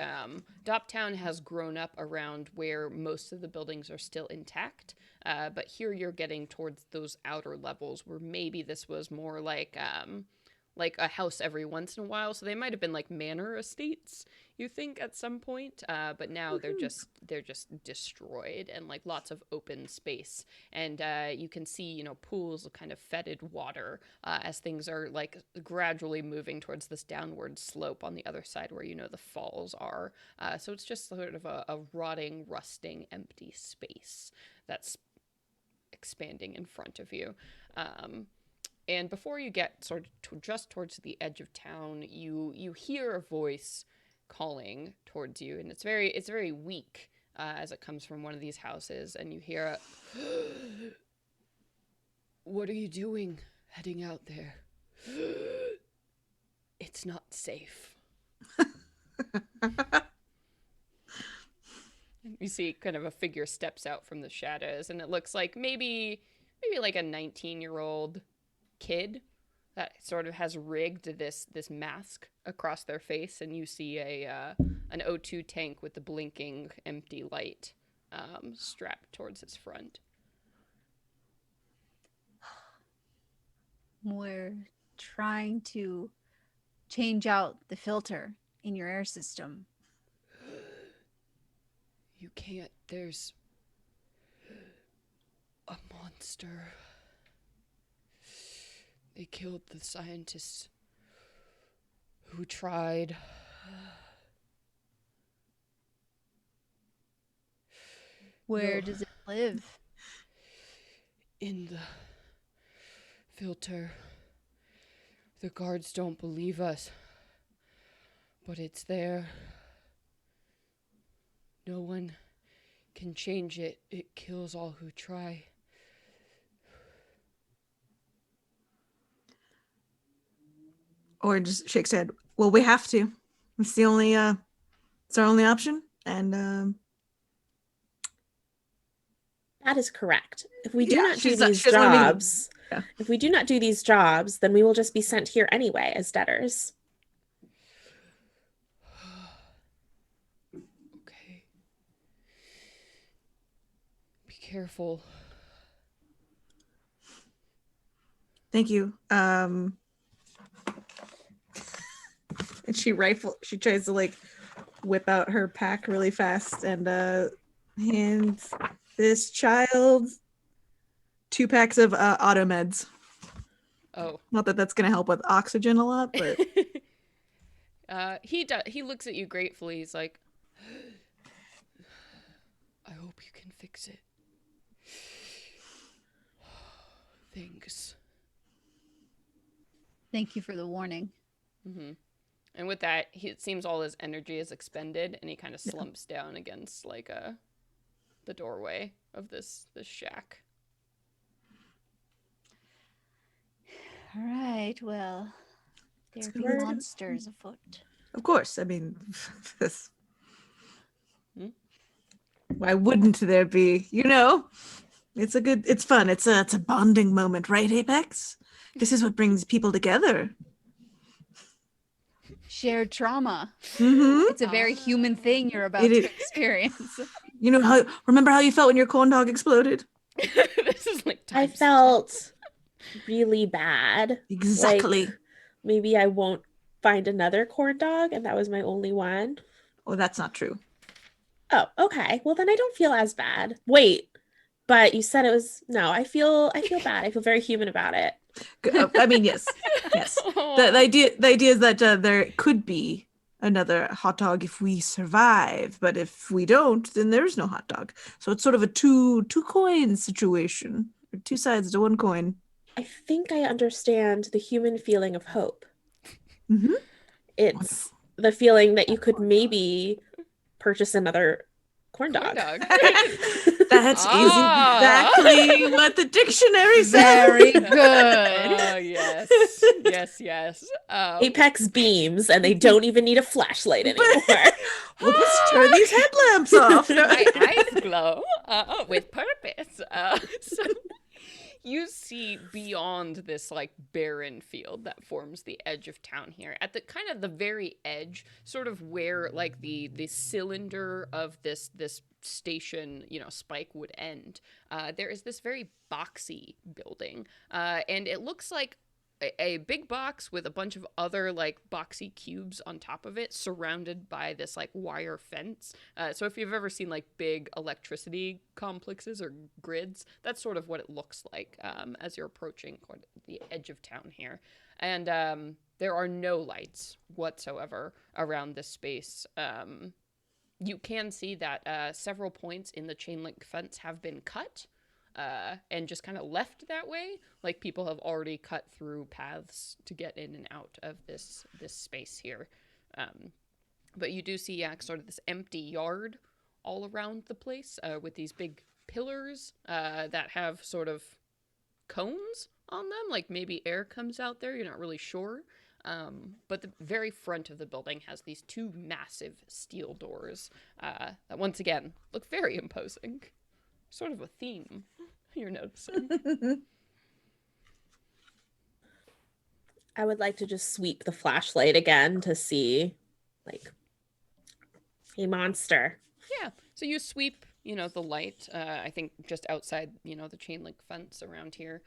Doptown has grown up around where most of the buildings are still intact, but here you're getting towards those outer levels where maybe this was more like a house every once in a while. So they might have been like manor estates, you think, at some point, but now they're just destroyed and like lots of open space. And you can see pools of kind of fetid water as things are like gradually moving towards this downward slope on the other side where the falls are. So it's just sort of a rotting, rusting, empty space that's expanding in front of you. And before you get sort of just towards the edge of town, you hear a voice calling towards you, and it's very weak as it comes from one of these houses, and you hear "What are you doing heading out there? It's not safe." You see kind of a figure steps out from the shadows, and it looks like maybe like a 19-year-old kid that sort of has rigged this mask across their face, and you see an O2 tank with the blinking empty light strapped towards its front. We're trying to change out the filter in your air system. You can't. There's a monster. They killed the scientists who tried. Where does it live? In the filter. The guards don't believe us, but it's there. No one can change it. It kills all who try. Or just shakes head. Well, we have to. It's the only it's our only option. And That is correct. If we do Yeah, not do she's not- these she doesn't wanna be- jobs, Yeah. if we do not do these jobs, then we will just be sent here anyway as debtors. Okay. Be careful. thank you. And she tries to like whip out her pack really fast and hands this child 2 packs of auto meds. Oh. Not that that's gonna help with oxygen a lot, but He looks at you gratefully. He's like, I hope you can fix it. Thanks. Thank you for the warning. Mm-hmm. And with that, it seems all his energy is expended, and he kind of slumps down against like the doorway of this shack. All right, well, there be good. monsters afoot. of course, I mean, this. Hmm? Why wouldn't there be? You know, it's fun. It's a bonding moment, right, Apex? This is what brings people together. Shared trauma. Mm-hmm. It's a very human thing you're about It to is. experience. You know remember how you felt when your corn dog exploded? This is like I times felt really bad. Exactly. Like, maybe I won't find another corn dog, and that was my only one. Oh, that's not true. Oh, okay. Well, then I don't feel as bad. Wait, but you said it was no. I feel bad. I feel very human about it. I mean, yes. The idea is that there could be another hot dog if we survive, but if we don't, then there's no hot dog. So it's sort of a two coin situation, or 2 sides to 1 coin. I think I understand the human feeling of hope. Mm-hmm. It's the feeling that you could maybe purchase another corn dog. That's exactly what the dictionary says. Very good. Oh, yes. Yes. Apex beams, and they don't even need a flashlight anymore. We'll just turn these headlamps off. My eyes glow with purpose. So you see beyond this like barren field that forms the edge of town here, at the kind of the very edge, sort of where like the cylinder of this station, spike would end. There is this very boxy building, and it looks like a big box with a bunch of other like boxy cubes on top of it, surrounded by this like wire fence. So if you've ever seen like big electricity complexes or grids, that's sort of what it looks like as you're approaching the edge of town here. And there are no lights whatsoever around this space. You can see that several points in the chain link fence have been cut. And just kind of left that way, like people have already cut through paths to get in and out of this space here. But you do see sort of this empty yard all around the place with these big pillars that have sort of cones on them, like maybe air comes out there, you're not really sure. But the very front of the building has these 2 massive steel doors that once again look very imposing. Sort of a theme you're noticing. I would like to just sweep the flashlight again to see, like, a monster. Yeah. So you sweep the light, I think just outside, the chain link fence around here,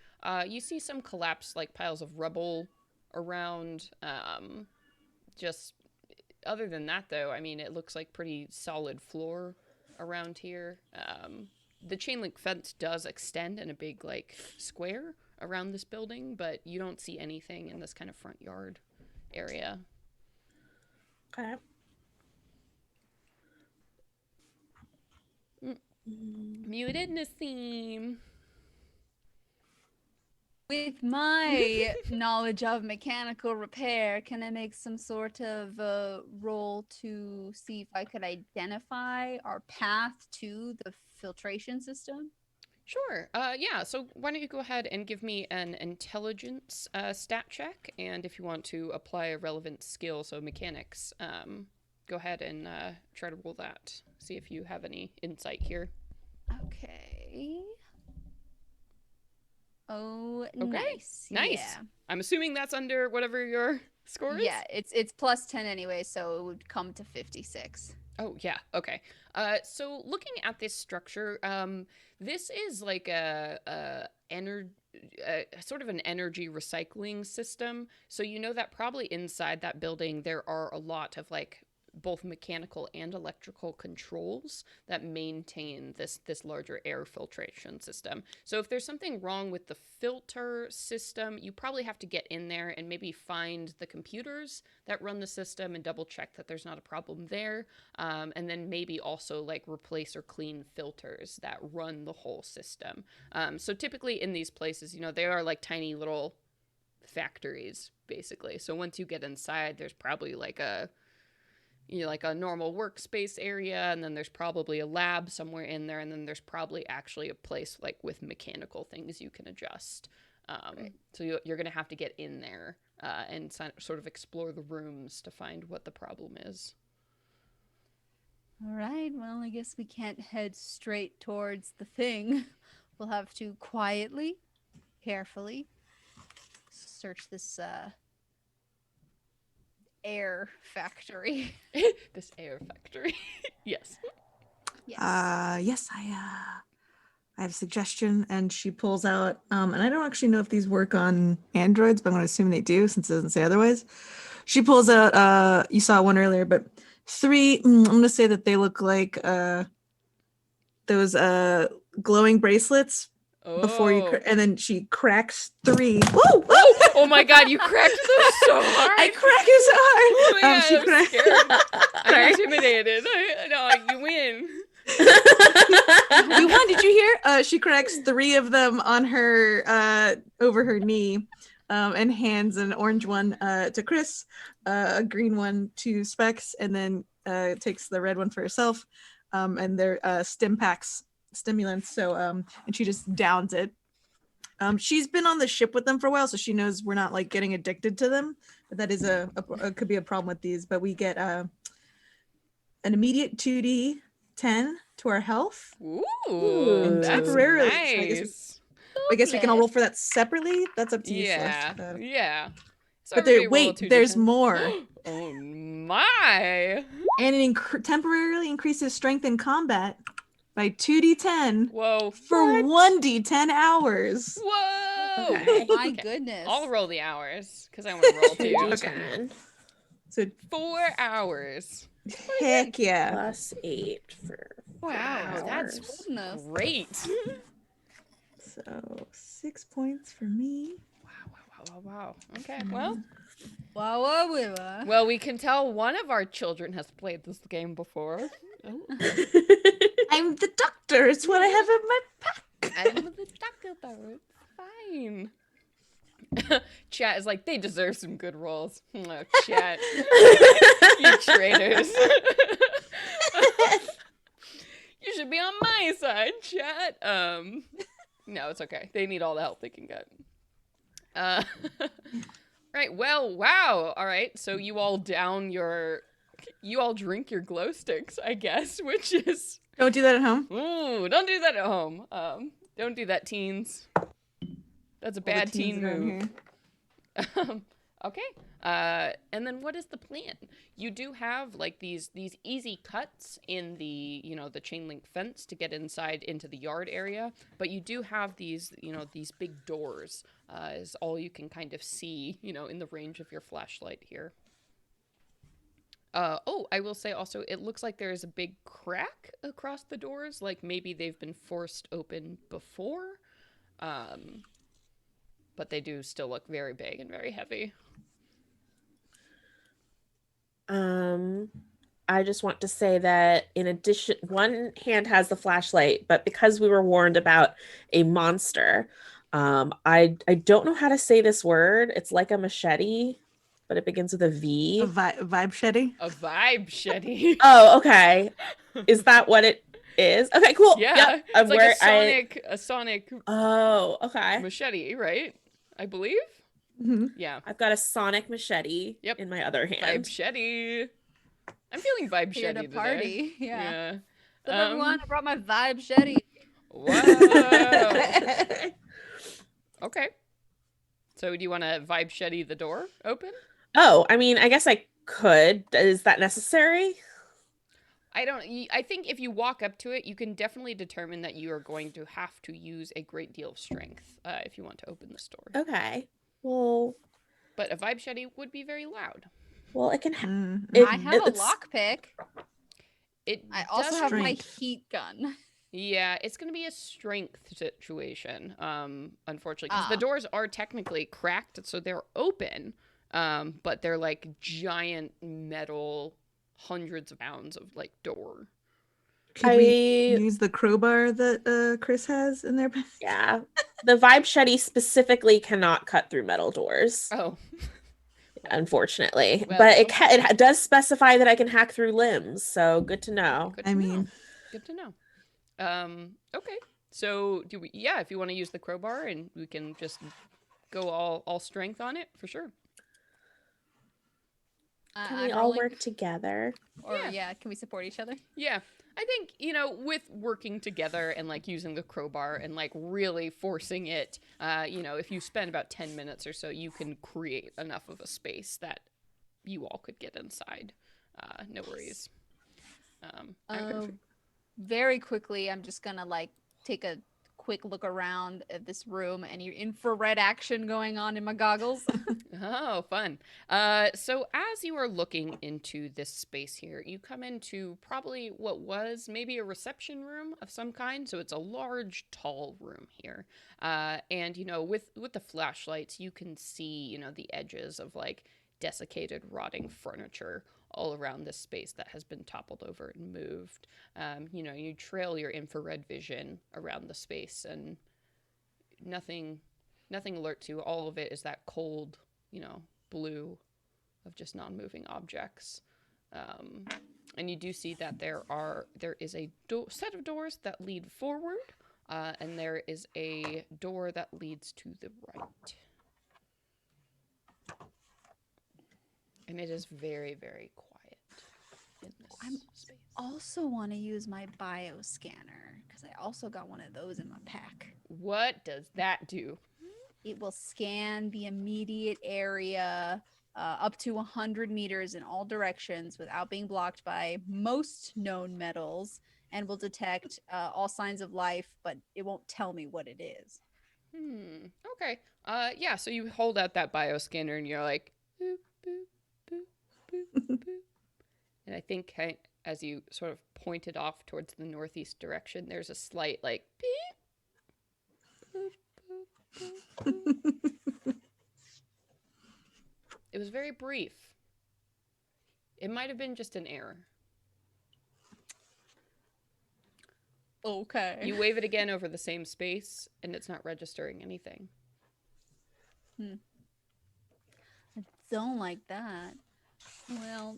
you see some collapsed, like, piles of rubble around. Just other than that, though, I mean, it looks like pretty solid floor around here. The chain link fence does extend in a big, like, square around this building, but you don't see anything in this kind of front yard area. Okay. Muted Naseem. With my knowledge of mechanical repair, can I make some sort of roll to see if I could identify our path to the filtration system? Sure. Yeah, so why don't you go ahead and give me an intelligence stat check, and if you want to apply a relevant skill, so mechanics, go ahead and try to roll that. See if you have any insight here. Okay. Oh, Okay. nice. Nice. Yeah. I'm assuming that's under whatever your score is? Yeah, it's plus 10 anyway, so it would come to 56. Oh, yeah. Okay. So looking at this structure, this is like sort of an energy recycling system. So you know that probably inside that building there are a lot of like both mechanical and electrical controls that maintain this larger air filtration system. So if there's something wrong with the filter system, you probably have to get in there and maybe find the computers that run the system and double check that there's not a problem there. And then maybe also like replace or clean filters that run the whole system. So typically in these places, they are like tiny little factories basically. So once you get inside, there's probably like a normal workspace area, and then there's probably a lab somewhere in there, and then there's probably actually a place like with mechanical things you can adjust. Right. So you're going to have to get in there and sort of explore the rooms to find what the problem is. All right, well, I guess we can't head straight towards the thing. We'll have to quietly, carefully search this air factory. This air factory. Yes. Yes, I have a suggestion, and she pulls out, and I don't actually know if these work on androids, but I'm going to assume they do since it doesn't say otherwise. She pulls out, you saw one earlier, but 3, I'm going to say that they look like those glowing bracelets. Before you, and then she cracks 3. Woo! Oh my God, you cracked them so hard. I crack it so hard. Oh my God, she I'm scared. I'm intimidated. You win. You won. Did you hear? She cracks 3 of them on her, over her knee, and hands an orange one to Chris, a green one to Specs, and then takes the red one for herself. And they're stimulants. So, and she just downs it. She's been on the ship with them for a while, so she knows we're not like getting addicted to them. But that is could be a problem with these. But we get an immediate 2d10 to our health. Ooh, that's temporarily. Nice. I guess we can all roll for that separately. That's up to you. Yeah, Celeste. yeah. So but there's more. Oh my! And it temporarily increases strength in combat by 2d10. Whoa! For 1d10 hours. Whoa! Okay. My goodness. I'll roll the hours because I want to roll too. Okay. So 4 hours. Heck yeah! Plus 8 for Wow, that's Goodness. great. So 6 points for me. Wow. Okay, well. Wow. We can tell one of our children has played this game before. Oh. I'm the doctor. It's what I have in my pack. I'm the doctor, though. It's fine. Chat is like, they deserve some good rolls. Oh, chat. You traitors. You should be on my side, chat. No, it's okay. They need all the help they can get. Right, well, wow. All right, so you all drink your glow sticks, I guess, which is... Don't do that at home. Ooh, don't do that at home. Don't do that, teens. That's a bad teen move. Okay. And then what is the plan? You do have like these easy cuts in the, the chain link fence to get inside into the yard area, but you do have these, these big doors, is all you can kind of see, in the range of your flashlight here. I will say also, it looks like there is a big crack across the doors, like maybe they've been forced open before, but they do still look very big and very heavy. I just want to say that in addition, one hand has the flashlight, but because we were warned about a monster, I don't know how to say this word. It's like a machete, but it begins with a A V. vibe shetty. A vibe shetty. Oh, okay. Is that what it is? Okay, cool. Yeah, Yep. it's like a sonic Oh, okay. machete, right? I believe. Mm-hmm. Yeah, I've got a sonic machete Yep. in my other hand. vibe shetty. I'm feeling vibe Here to shetty today. party. Yeah. Yeah. What's up, everyone? I brought my vibe shetty. Wow. Okay. So do you want to vibe shetty the door open? Oh, I mean, I guess I could. Is that necessary? I think if you walk up to it, you can definitely determine that you are going to have to use a great deal of strength if you want to open this door. Okay. Well, But a vibe shetty would be very loud. it can. Mm-hmm. I have a lockpick. I also have my Strength. heat gun. Yeah, it's going to be a strength situation, unfortunately, because the doors are technically cracked, so they're open, but they're like giant metal, hundreds of pounds of like door. Could we use the crowbar that Chris has in their bag? Yeah, the vibe shetty specifically cannot cut through metal doors. Oh, unfortunately, Well, but okay. it does specify that I can hack through limbs, so good to know. Good to know. Good to know. Okay. So do we? Yeah, if you want to use the crowbar, and we can just go all strength on it for sure. Can we all work together? Or can we support each other? Yeah. I think, with working together and like using the crowbar and like really forcing it, if you spend about 10 minutes or so, you can create enough of a space that you all could get inside. No worries. Very quickly, I'm just gonna like take a quick look around at this room. Any infrared action going on in my goggles? Oh, fun. So as you are looking into this space here, you come into probably what was maybe a reception room of some kind. So it's a large, tall room here. And, with the flashlights, you can see, the edges of like desiccated, rotting furniture all around this space that has been toppled over and moved. You trail your infrared vision around the space, and nothing alerts you. All of it is that cold, blue of just non-moving objects. And you do see that there is a set of doors that lead forward, and there is a door that leads to the right. And it is very, very quiet in this space. Also want to use my bioscanner because I also got one of those in my pack. What does that do? It will scan the immediate area up to 100 meters in all directions without being blocked by most known metals, and will detect all signs of life, but it won't tell me what it is. Okay. Yeah, so you hold out that bioscanner and you're like, boop, boop, boop, boop, boop. And I think as you sort of pointed off towards the northeast direction, there's a slight like beep. Boop, boop, boop, boop. It was very brief. It might have been just an error. Okay. You wave it again over the same space, and it's not registering anything. I don't like that. Well,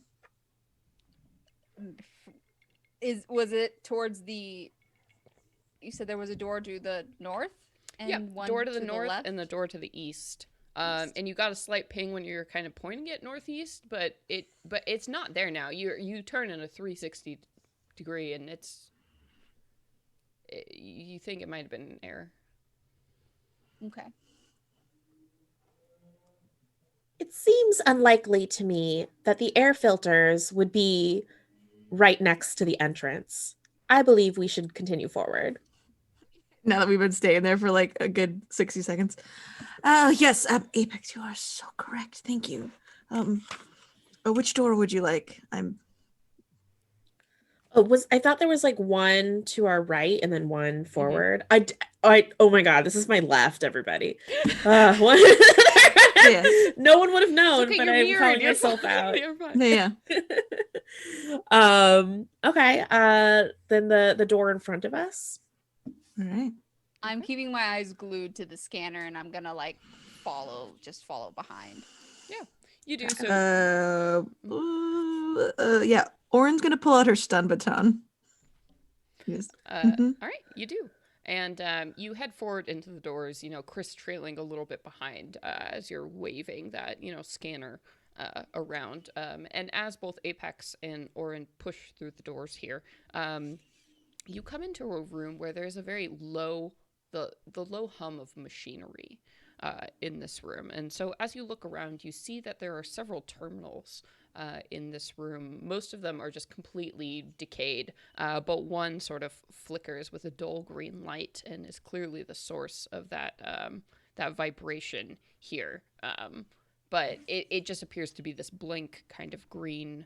was it towards the? You said there was a door to the north, and one door to the the north left? and the door to the east. And you got a slight ping when you're kind of pointing it northeast, but it's not there now. You turn in a 360 degree, and you think it might have been an error. Okay. It seems unlikely to me that the air filters would be right next to the entrance. I believe we should continue forward. Now that we've been staying there for like a good 60 seconds. Yes, Apex, you are so correct. Thank you. Which door would you like? I thought there was like one to our right and then one Mm-hmm. forward. Oh my God, this is my left, everybody. One, Yes. no one would have It's known, okay, but you're I'm mirrored. calling You're myself fine. out. You're fine. Yeah. Okay. Then the door in front of us. All right. I'm keeping my eyes glued to the scanner, and I'm gonna like follow behind. You do so. Yeah. Oren's gonna pull out her stun baton. Yes. Mhm. All right, you do. And you head forward into the doors, Chris trailing a little bit behind as you're waving that, scanner around. And as both Apex and Oren push through the doors here, you come into a room where there's a very low, the low hum of machinery in this room. And so as you look around, you see that there are several terminals in this room. Most of them are just completely decayed, but one sort of flickers with a dull green light and is clearly the source of that that vibration here. But it just appears to be this blank kind of green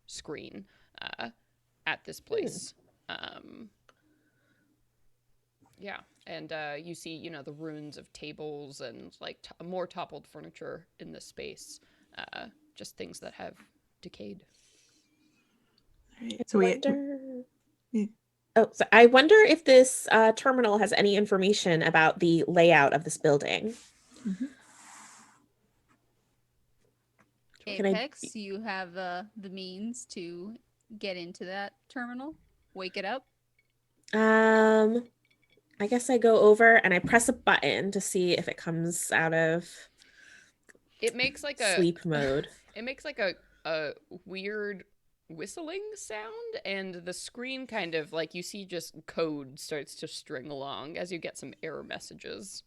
screen at this place. Yeah, and you see, the ruins of tables and like more toppled furniture in this space. Just things that have decayed. So we wonder... Yeah. Oh, so I wonder if this terminal has any information about the layout of this building. Mhm. Apex, you have the means to get into that terminal. Wake it up. I guess I go over and I press a button to see if it comes out of It makes like sleep mode. It makes like a weird whistling sound, and the screen kind of like you see just code starts to string along as you get some error messages.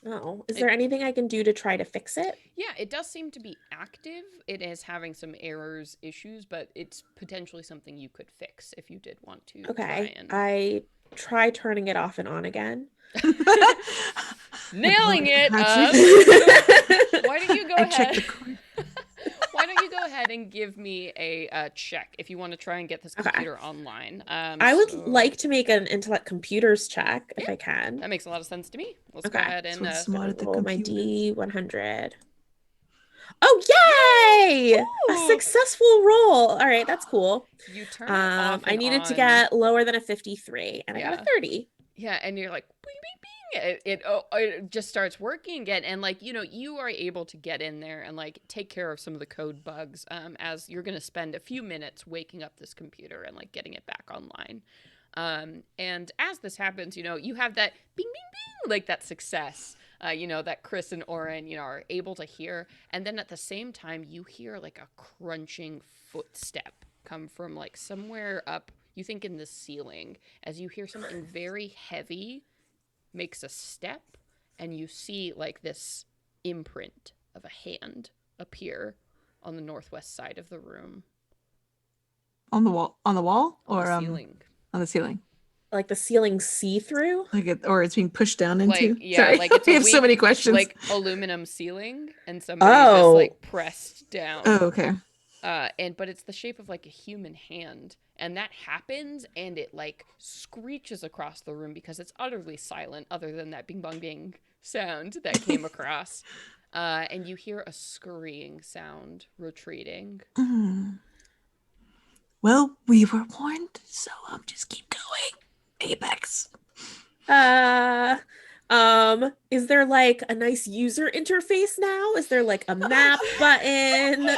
Oh, is there anything I can do to try to fix it? Yeah, it does seem to be active. It is having some errors, issues, but it's potentially something you could fix if you did want to. Okay, Try and... I try turning it off and on again. Nailing it. Why don't you go ahead? Why don't you go ahead and give me a check if you want to try and get this computer online? I would like to make an intellect computers check if I can. That makes a lot of sense to me. Let's go ahead and roll my D100. Oh, yay! Ooh! A successful roll. All right, that's cool. You turn it off and I needed on. to get lower than a 53, and I got a 30. Yeah, and you're like, bing, bing, bing. It just starts working again. And, like, you are able to get in there and, like, take care of some of the code bugs as you're going to spend a few minutes waking up this computer and, like, getting it back online. And as this happens, you have that bing, bing, bing, like that success, that Chris and Oren, are able to hear. And then at the same time, you hear, like, a crunching footstep come from, like, somewhere up, you think in the ceiling, as you hear something very heavy makes a step, and you see like this imprint of a hand appear on the northwest side of the room. On the wall, or the ceiling. On the ceiling. Like the ceiling see-through? Or it's being pushed down into. Like, yeah, Sorry. like it's we have so many questions. Like aluminum ceiling, and somebody just like pressed down. Oh, okay. But it's the shape of like a human hand, and that happens, and it like screeches across the room because it's utterly silent, other than that bing bong bing sound that came across, and you hear a scurrying sound retreating. Well, we were warned, so just keep going. Apex. Is there like a nice user interface now? Is there like a map button?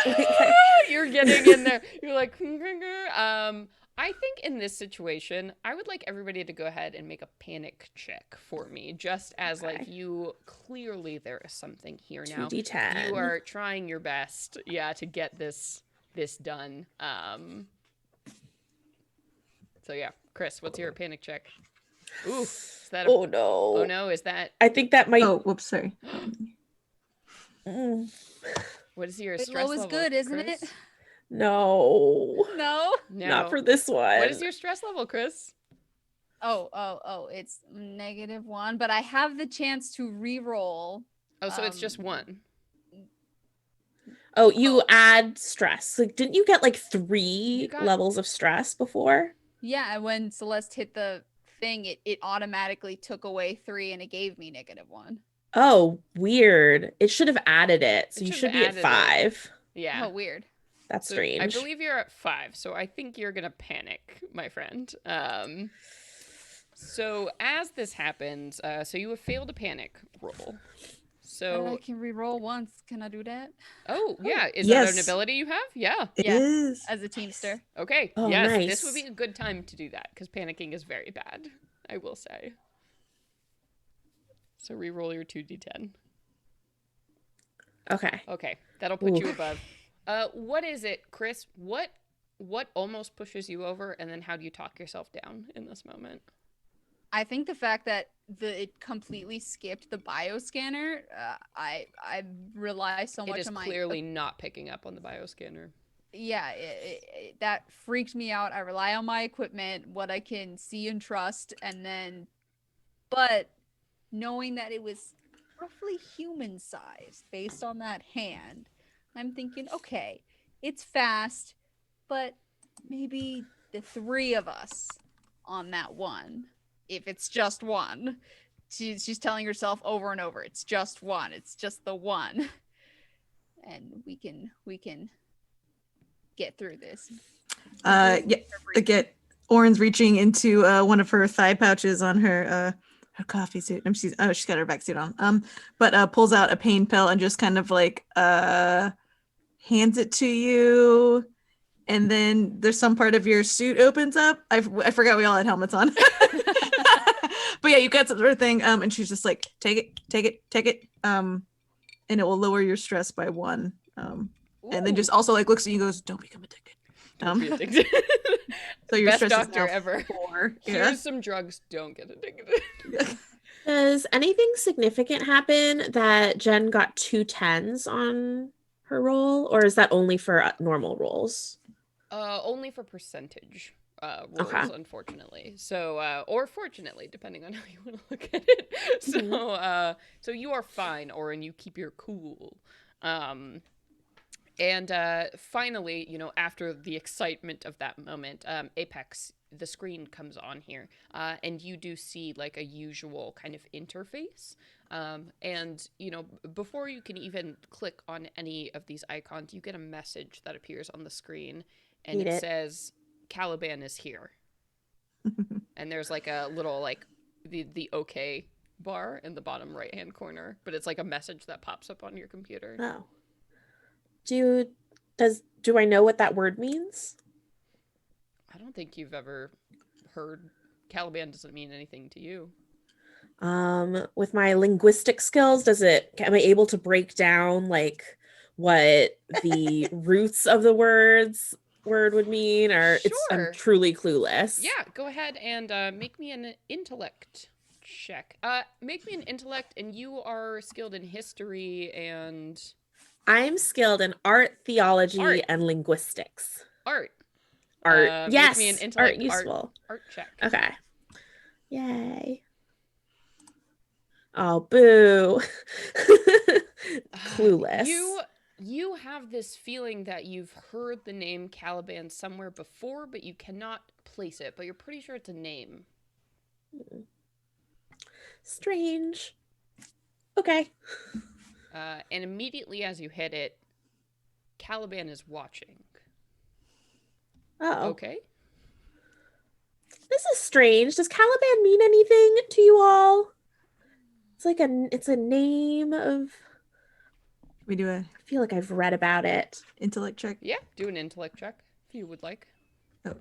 You're getting in there. You're like, I think in this situation, I would like everybody to go ahead and make a panic check for me, just as like you clearly there is something here now. 2d10. You are trying your best, to get this done. So yeah, Chris, what's your panic check? Ooh, is that oh no! Oh no, is that? I think that might. Oh, whoops, sorry. Mm, What is your Wait, stress low is level, good, isn't it? Chris? no, No. not No. for this one. What is your stress level, Chris? Oh, it's -1, but I have the chance to re-roll. Oh, so it's just 1. Oh, you Oh. add stress. Like, didn't you get like You 3 got- levels of stress before? Yeah, and when Celeste hit the thing, it automatically took away 3 and it gave me -1. Oh, weird. It should have added it. So It you should should have be at added it. 5. Yeah. Oh, weird. That's So strange. I believe you're at 5, so I think you're gonna panic, my friend. So as this happens, so you have failed a panic roll. I So, can re-roll once. Can I do that? oh yeah, is that an Yes. ability you have? Yeah. It Yeah. is. As a teamster. Okay. Oh, Yes, nice. this would be a good time to do that because panicking is very bad. I will say. So re-roll your 2d10. Okay. Okay, that'll put you Ooh. above. What is it, Chris? What almost pushes you over, and then how do you talk yourself down in this moment? I think the fact that it completely skipped the bioscanner, I rely so It much is on my clearly not picking up on the bioscanner. yeah, that freaked me out. I rely on my equipment, what I can see and trust, and then, but knowing that it was roughly human sized based on that hand, I'm thinking, okay, it's fast, but maybe the 3 of us on that one, if it's just one. She's telling herself over and over, it's just one, it's just the one, and we can get through this. Yeah, again, Oren's reaching into one of her thigh pouches on her coffee suit. She's got her back suit on. But pulls out a pain pill and just kind of like hands it to you. And then there's some part of your suit opens up. I forgot we all had helmets on. But yeah, you got some sort of thing. And she's just like, take it. And it will lower your stress by 1. And then just also like looks at you and goes, don't become addicted. Don't be addicted. So your Best stress doctor is now ever. 4. Here's Yeah. some drugs. Don't get addicted. Does anything significant happen that Jen got 2 10s on her roll, or is that only for normal rolls? Only for percentage rolls, Okay. unfortunately. So, or fortunately, depending on how you want to look at it. So, so you are fine, Oren. You keep your cool. And finally, you know, after the excitement of that moment, Apex, the screen comes on here, and you do see like a usual kind of interface. And, you know, before you can even click on any of these icons, you get a message that appears on the screen, and it says, Caliban is here. And there's like a little, like, the OK bar in the bottom right-hand corner, but it's like a message that pops up on your computer. Oh. Do I know what that word means? I don't think you've ever heard Caliban doesn't mean anything to you. With my linguistic skills, am I able to break down like what the roots of the word would mean, or I'm Sure. truly clueless? Yeah, go ahead and make me an intellect check. Make me an intellect, and you are skilled in history and I'm skilled in art, theology, and linguistics. art. Art. Yes. Make me an intellect art useful. Art check. Okay. Yay. Oh, boo. Clueless. You have this feeling that you've heard the name Caliban somewhere before, but you cannot place it, but you're pretty sure it's a name. Strange. Okay. And immediately as you hit it, Caliban is watching. Oh. Okay. This is strange. Does Caliban mean anything to you all? It's a name of. We do a I feel like I've read about it. intellect check. Yeah, do an intellect check if you would like. Oh.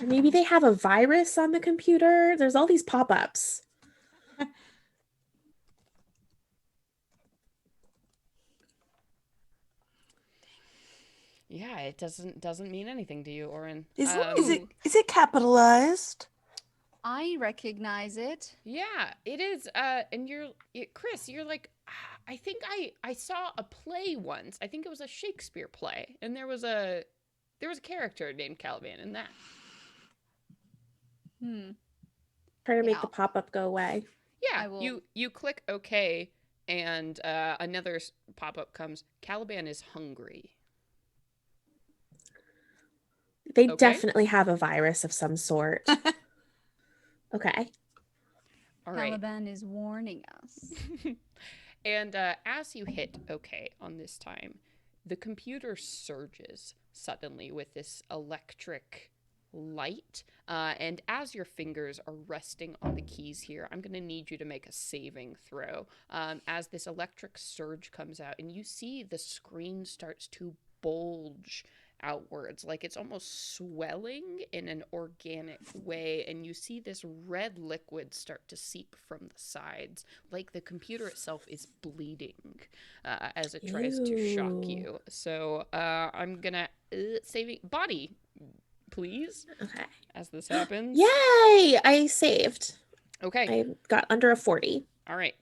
Or maybe they have a virus on the computer. There's all these pop-ups. Yeah, it doesn't mean anything to you, Oren. Is it capitalized? I recognize it. Yeah, it is. And Chris, you're like, I think I saw a play once. I think it was a Shakespeare play, and there was a character named Caliban in that. Try to make Yeah. the pop-up go away. Yeah, I will- you click OK, and another pop-up comes. Caliban is hungry. They Okay. definitely have a virus of some sort. Okay. All right. Caliban is warning us. And as you hit OK on this time, the computer surges suddenly with this electric light. And as your fingers are resting on the keys here, I'm going to need you to make a saving throw. As this electric surge comes out, and you see the screen starts to bulge outwards, like it's almost swelling in an organic way, and you see this red liquid start to seep from the sides, like the computer itself is bleeding as it tries to shock Ew. you. So I'm gonna saving body, please, Okay. as this happens. Yay! I saved. Okay. I got under a 40. All right.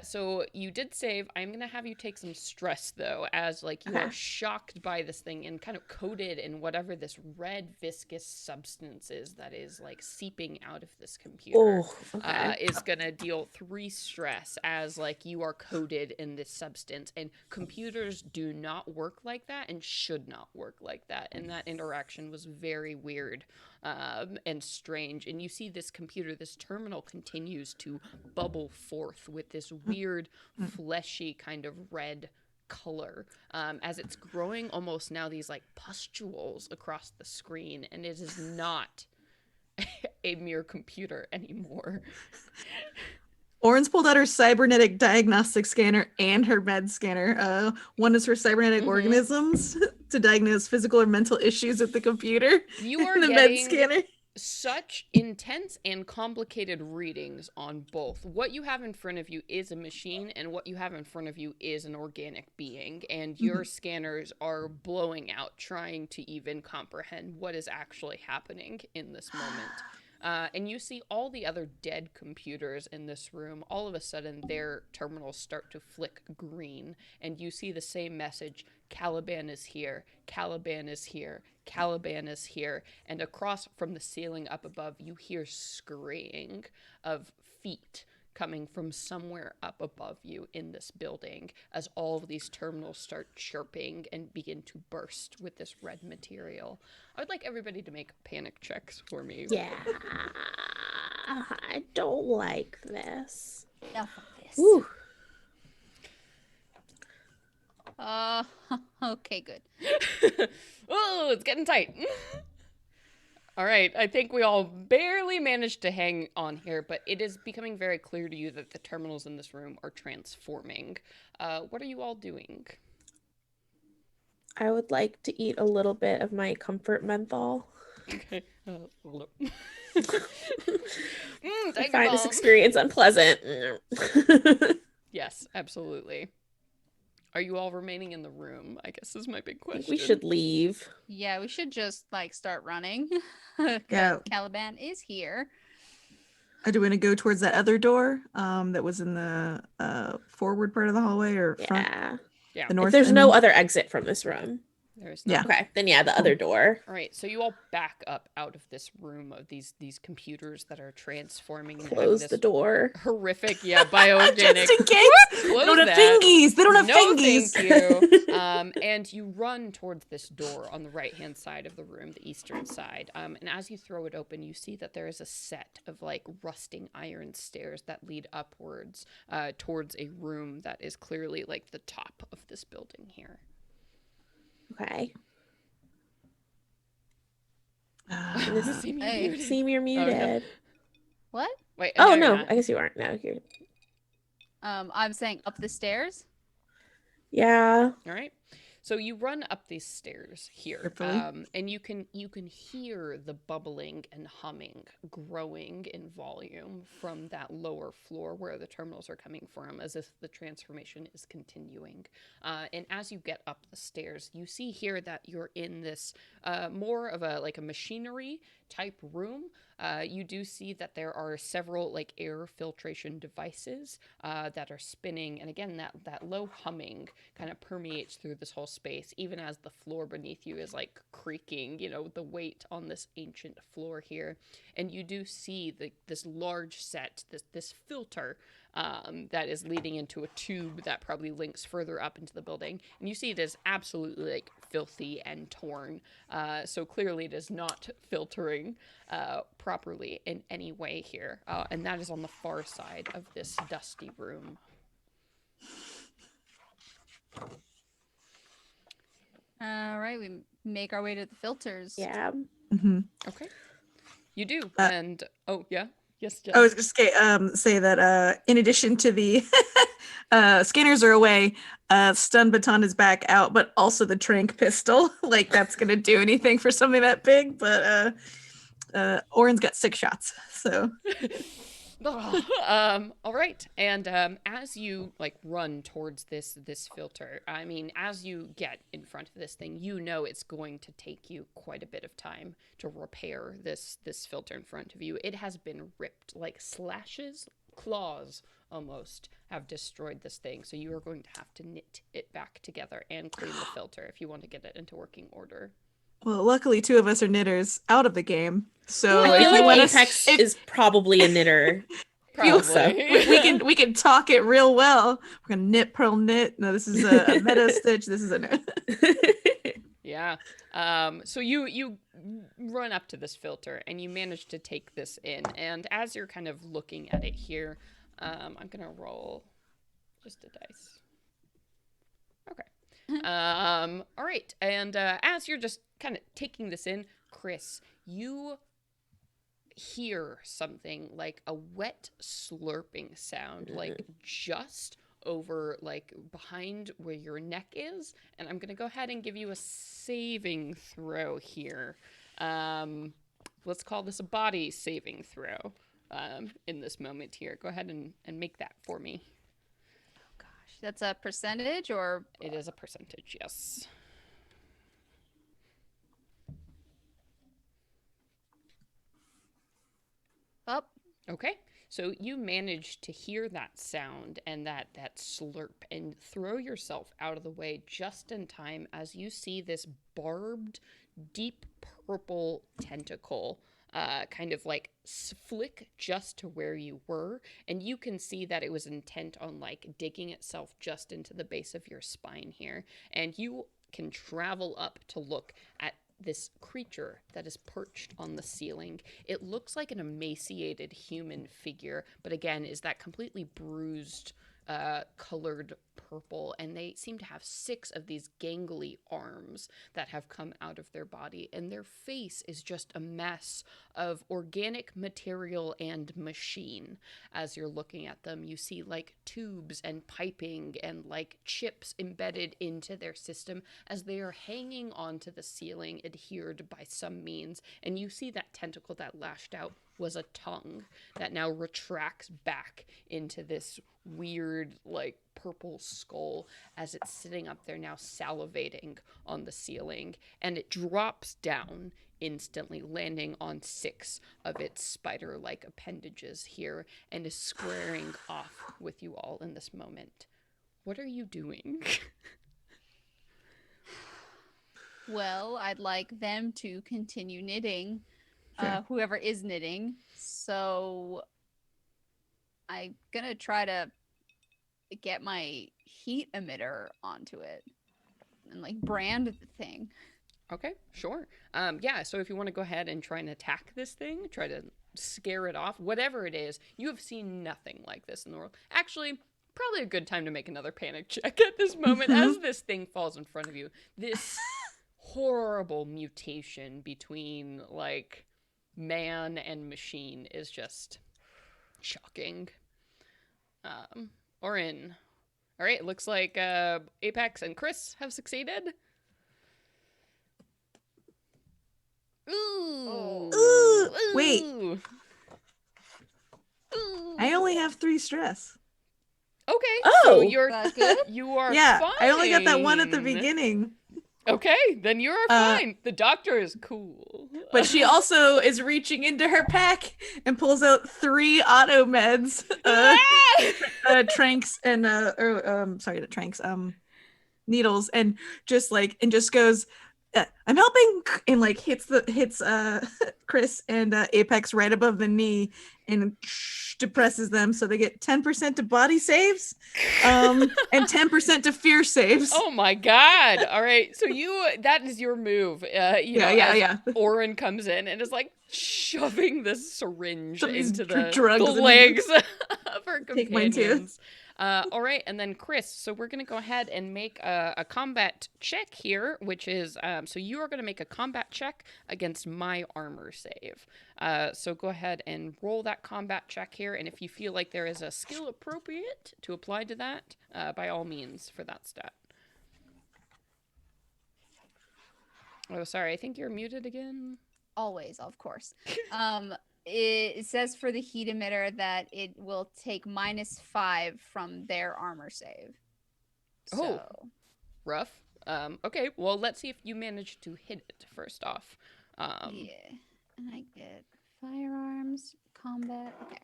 So you did save. I'm going to have you take some stress, though, as, like, you Okay. are shocked by this thing and kind of coated in whatever this red viscous substance is that is, like, seeping out of this computer. Oh, okay. Is going to deal 3 stress as, like, you are coated in this substance. And computers do not work like that and should not work like that. And that interaction was very weird and strange. And you see this computer, this terminal continues to bubble forth with this weird, fleshy kind of red color as it's growing almost now these like pustules across the screen. And it is not a mere computer anymore. Oren's pulled out her cybernetic diagnostic scanner and her med scanner. One is for cybernetic organisms to diagnose physical or mental issues with the computer. You are and the med getting scanner. such intense and complicated readings on both. What you have in front of you is a machine, and what you have in front of you is an organic being, and your scanners are blowing out, trying to even comprehend what is actually happening in this moment. And you see all the other dead computers in this room. All of a sudden, their terminals start to flick green, and you see the same message: Caliban is here, Caliban is here, Caliban is here. And across from the ceiling up above, you hear scurrying of feet coming from somewhere up above you in this building as all of these terminals start chirping and begin to burst with this red material. I would like everybody to make panic checks for me. Yeah. I don't like this. Enough of this. Ooh. Okay, good. Oh, it's getting tight. All right, I think we all barely managed to hang on here, but it is becoming very clear to you that the terminals in this room are transforming. What are you all doing? I would like to eat a little bit of my comfort menthol. Okay. Hold up. I Tiger find this Balm. experience unpleasant. Yes, absolutely. Are you all remaining in the room? I guess is my big I think question. we should leave. Yeah, we should just like start running. Yeah. Caliban is here. Do we want to go towards that other door that was in the forward part of the hallway or front? Yeah. Yeah. The If north there's end? no other exit from this room. There's Yeah. not. Okay, then yeah, the other door. All right, so you all back up out of this room of these computers that are transforming and having Close this the door. horrific, biogenic. Just in case. They Close don't have that. fingies. They don't have No, fingies. thank you. And you run towards this door on the right-hand side of the room, the eastern side. And as you throw it open, you see that there is a set of like rusting iron stairs that lead upwards towards a room that is clearly like the top of this building here. Okay. Seem Hey. muted. Seem you're muted. What? Wait. Oh you're no, not. I guess you aren't. No, you're. I'm saying up the stairs. Yeah. All right. So you run up these stairs here, Carefully. and you can hear the bubbling and humming growing in volume from that lower floor where the terminals are coming from, as if the transformation is continuing. And as you get up the stairs, you see here that you're in this more of a machinery type room, you do see that there are several like air filtration devices that are spinning, and again that low humming kind of permeates through this whole space, even as the floor beneath you is like creaking, the weight on this ancient floor here. And you do see this large set, this filter that is leading into a tube that probably links further up into the building. And you see it is absolutely like filthy and torn. So clearly it is not filtering properly in any way here. And that is on the far side of this dusty room. All right, we make our way to the filters. Yeah. Mhm. Okay. You do. And, oh, yeah. Yes, Jen. I was just say that in addition to the scanners are away, stun baton is back out, but also the trank pistol. Like that's gonna do anything for something that big, but Oren's got 6 shots, so. All right. And as you like run towards this filter, I mean, as you get in front of this thing, it's going to take you quite a bit of time to repair this filter in front of you. It has been ripped, like slashes, claws almost have destroyed this thing. So you are going to have to knit it back together and clean the filter if you want to get it into working order. Well, luckily 2 of us are knitters out of the game, so I if feel you like want Apex to, is probably a knitter. Probably. we can talk it real well. We're gonna knit, purl, knit. No, this is a meta stitch. This is a Yeah. So you run up to this filter and you manage to take this in. And as you're kind of looking at it here, I'm going to roll just a dice. Okay. All right. And as you're just kind of taking this in, Chris, you hear something like a wet slurping sound, like just over like behind where your neck is, and I'm gonna go ahead and give you a saving throw here. Let's call this a body saving throw in this moment here. Go ahead and make that for me. Oh gosh, that's a percentage or? It is a percentage, yes. Up. Okay. So you manage to hear that sound and that slurp and throw yourself out of the way just in time as you see this barbed, deep purple tentacle kind of like flick just to where you were. And you can see that it was intent on like digging itself just into the base of your spine here. And you can travel up to look at this creature that is perched on the ceiling. It looks like an emaciated human figure, but again, is that completely bruised, colored purple, and they seem to have 6 of these gangly arms that have come out of their body, and their face is just a mess of organic material and machine. As you're looking at them, you see like tubes and piping and like chips embedded into their system as they are hanging onto the ceiling, adhered by some means, and you see that tentacle that lashed out was a tongue that now retracts back into this weird, like, purple skull as it's sitting up there now salivating on the ceiling, and it drops down instantly, landing on 6 of its spider-like appendages here and is squaring off with you all in this moment. What are you doing? Well, I'd like them to continue knitting. Sure. Whoever is knitting. So I'm gonna try to get my heat emitter onto it and like brand the thing. Okay, sure. Yeah, so if you want to go ahead and try and attack this thing, try to scare it off, whatever it is, you have seen nothing like this in the world. Actually, probably a good time to make another panic check at this moment as this thing falls in front of you. This horrible mutation between, like, man and machine is just shocking. Orin. All right, it looks like Apex and Chris have succeeded. Ooh. Ooh, wait. Ooh. I only have 3 stress. Okay, Oh. so you're That's good. you are Yeah, fine. I only got that one at the beginning. Okay, then you are fine. The doctor is cool. But she also is reaching into her pack and pulls out 3 auto meds, tranks and sorry, not tranks, needles, and just goes, I'm helping, and like hits Chris and Apex right above the knee and depresses them, so they get 10% to body saves, and 10% to fear saves. Oh my god! All right, so that is your move. Yeah. Oren comes in and is like shoving this syringe Some of these into the drugs in the- legs of her Take mine too. companions. All right, and then Chris, so we're going to go ahead and make a combat check here, which is, so you are going to make a combat check against my armor save. So go ahead and roll that combat check here, and if you feel like there is a skill appropriate to apply to that, by all means for that stat. Oh, sorry, I think you're muted again. Always, of course. It says for the heat emitter that it will take -5 from their armor save. Oh. Rough. Okay, well, let's see if you manage to hit it first off. Yeah. And I get firearms, combat. Okay.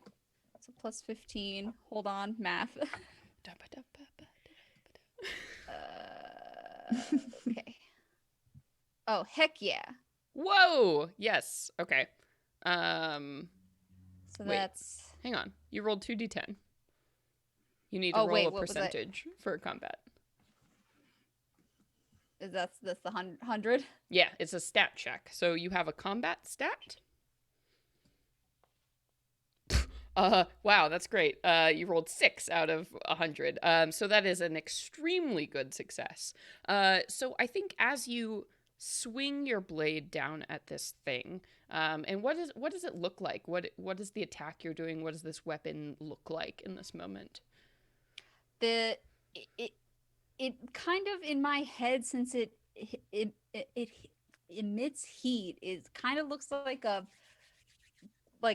So +15. Hold on, math. Okay. Oh, heck yeah. Whoa! Yes. Okay. So Wait. that's... Hang on. You rolled 2d10. You need to roll a what was it? percentage for combat. That's the 100? Yeah, it's a stat check. So you have a combat stat? Wow, that's great. You rolled 6 out of 100. So that is an extremely good success. So I think as you swing your blade down at this thing, and what does it look like? What is the attack you're doing? What does this weapon look like in this moment? It kind of, in my head, since it emits heat, it kind of looks like a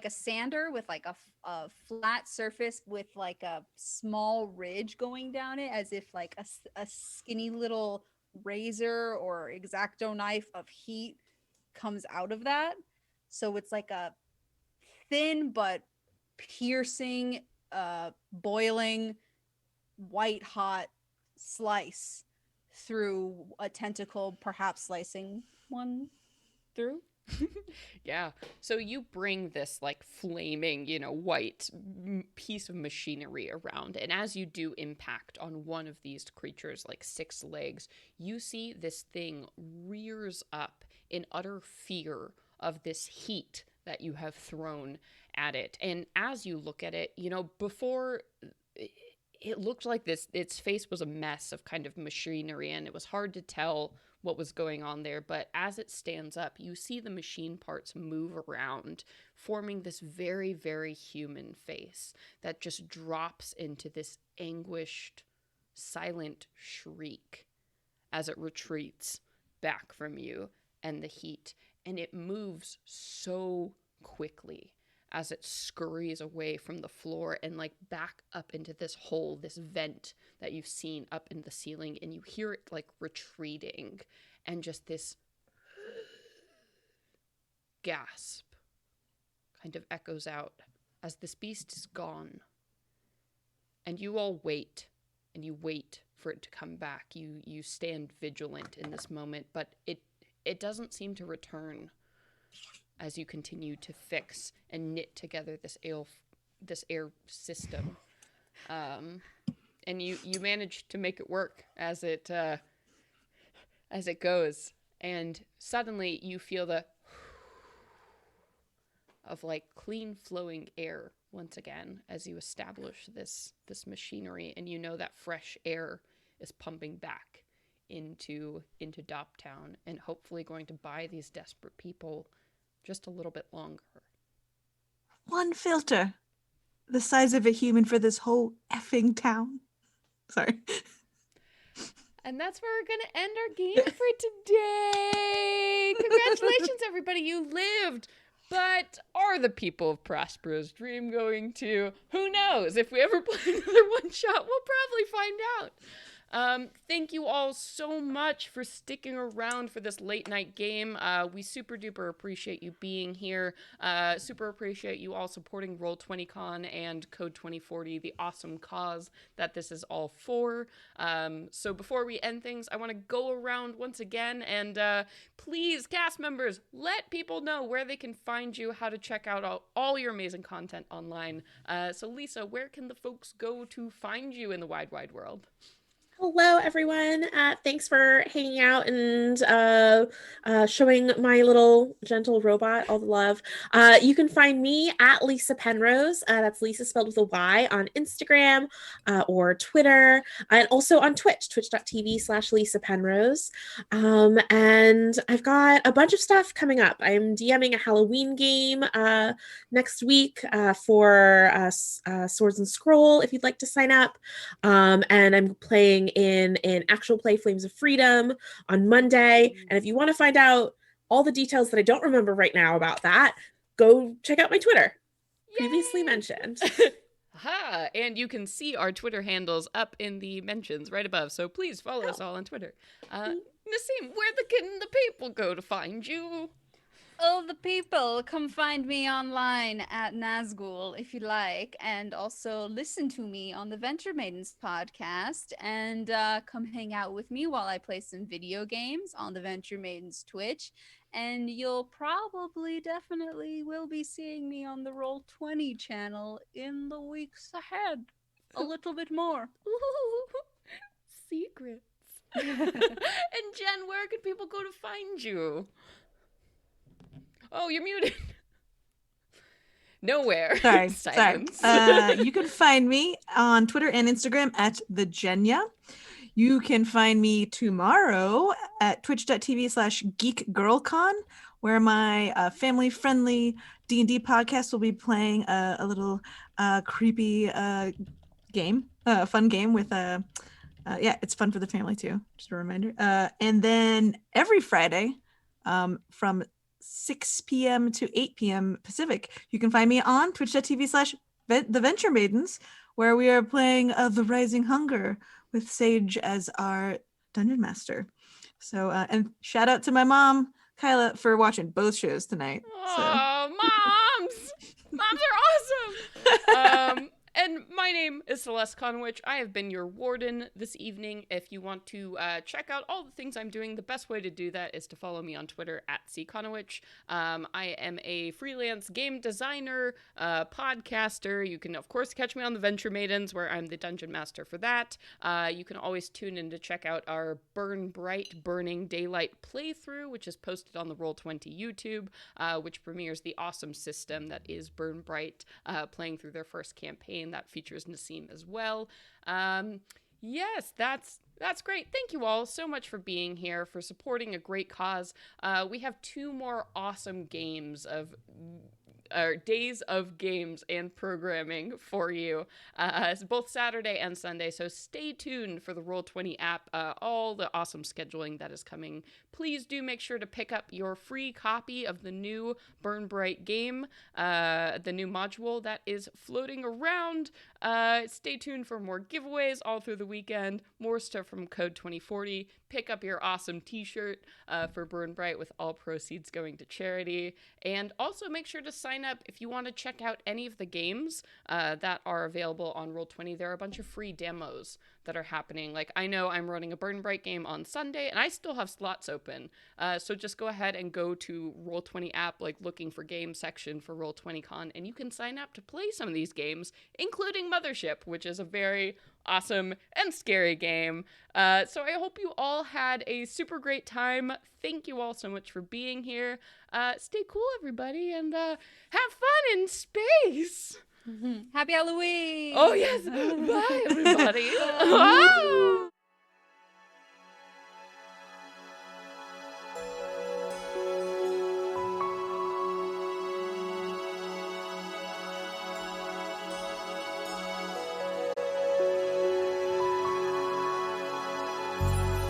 sander with like a flat surface with like a small ridge going down it, as if like a skinny little razor or X-Acto knife of heat comes out of that. So it's like a thin but piercing, boiling, white hot slice through a tentacle, perhaps slicing one through. Yeah. So you bring this like flaming, white piece of machinery around. And as you do impact on one of these creatures, like 6 legs, you see this thing rears up in utter fear of this heat that you have thrown at it. And as you look at it, before it looked like its face was a mess of kind of machinery, and it was hard to tell what was going on there. But as it stands up, you see the machine parts move around, forming this very, very human face that just drops into this anguished, silent shriek as it retreats back from you and the heat. And it moves so quickly as it scurries away from the floor and like back up into this hole, this vent that you've seen up in the ceiling, and you hear it like retreating, and just this gasp kind of echoes out as this beast is gone. And you all wait, and you wait for it to come back. You stand vigilant in this moment, but it doesn't seem to return as you continue to fix and knit together this air system. And you manage to make it work as it goes. And suddenly you feel the of like clean flowing air once again as you establish this machinery, and you know that fresh air is pumping back into Doptown and hopefully going to buy these desperate people just a little bit longer. One filter, the size of a human for this whole effing town. Sorry. And that's where we're going to end our game for today. Congratulations, everybody. You lived. But are the people of Prospero's Dream going to? Who knows? If we ever play another one-shot, we'll probably find out. Thank you all so much for sticking around for this late night game. We super duper appreciate you being here. Super appreciate you all supporting Roll20Con and Code 2040, the awesome cause that this is all for. So before we end things, I want to go around once again and please, cast members, let people know where they can find you, how to check out all your amazing content online. So Lysa, where can the folks go to find you in the wide, wide world? Hello, everyone. Thanks for hanging out and showing my little gentle robot all the love. You can find me at Lysa Penrose. That's Lysa spelled with a Y on Instagram or Twitter, and also on Twitch, twitch.tv/Lysa Penrose. And I've got a bunch of stuff coming up. I'm DMing a Halloween game next week for Swords and Scroll if you'd like to sign up. And I'm playing in an actual play Flames of Freedom on Monday. And if you want to find out all the details that I don't remember right now about that, go check out my Twitter. Previously mentioned. Ha! And you can see our Twitter handles up in the mentions right above. So please follow us all on Twitter. Naseem, where can the people go to find you? Oh, the people, come find me online at Nazgul if you like, and also listen to me on the Venture Maidens podcast, and come hang out with me while I play some video games on the Venture Maidens Twitch, and you'll definitely will be seeing me on the Roll20 channel in the weeks ahead. A little bit more. Ooh, secrets. And Jen, where can people go to find you? Oh, you're muted. Nowhere. Sorry. Silence. You can find me on Twitter and Instagram at thegenya. You can find me tomorrow at twitch.tv/geekgirlcon, where my family-friendly D&D podcast will be playing a little creepy game, fun game with it's fun for the family too. Just a reminder. And then every Friday, from 6 p.m. to 8 p.m. Pacific, you can find me on twitch.tv/The Venture Maidens, where we are playing The Rising Hunger with Sage as our dungeon master. So, and shout out to my mom, Kyla, for watching both shows tonight. Oh, moms! Moms are awesome! And my name is Celeste Conowitch. I have been your warden this evening. If you want to check out all the things I'm doing, the best way to do that is to follow me on Twitter at @cconowitch. I am a freelance game designer, podcaster. You can, of course, catch me on the Venture Maidens, where I'm the dungeon master for that. You can always tune in to check out our Burn Bright Burning Daylight playthrough, which is posted on the Roll20 YouTube, which premieres the awesome system that is Burn Bright, playing through their first campaign. That features Naseem as well. Yes, that's great. Thank you all so much for being here, for supporting a great cause. We have 2 more awesome days of games and programming for you, both Saturday and Sunday, so stay tuned for the Roll20 app, all the awesome scheduling that is coming. Please do make sure to pick up your free copy of the new Burn Bright game, the new module that is floating around. Stay tuned for more giveaways all through the weekend, more stuff from Code 2040. Pick up your awesome t-shirt for Burn Bright, with all proceeds going to charity. And also make sure to sign up if you want to check out any of the games that are available on Roll20. There are a bunch of free demos that are happening. Like, I know I'm running a Burn Bright game on Sunday, and I still have slots open. So just go ahead and go to Roll20 app, like looking for game section for Roll20Con, and you can sign up to play some of these games, including Mothership, which is a very awesome and scary game. So I hope you all had a super great time. Thank you all so much for being here. Stay cool, everybody, and have fun in space. Happy Halloween! Oh, yes. Bye, everybody. Ah!